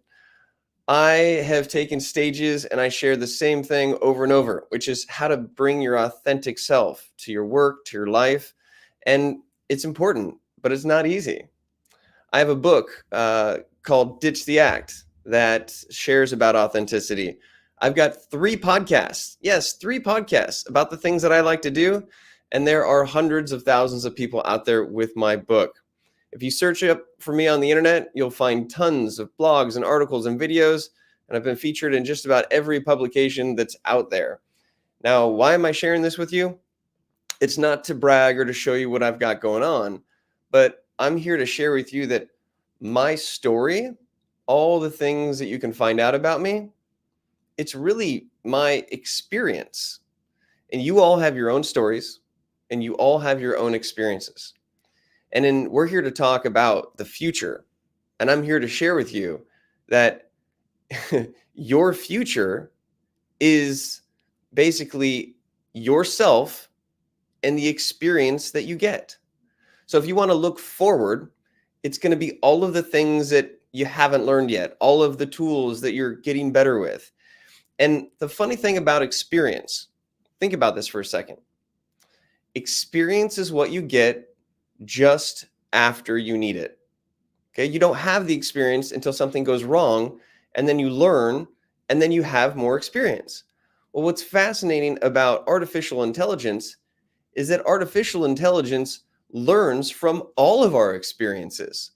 I have taken stages and I share the same thing over and over, which is how to bring your authentic self to your work, to your life. And it's important, but it's not easy. I have a book called Ditch the Act that shares about authenticity. I've got 3 podcasts. Yes, 3 podcasts about the things that I like to do. And there are hundreds of thousands of people out there with my book. If you search up for me on the internet, you'll find tons of blogs and articles and videos, and I've been featured in just about every publication that's out there. Now, why am I sharing this with you? It's not to brag or to show you what I've got going on, but I'm here to share with you that my story, all the things that you can find out about me, it's really my experience. And you all have your own stories, and you all have your own experiences. And then we're here to talk about the future. And I'm here to share with you that your future is basically yourself and the experience that you get. So if you want to look forward, it's going to be all of the things that you haven't learned yet, all of the tools that you're getting better with. And the funny thing about experience, think about this for a second. Experience is what you get just after you need it. Okay, you don't have the experience until something goes wrong, and then you learn, and then you have more experience. Well, what's fascinating about artificial intelligence is that artificial intelligence learns from all of our experiences.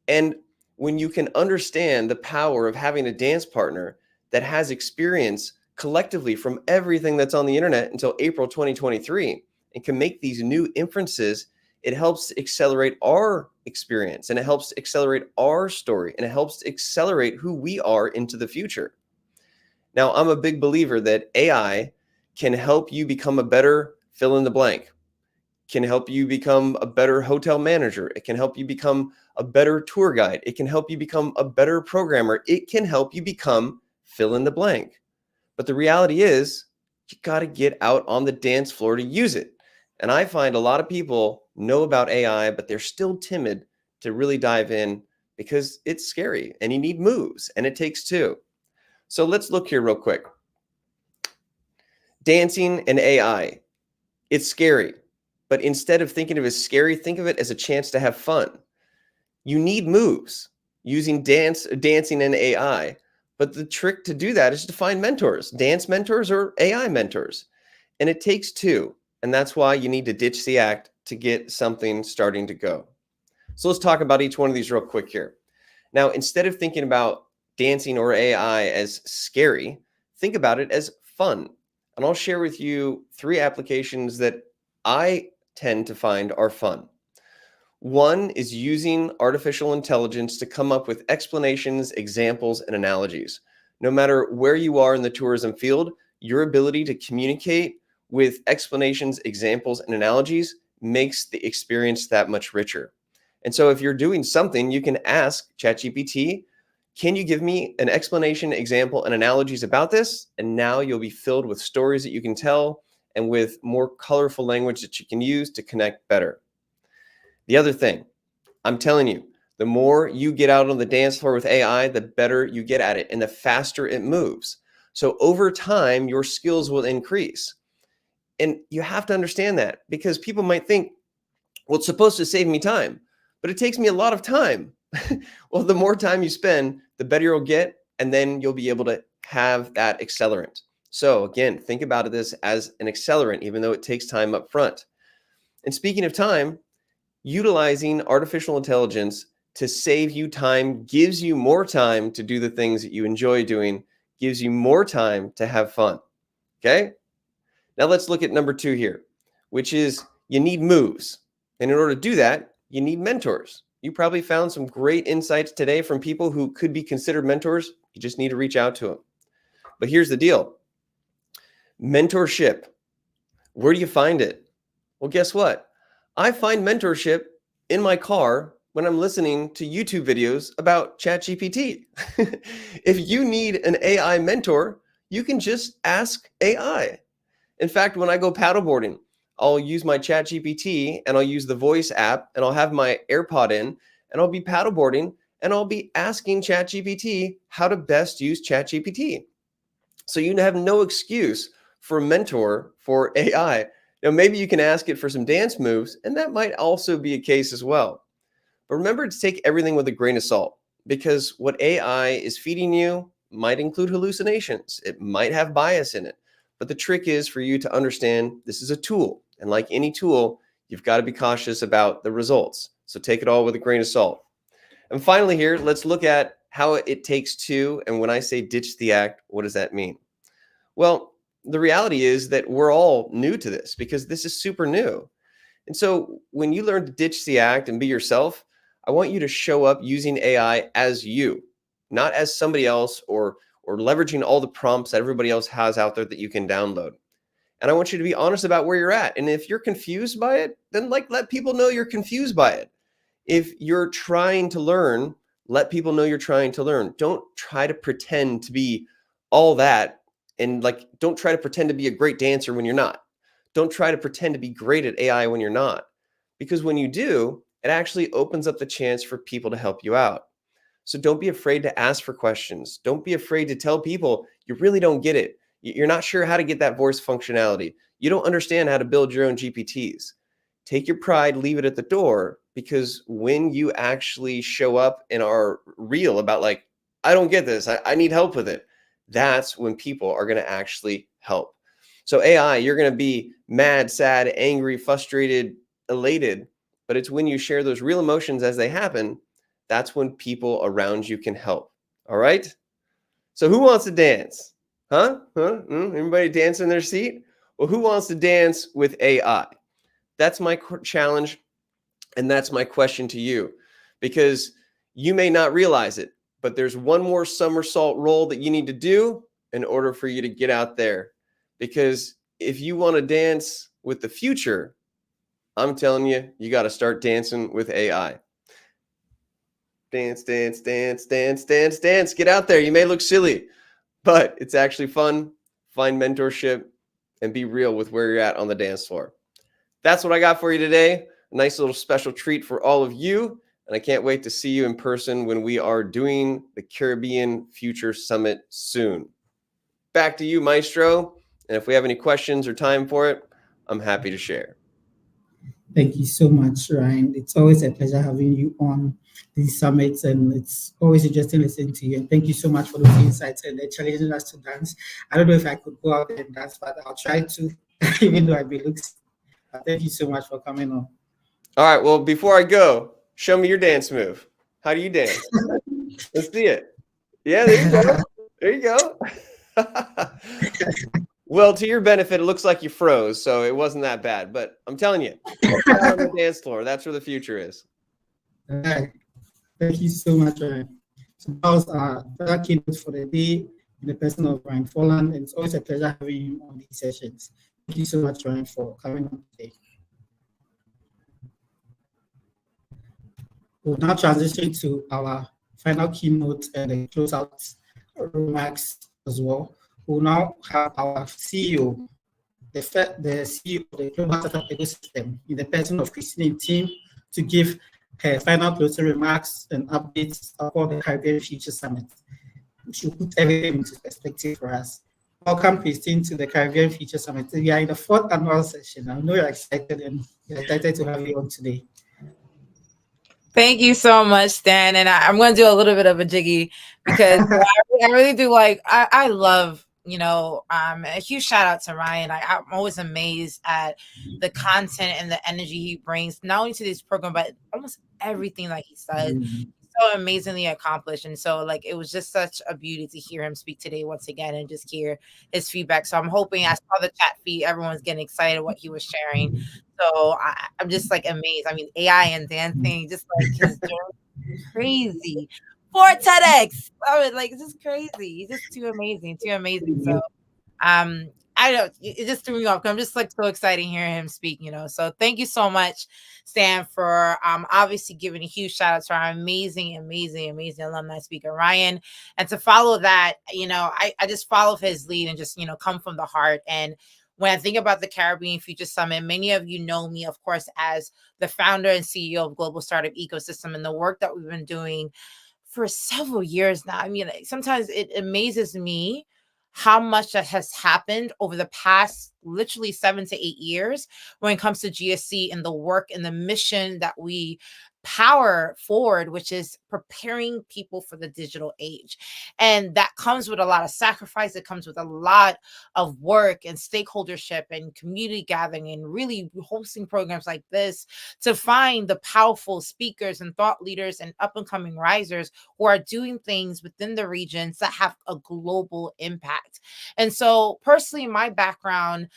And when you can understand the power of having a dance partner that has experience collectively from everything that's on the internet until April 2023 and can make these new inferences, it helps to accelerate our experience, and it helps to accelerate our story, and it helps to accelerate who we are into the future. Now, I'm a big believer that AI can help you become a better fill in the blank, can help you become a better hotel manager. It can help you become a better tour guide. It can help you become a better programmer. It can help you become fill in the blank. But the reality is, you got to get out on the dance floor to use it. And I find a lot of people know about AI, but they're still timid to really dive in because it's scary and you need moves and it takes 2. So let's look here real quick. Dancing and AI. It's scary, but instead of thinking of it as scary, think of it as a chance to have fun. You need moves using dancing and AI. But the trick to do that is to find mentors, dance mentors or AI mentors. And it takes 2. And that's why you need to ditch the act to get something starting to go. So let's talk about each one of these real quick here. Now, instead of thinking about dancing or AI as scary, think about it as fun. And I'll share with you 3 applications that I tend to find are fun. One is using artificial intelligence to come up with explanations, examples, and analogies. No matter where you are in the tourism field, your ability to communicate with explanations, examples, and analogies makes the experience that much richer. And so if you're doing something, you can ask ChatGPT, can you give me an explanation, example, and analogies about this? And now you'll be filled with stories that you can tell and with more colorful language that you can use to connect better. The other thing, I'm telling you, the more you get out on the dance floor with AI, the better you get at it and the faster it moves. So over time, your skills will increase. And you have to understand that because people might think, well, it's supposed to save me time, but it takes me a lot of time. Well, the more time you spend, the better you'll get, and then you'll be able to have that accelerant. So again, think about this as an accelerant, even though it takes time up front. And speaking of time, utilizing artificial intelligence to save you time gives you more time to do the things that you enjoy doing, gives you more time to have fun. Okay? Now let's look at number 2 here, which is you need moves. And in order to do that, you need mentors. You probably found some great insights today from people who could be considered mentors. You just need to reach out to them. But here's the deal. Mentorship. Where do you find it? Well, guess what? I find mentorship in my car when I'm listening to YouTube videos about ChatGPT. If you need an AI mentor, you can just ask AI. In fact, when I go paddleboarding, I'll use my ChatGPT and I'll use the voice app and I'll have my AirPod in and I'll be paddleboarding and I'll be asking ChatGPT how to best use ChatGPT. So you have no excuse for a mentor for AI. Now, maybe you can ask it for some dance moves, and that might also be a case as well. But remember to take everything with a grain of salt, because what AI is feeding you might include hallucinations. It might have bias in it. But the trick is for you to understand this is a tool. And like any tool, you've got to be cautious about the results. So take it all with a grain of salt. And finally here, let's look at how it takes two. And when I say ditch the act, what does that mean? Well, the reality is that we're all new to this because this is super new. And so when you learn to ditch the act and be yourself, I want you to show up using AI as you, not as somebody else or leveraging all the prompts that everybody else has out there that you can download. And I want you to be honest about where you're at. And if you're confused by it, then let people know you're confused by it. If you're trying to learn, let people know you're trying to learn. Don't try to pretend to be all that. And don't try to pretend to be a great dancer when you're not. Don't try to pretend to be great at AI when you're not. Because when you do, it actually opens up the chance for people to help you out. So don't be afraid to ask for questions. Don't be afraid to tell people you really don't get it. You're not sure how to get that voice functionality. You don't understand how to build your own GPTs. Take your pride, leave it at the door, because when you actually show up and are real about I don't get this, I need help with it, that's when people are going to actually help. So AI, you're going to be mad, sad, angry, frustrated, elated, but it's when you share those real emotions as they happen, that's when people around you can help. All right? So who wants to dance? Everybody dance in their seat? Well, who wants to dance with AI? That's my challenge, and that's my question to you, because you may not realize it, but there's one more somersault roll that you need to do in order for you to get out there. Because if you want to dance with the future, I'm telling you, you got to start dancing with AI. Dance, dance, dance, dance, dance, dance. Get out there. You may look silly, but it's actually fun. Find mentorship and be real with where you're at on the dance floor. That's what I got for you today. A nice little special treat for all of you. And I can't wait to see you in person when we are doing the Caribbean Future Summit soon. Back to you, Maestro. And if we have any questions or time for it, I'm happy to share. Thank you so much, Ryan. It's always a pleasure having you on these summits, and it's always interesting listening to you. And thank you so much for those insights and challenging us to dance. I don't know if I could go out and dance, but I'll try to, even though I be looks. Thank you so much for coming on. All right. Well, before I go, show me your dance move. How do you dance? Let's see it. Yeah, there you go. There you go. Well, to your benefit, it looks like you froze, so it wasn't that bad. But I'm telling you, on the dance floor, that's where the future is. All right. Thank you so much, Ryan. So that was our keynote for the day in the person of Ryan Folland. And it's always a pleasure having you on these sessions. Thank you so much, Ryan, for coming on today. We'll now transition to our final keynote and the closeout remarks as well. We'll now have our CEO, the CEO of the Global Startup Ecosystem, in the person of Christine Tim, to give her final closing remarks and updates about the Caribbean Future Summit, which will put everything into perspective for us. Welcome, Christine, to the Caribbean Future Summit. We are in the 4th annual session. I know you're excited, and we're excited to have you on today. Thank you so much, Stan. And I'm going to do a little bit of a jiggy because I really do I love, a huge shout out to Ryan. I'm always amazed at the content and the energy he brings, not only to this program, but almost everything that he says. So amazingly accomplished. And so it was just such a beauty to hear him speak today once again and just hear his feedback. So I'm hoping, I saw the chat feed, everyone's getting excited what he was sharing. So I'm just amazed. I mean, AI and dancing, just his journey, crazy. For TEDx. I was it's just crazy. He's just too amazing. So I know it just threw me off. I'm just like so excited hearing him speak, So thank you so much, Stan, for obviously giving a huge shout out to our amazing, amazing, amazing alumni speaker, Ryan. And to follow that, I just follow his lead and just, come from the heart. And when I think about the Caribbean Future Summit, many of you know me, of course, as the founder and CEO of Global Startup Ecosystem and the work that we've been doing for several years now. I mean, sometimes it amazes me how much that has happened over the past literally 7 to 8 years when it comes to GSC and the work and the mission that we power forward, which is preparing people for the digital age. And that comes with a lot of sacrifice. It comes with a lot of work and stakeholdership and community gathering and really hosting programs like this to find the powerful speakers and thought leaders and up and coming risers who are doing things within the regions that have a global impact. And so personally, my background,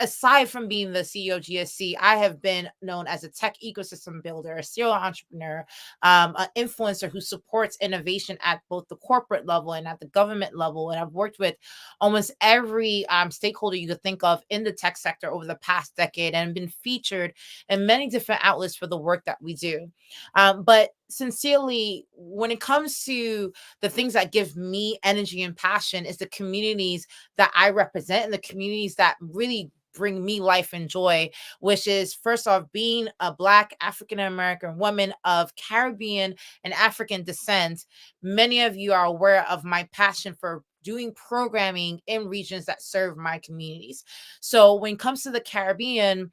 aside from being the CEO of GSC, I have been known as a tech ecosystem builder, a serial entrepreneur, an influencer who supports innovation at both the corporate level and at the government level. And I've worked with almost every stakeholder you could think of in the tech sector over the past decade and been featured in many different outlets for the work that we do. But sincerely, when it comes to the things that give me energy and passion is the communities that I represent and the communities that really bring me life and joy, which is first off being a Black African American woman of Caribbean and African descent. Many of you are aware of my passion for doing programming in regions that serve my communities. So when it comes to the Caribbean,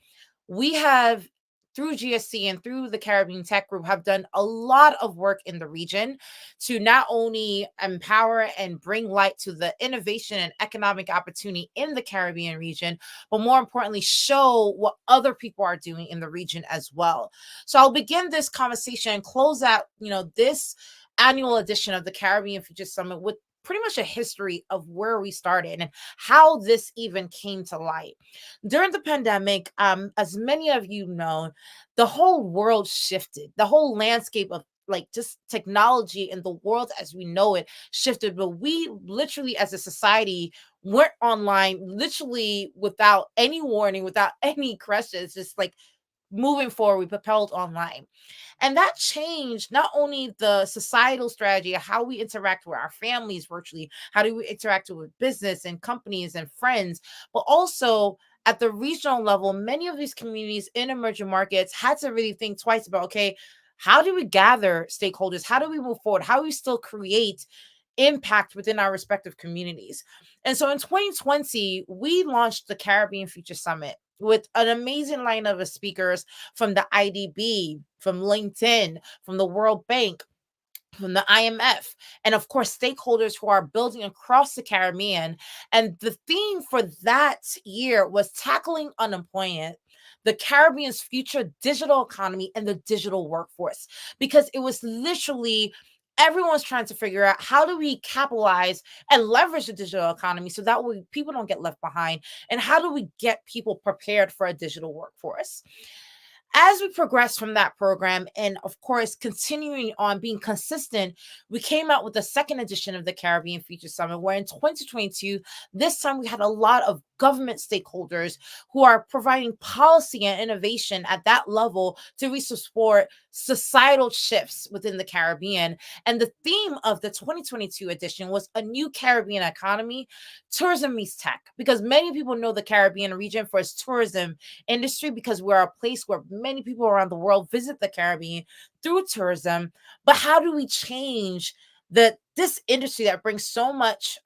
we have through GSC and through the Caribbean Tech Group have done a lot of work in the region to not only empower and bring light to the innovation and economic opportunity in the Caribbean region, but more importantly, show what other people are doing in the region as well. So I'll begin this conversation and close out, this annual edition of the Caribbean Future Summit with pretty much a history of where we started and how this even came to light. During the pandemic, as many of you know, the whole world shifted. The whole landscape of like just technology and the world as we know it shifted. But we literally, as a society, went online literally without any warning, without any questions, just like moving forward, we propelled online. And that changed not only the societal strategy of how we interact with our families virtually, how do we interact with business and companies and friends, but also at the regional level, many of these communities in emerging markets had to really think twice about, okay, how do we gather stakeholders? How do we move forward? How do we still create impact within our respective communities? And so in 2020, we launched the Caribbean Future Summit with an amazing lineup of speakers from the IDB, from LinkedIn, from the World Bank, from the IMF, and of course, stakeholders who are building across the Caribbean. And the theme for that year was tackling unemployment, the Caribbean's future digital economy, and the digital workforce, because it was literally everyone's trying to figure out how do we capitalize and leverage the digital economy so that way people don't get left behind, and how do we get people prepared for a digital workforce. As we progressed from that program, and of course, continuing on being consistent, we came out with the second edition of the Caribbean Future Summit, where in 2022, this time we had a lot of government stakeholders who are providing policy and innovation at that level to really support societal shifts within the Caribbean. And the theme of the 2022 edition was a new Caribbean economy, tourism meets tech, because many people know the Caribbean region for its tourism industry because we're a place where many people around the world visit the Caribbean through tourism. But how do we change this industry that brings so much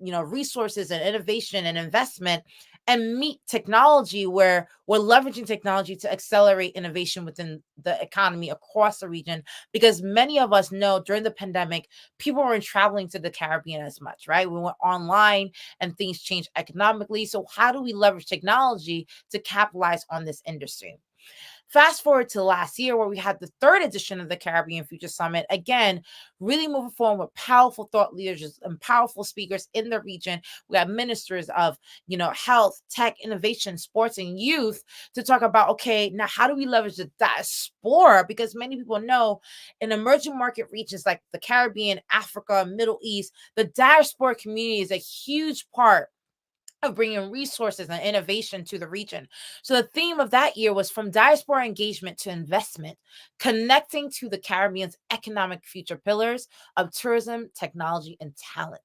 resources and innovation and investment, and meet technology where we're leveraging technology to accelerate innovation within the economy across the region? Because many of us know during the pandemic, people weren't traveling to the Caribbean as much, right? We went online and things changed economically. So how do we leverage technology to capitalize on this industry? Fast forward to last year, where we had the third edition of the Caribbean Future Summit. Again, really moving forward with powerful thought leaders and powerful speakers in the region. We have ministers of, health, tech, innovation, sports, and youth to talk about, okay, now how do we leverage the diaspora? Because many people know in emerging market regions like the Caribbean, Africa, Middle East, the diaspora community is a huge part of bringing resources and innovation to the region. So the theme of that year was from diaspora engagement to investment, connecting to the Caribbean's economic future pillars of tourism, technology, and talent.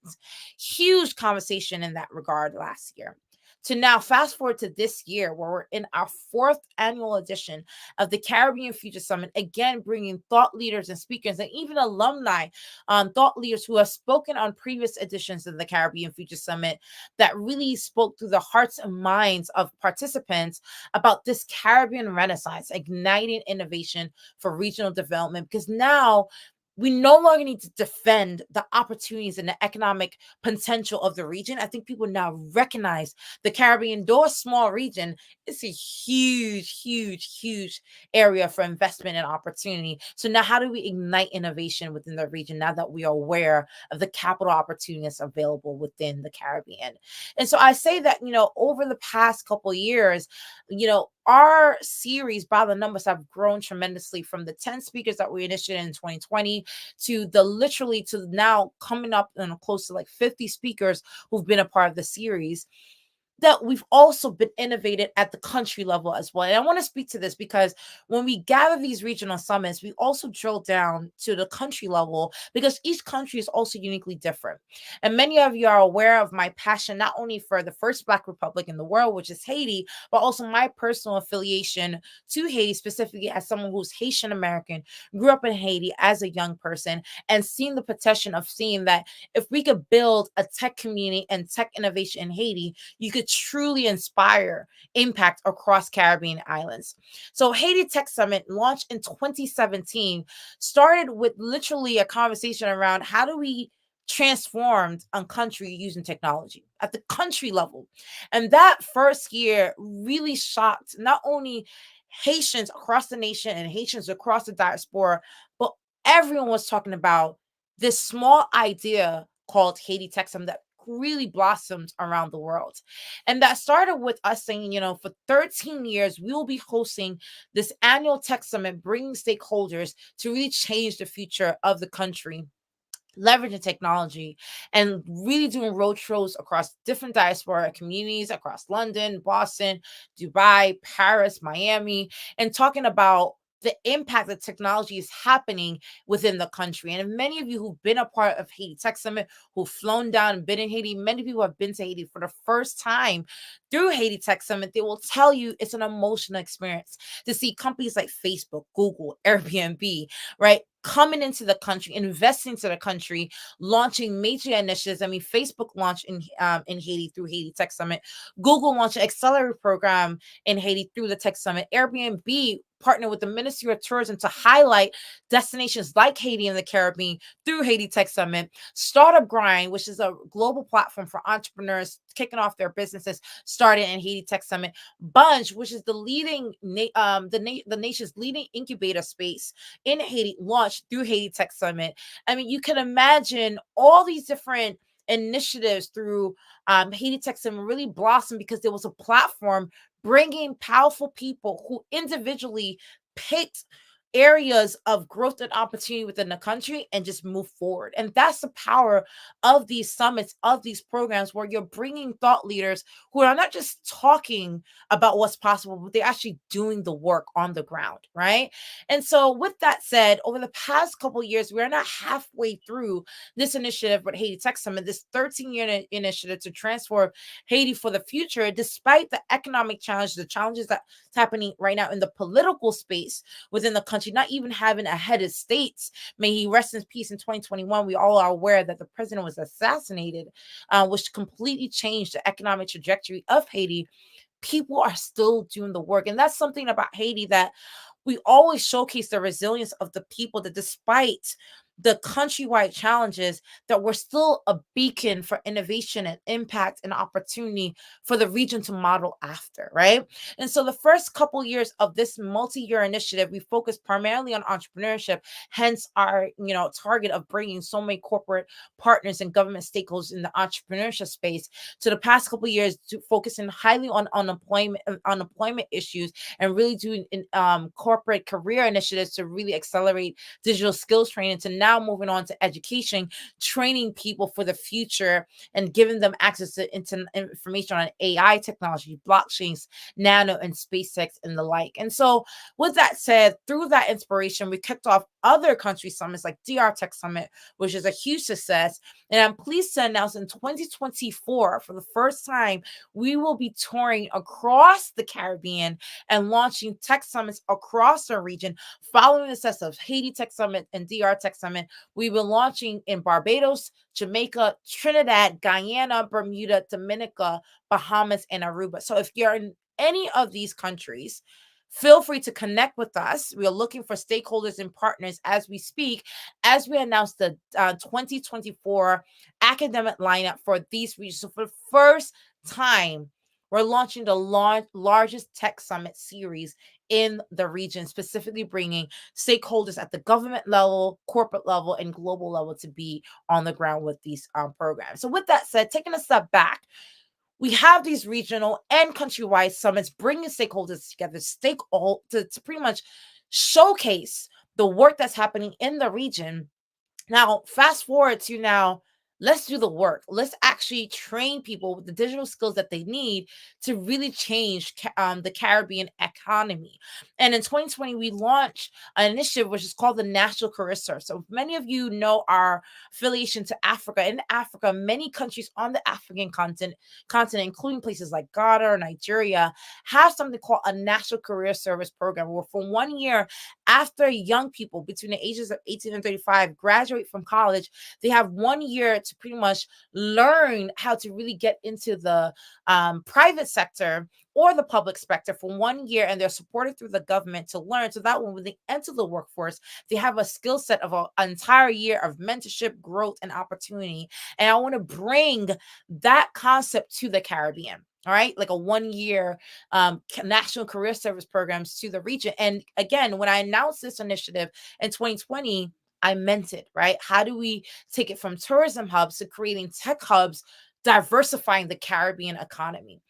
Huge conversation in that regard last year. To now fast forward to this year, where we're in our 4th annual edition of the Caribbean Future Summit, again bringing thought leaders and speakers and even alumni, thought leaders who have spoken on previous editions of the Caribbean Future Summit that really spoke through the hearts and minds of participants about this Caribbean Renaissance, igniting innovation for regional development. Because now we no longer need to defend the opportunities and the economic potential of the region. I think people now recognize the Caribbean, though a small region, it's a huge, huge, huge area for investment and opportunity. So now how do we ignite innovation within the region now that we are aware of the capital opportunities available within the Caribbean? And so I say that, over the past couple of years, our series by the numbers have grown tremendously, from the 10 speakers that we initiated in 2020 to now coming up close to like 50 speakers who've been a part of the series. That we've also been innovated at the country level as well. And I want to speak to this because when we gather these regional summits, we also drill down to the country level because each country is also uniquely different. And many of you are aware of my passion, not only for the first Black Republic in the world, which is Haiti, but also my personal affiliation to Haiti, specifically as someone who's Haitian American, grew up in Haiti as a young person, and seen the potential of seeing that if we could build a tech community and tech innovation in Haiti, you could truly inspire impact across Caribbean islands. So Haiti Tech Summit, launched in 2017, started with literally a conversation around how do we transform a country using technology at the country level. And that first year really shocked not only Haitians across the nation and Haitians across the diaspora, but everyone was talking about this small idea called Haiti Tech Summit that really blossomed around the world. And that started with us saying, for 13 years, we will be hosting this annual tech summit, bringing stakeholders to really change the future of the country, leveraging technology, and really doing road shows across different diaspora communities across London, Boston, Dubai, Paris, Miami, and talking about the impact that technology is happening within the country. And many of you who've been a part of Haiti Tech Summit, who've flown down and been in Haiti, many people have been to Haiti for the first time through Haiti Tech Summit. They will tell you it's an emotional experience to see companies like Facebook, Google, Airbnb, right, coming into the country, investing into the country, launching major initiatives. I mean, Facebook launched in Haiti through Haiti Tech Summit. Google launched an accelerator program in Haiti through the Tech Summit. Airbnb partnered with the Ministry of Tourism to highlight destinations like Haiti and the Caribbean through Haiti Tech Summit. Startup Grind, which is a global platform for entrepreneurs kicking off their businesses, started in Haiti Tech Summit. Bunch, which is the leading the nation's leading incubator space in Haiti, launched through Haiti Tech Summit. I mean, you can imagine all these different initiatives through Haiti Tech Summit really blossomed because there was a platform bringing powerful people who individually picked areas of growth and opportunity within the country and just move forward. And that's the power of these summits, of these programs, where you're bringing thought leaders who are not just talking about what's possible, but they're actually doing the work on the ground, right? And so with that said, over the past couple of years, we're not halfway through this initiative with Haiti Tech Summit, this 13-year initiative to transform Haiti for the future, despite the economic challenges, the challenges that's happening right now in the political space within the country, not even having a head of states. May he rest in peace. In 2021, we all are aware that the president was assassinated, which completely changed the economic trajectory of Haiti. People are still doing the work. And that's something about Haiti that we always showcase, the resilience of the people, that despite the countrywide challenges, that we're still a beacon for innovation and impact and opportunity for the region to model after, right? And so the first couple years of this multi-year initiative, we focused primarily on entrepreneurship, hence our target of bringing so many corporate partners and government stakeholders in the entrepreneurship space, to the past couple years to focusing highly on unemployment issues and really doing corporate career initiatives to really accelerate digital skills training, to now now moving on to education, training people for the future and giving them access to information on AI technology, blockchains, nano, and SpaceX and the like. And so with that said, through that inspiration, we kicked off other country summits like DR Tech Summit, which is a huge success. And I'm pleased to announce in 2024, for the first time, we will be touring across the Caribbean and launching tech summits across our region. Following the success of Haiti Tech Summit and DR Tech Summit, we will launching in Barbados, Jamaica, Trinidad, Guyana, Bermuda, Dominica, Bahamas, and Aruba. So if you're in any of these countries, feel free to connect with us. We are looking for stakeholders and partners as we speak, as we announce the 2024 academic lineup for these regions. So for the first time, we're launching the largest tech summit series in the region, specifically bringing stakeholders at the government level, corporate level, and global level to be on the ground with these programs. So with that said, taking a step back, we have these regional and countrywide summits bringing stakeholders together, to pretty much showcase the work that's happening in the region. Now, fast forward to now, let's do the work. Let's actually train people with the digital skills that they need to really change the Caribbean economy. And in 2020, we launched an initiative which is called the National Career Service. So many of you know our affiliation to Africa. In Africa, many countries on the African continent, including places like Ghana or Nigeria, have something called a National Career Service program, where for 1 year after young people between the ages of 18 and 35 graduate from college, they have 1 year to pretty much learn how to really get into the private sector or the public sector for 1 year, and they're supported through the government to learn, so that when they enter the workforce, they have a skill set of an entire year of mentorship, growth, and opportunity. And I want to bring that concept to the Caribbean. All right, like a 1 year national career service programs to the region. And again, when I announced this initiative in 2020, I meant it, right? How do we take it from tourism hubs to creating tech hubs, diversifying the Caribbean economy?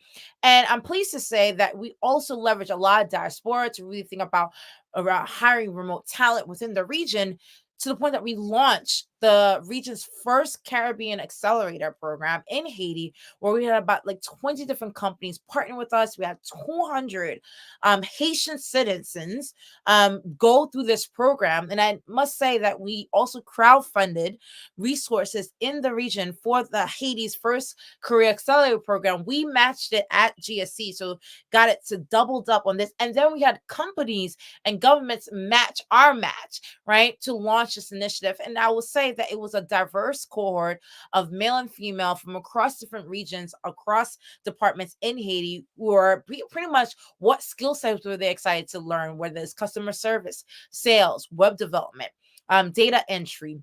And I'm pleased to say that we also leverage a lot of diaspora to really think about around hiring remote talent within the region, to the point that we launched the region's first Caribbean accelerator program in Haiti, where we had about like 20 different companies partnering with us. We had 200 Haitian citizens go through this program. And I must say that we also crowdfunded resources in the region for the Haiti's first career accelerator program. We matched it at GSC, so got it to doubled up on this. And then we had companies and governments match our match, right, to launch this initiative. And I will say that it was a diverse cohort of male and female from across different regions, across departments in Haiti, who are pretty much what skill sets were they excited to learn, whether it's customer service, sales, web development, data entry,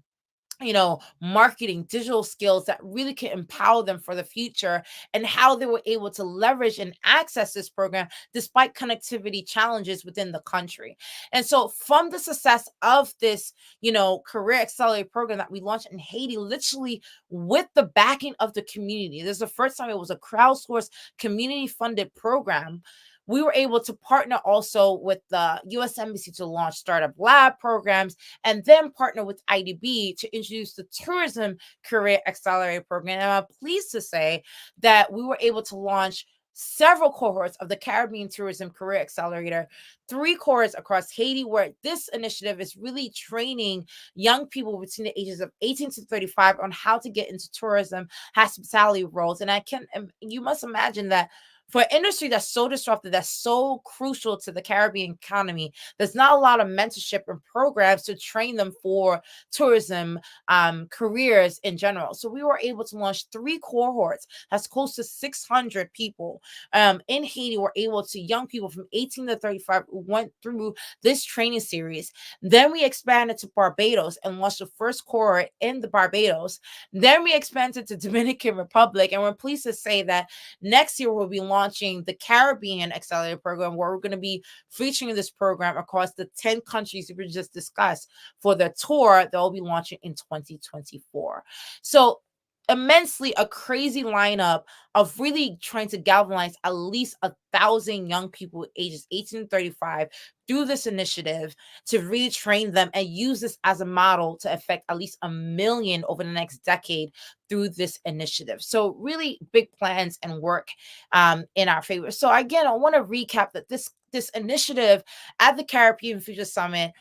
marketing, digital skills that really can empower them for the future, and how they were able to leverage and access this program despite connectivity challenges within the country. And so from the success of this, career accelerator program that we launched in Haiti, literally with the backing of the community, this is the first time it was a crowdsourced, community funded program. We were able to partner also with the U.S. Embassy to launch startup lab programs, and then partner with IDB to introduce the Tourism Career Accelerator Program. And I'm pleased to say that we were able to launch several cohorts of the Caribbean Tourism Career Accelerator, 3 cohorts across Haiti, where this initiative is really training young people between the ages of 18 to 35 on how to get into tourism, hospitality roles. And you must imagine that for an industry that's so disruptive, that's so crucial to the Caribbean economy, there's not a lot of mentorship and programs to train them for tourism careers in general. So we were able to launch 3 cohorts. That's close to 600 people in Haiti. Were able to, young people from 18 to 35 went through this training series. Then we expanded to Barbados and launched the first cohort in the Barbados. Then we expanded to Dominican Republic, and we're pleased to say that next year we'll be launching the Caribbean Accelerator Program, where we're going to be featuring this program across the 10 countries we just discussed for the tour that will be launching in 2024. So immensely a crazy lineup of really trying to galvanize at least 1,000 young people ages 18 to 35 through this initiative to really train them and use this as a model to affect at least 1 million over the next decade through this initiative. So really big plans and work in our favor. So again, I want to recap that this initiative at the Caribbean Future Summit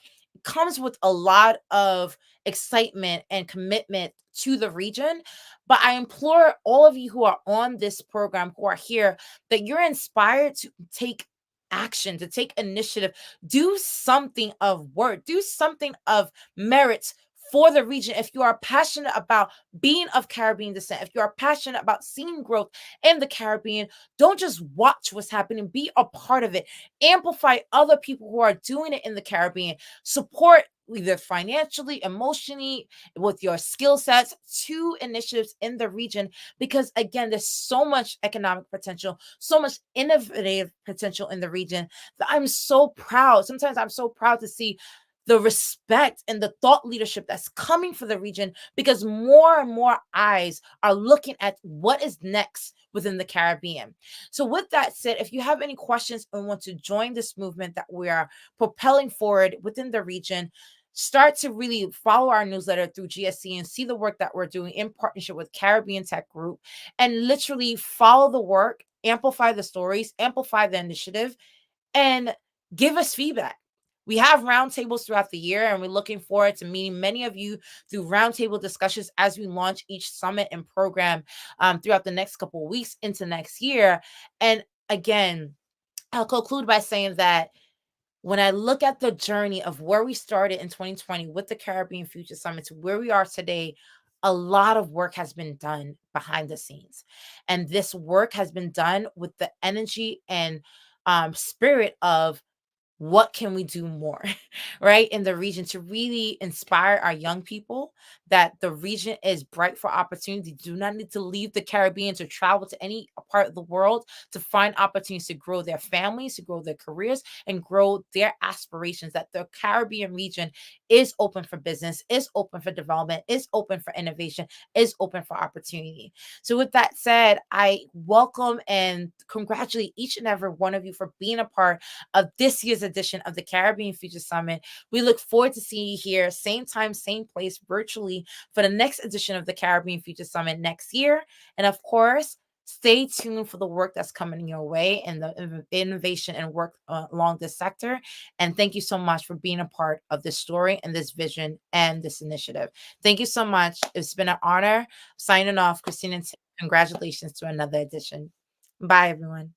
comes with a lot of excitement and commitment to the region. But I implore all of you who are on this program, who are here, that you're inspired to take action, to take initiative, do something of work, do something of merit for the region. If you are passionate about being of Caribbean descent, if you are passionate about seeing growth in the Caribbean, don't just watch what's happening, be a part of it. Amplify other people who are doing it in the Caribbean. Support either financially, emotionally, with your skill sets to initiatives in the region, because again, there's so much economic potential, so much innovative potential in the region that I'm so proud. Sometimes I'm so proud to see the respect and the thought leadership that's coming for the region, because more and more eyes are looking at what is next within the Caribbean. So with that said, if you have any questions and want to join this movement that we are propelling forward within the region, start to really follow our newsletter through GSC and see the work that we're doing in partnership with Caribbean Tech Group, and literally follow the work, amplify the stories, amplify the initiative, and give us feedback. We have roundtables throughout the year, and we're looking forward to meeting many of you through roundtable discussions as we launch each summit and program throughout the next couple of weeks into next year. And again, I'll conclude by saying that when I look at the journey of where we started in 2020 with the Caribbean Future Summit to where we are today, a lot of work has been done behind the scenes. And this work has been done with the energy and spirit of what can we do more, right, in the region to really inspire our young people that the region is bright for opportunity. You do not need to leave the Caribbean to travel to any part of the world to find opportunities to grow their families, to grow their careers, and grow their aspirations. That the Caribbean region is open for business, is open for development, is open for innovation, is open for opportunity. So with that said, I welcome and congratulate each and every one of you for being a part of this year's edition of the Caribbean Future Summit. We look forward to seeing you here, same time, same place, virtually, for the next edition of the Caribbean Future Summit next year. And of course, stay tuned for the work that's coming your way and the innovation and work along this sector. And thank you so much for being a part of this story and this vision and this initiative. Thank you so much. It's been an honor. Signing off, Christine, and congratulations to another edition. Bye, everyone.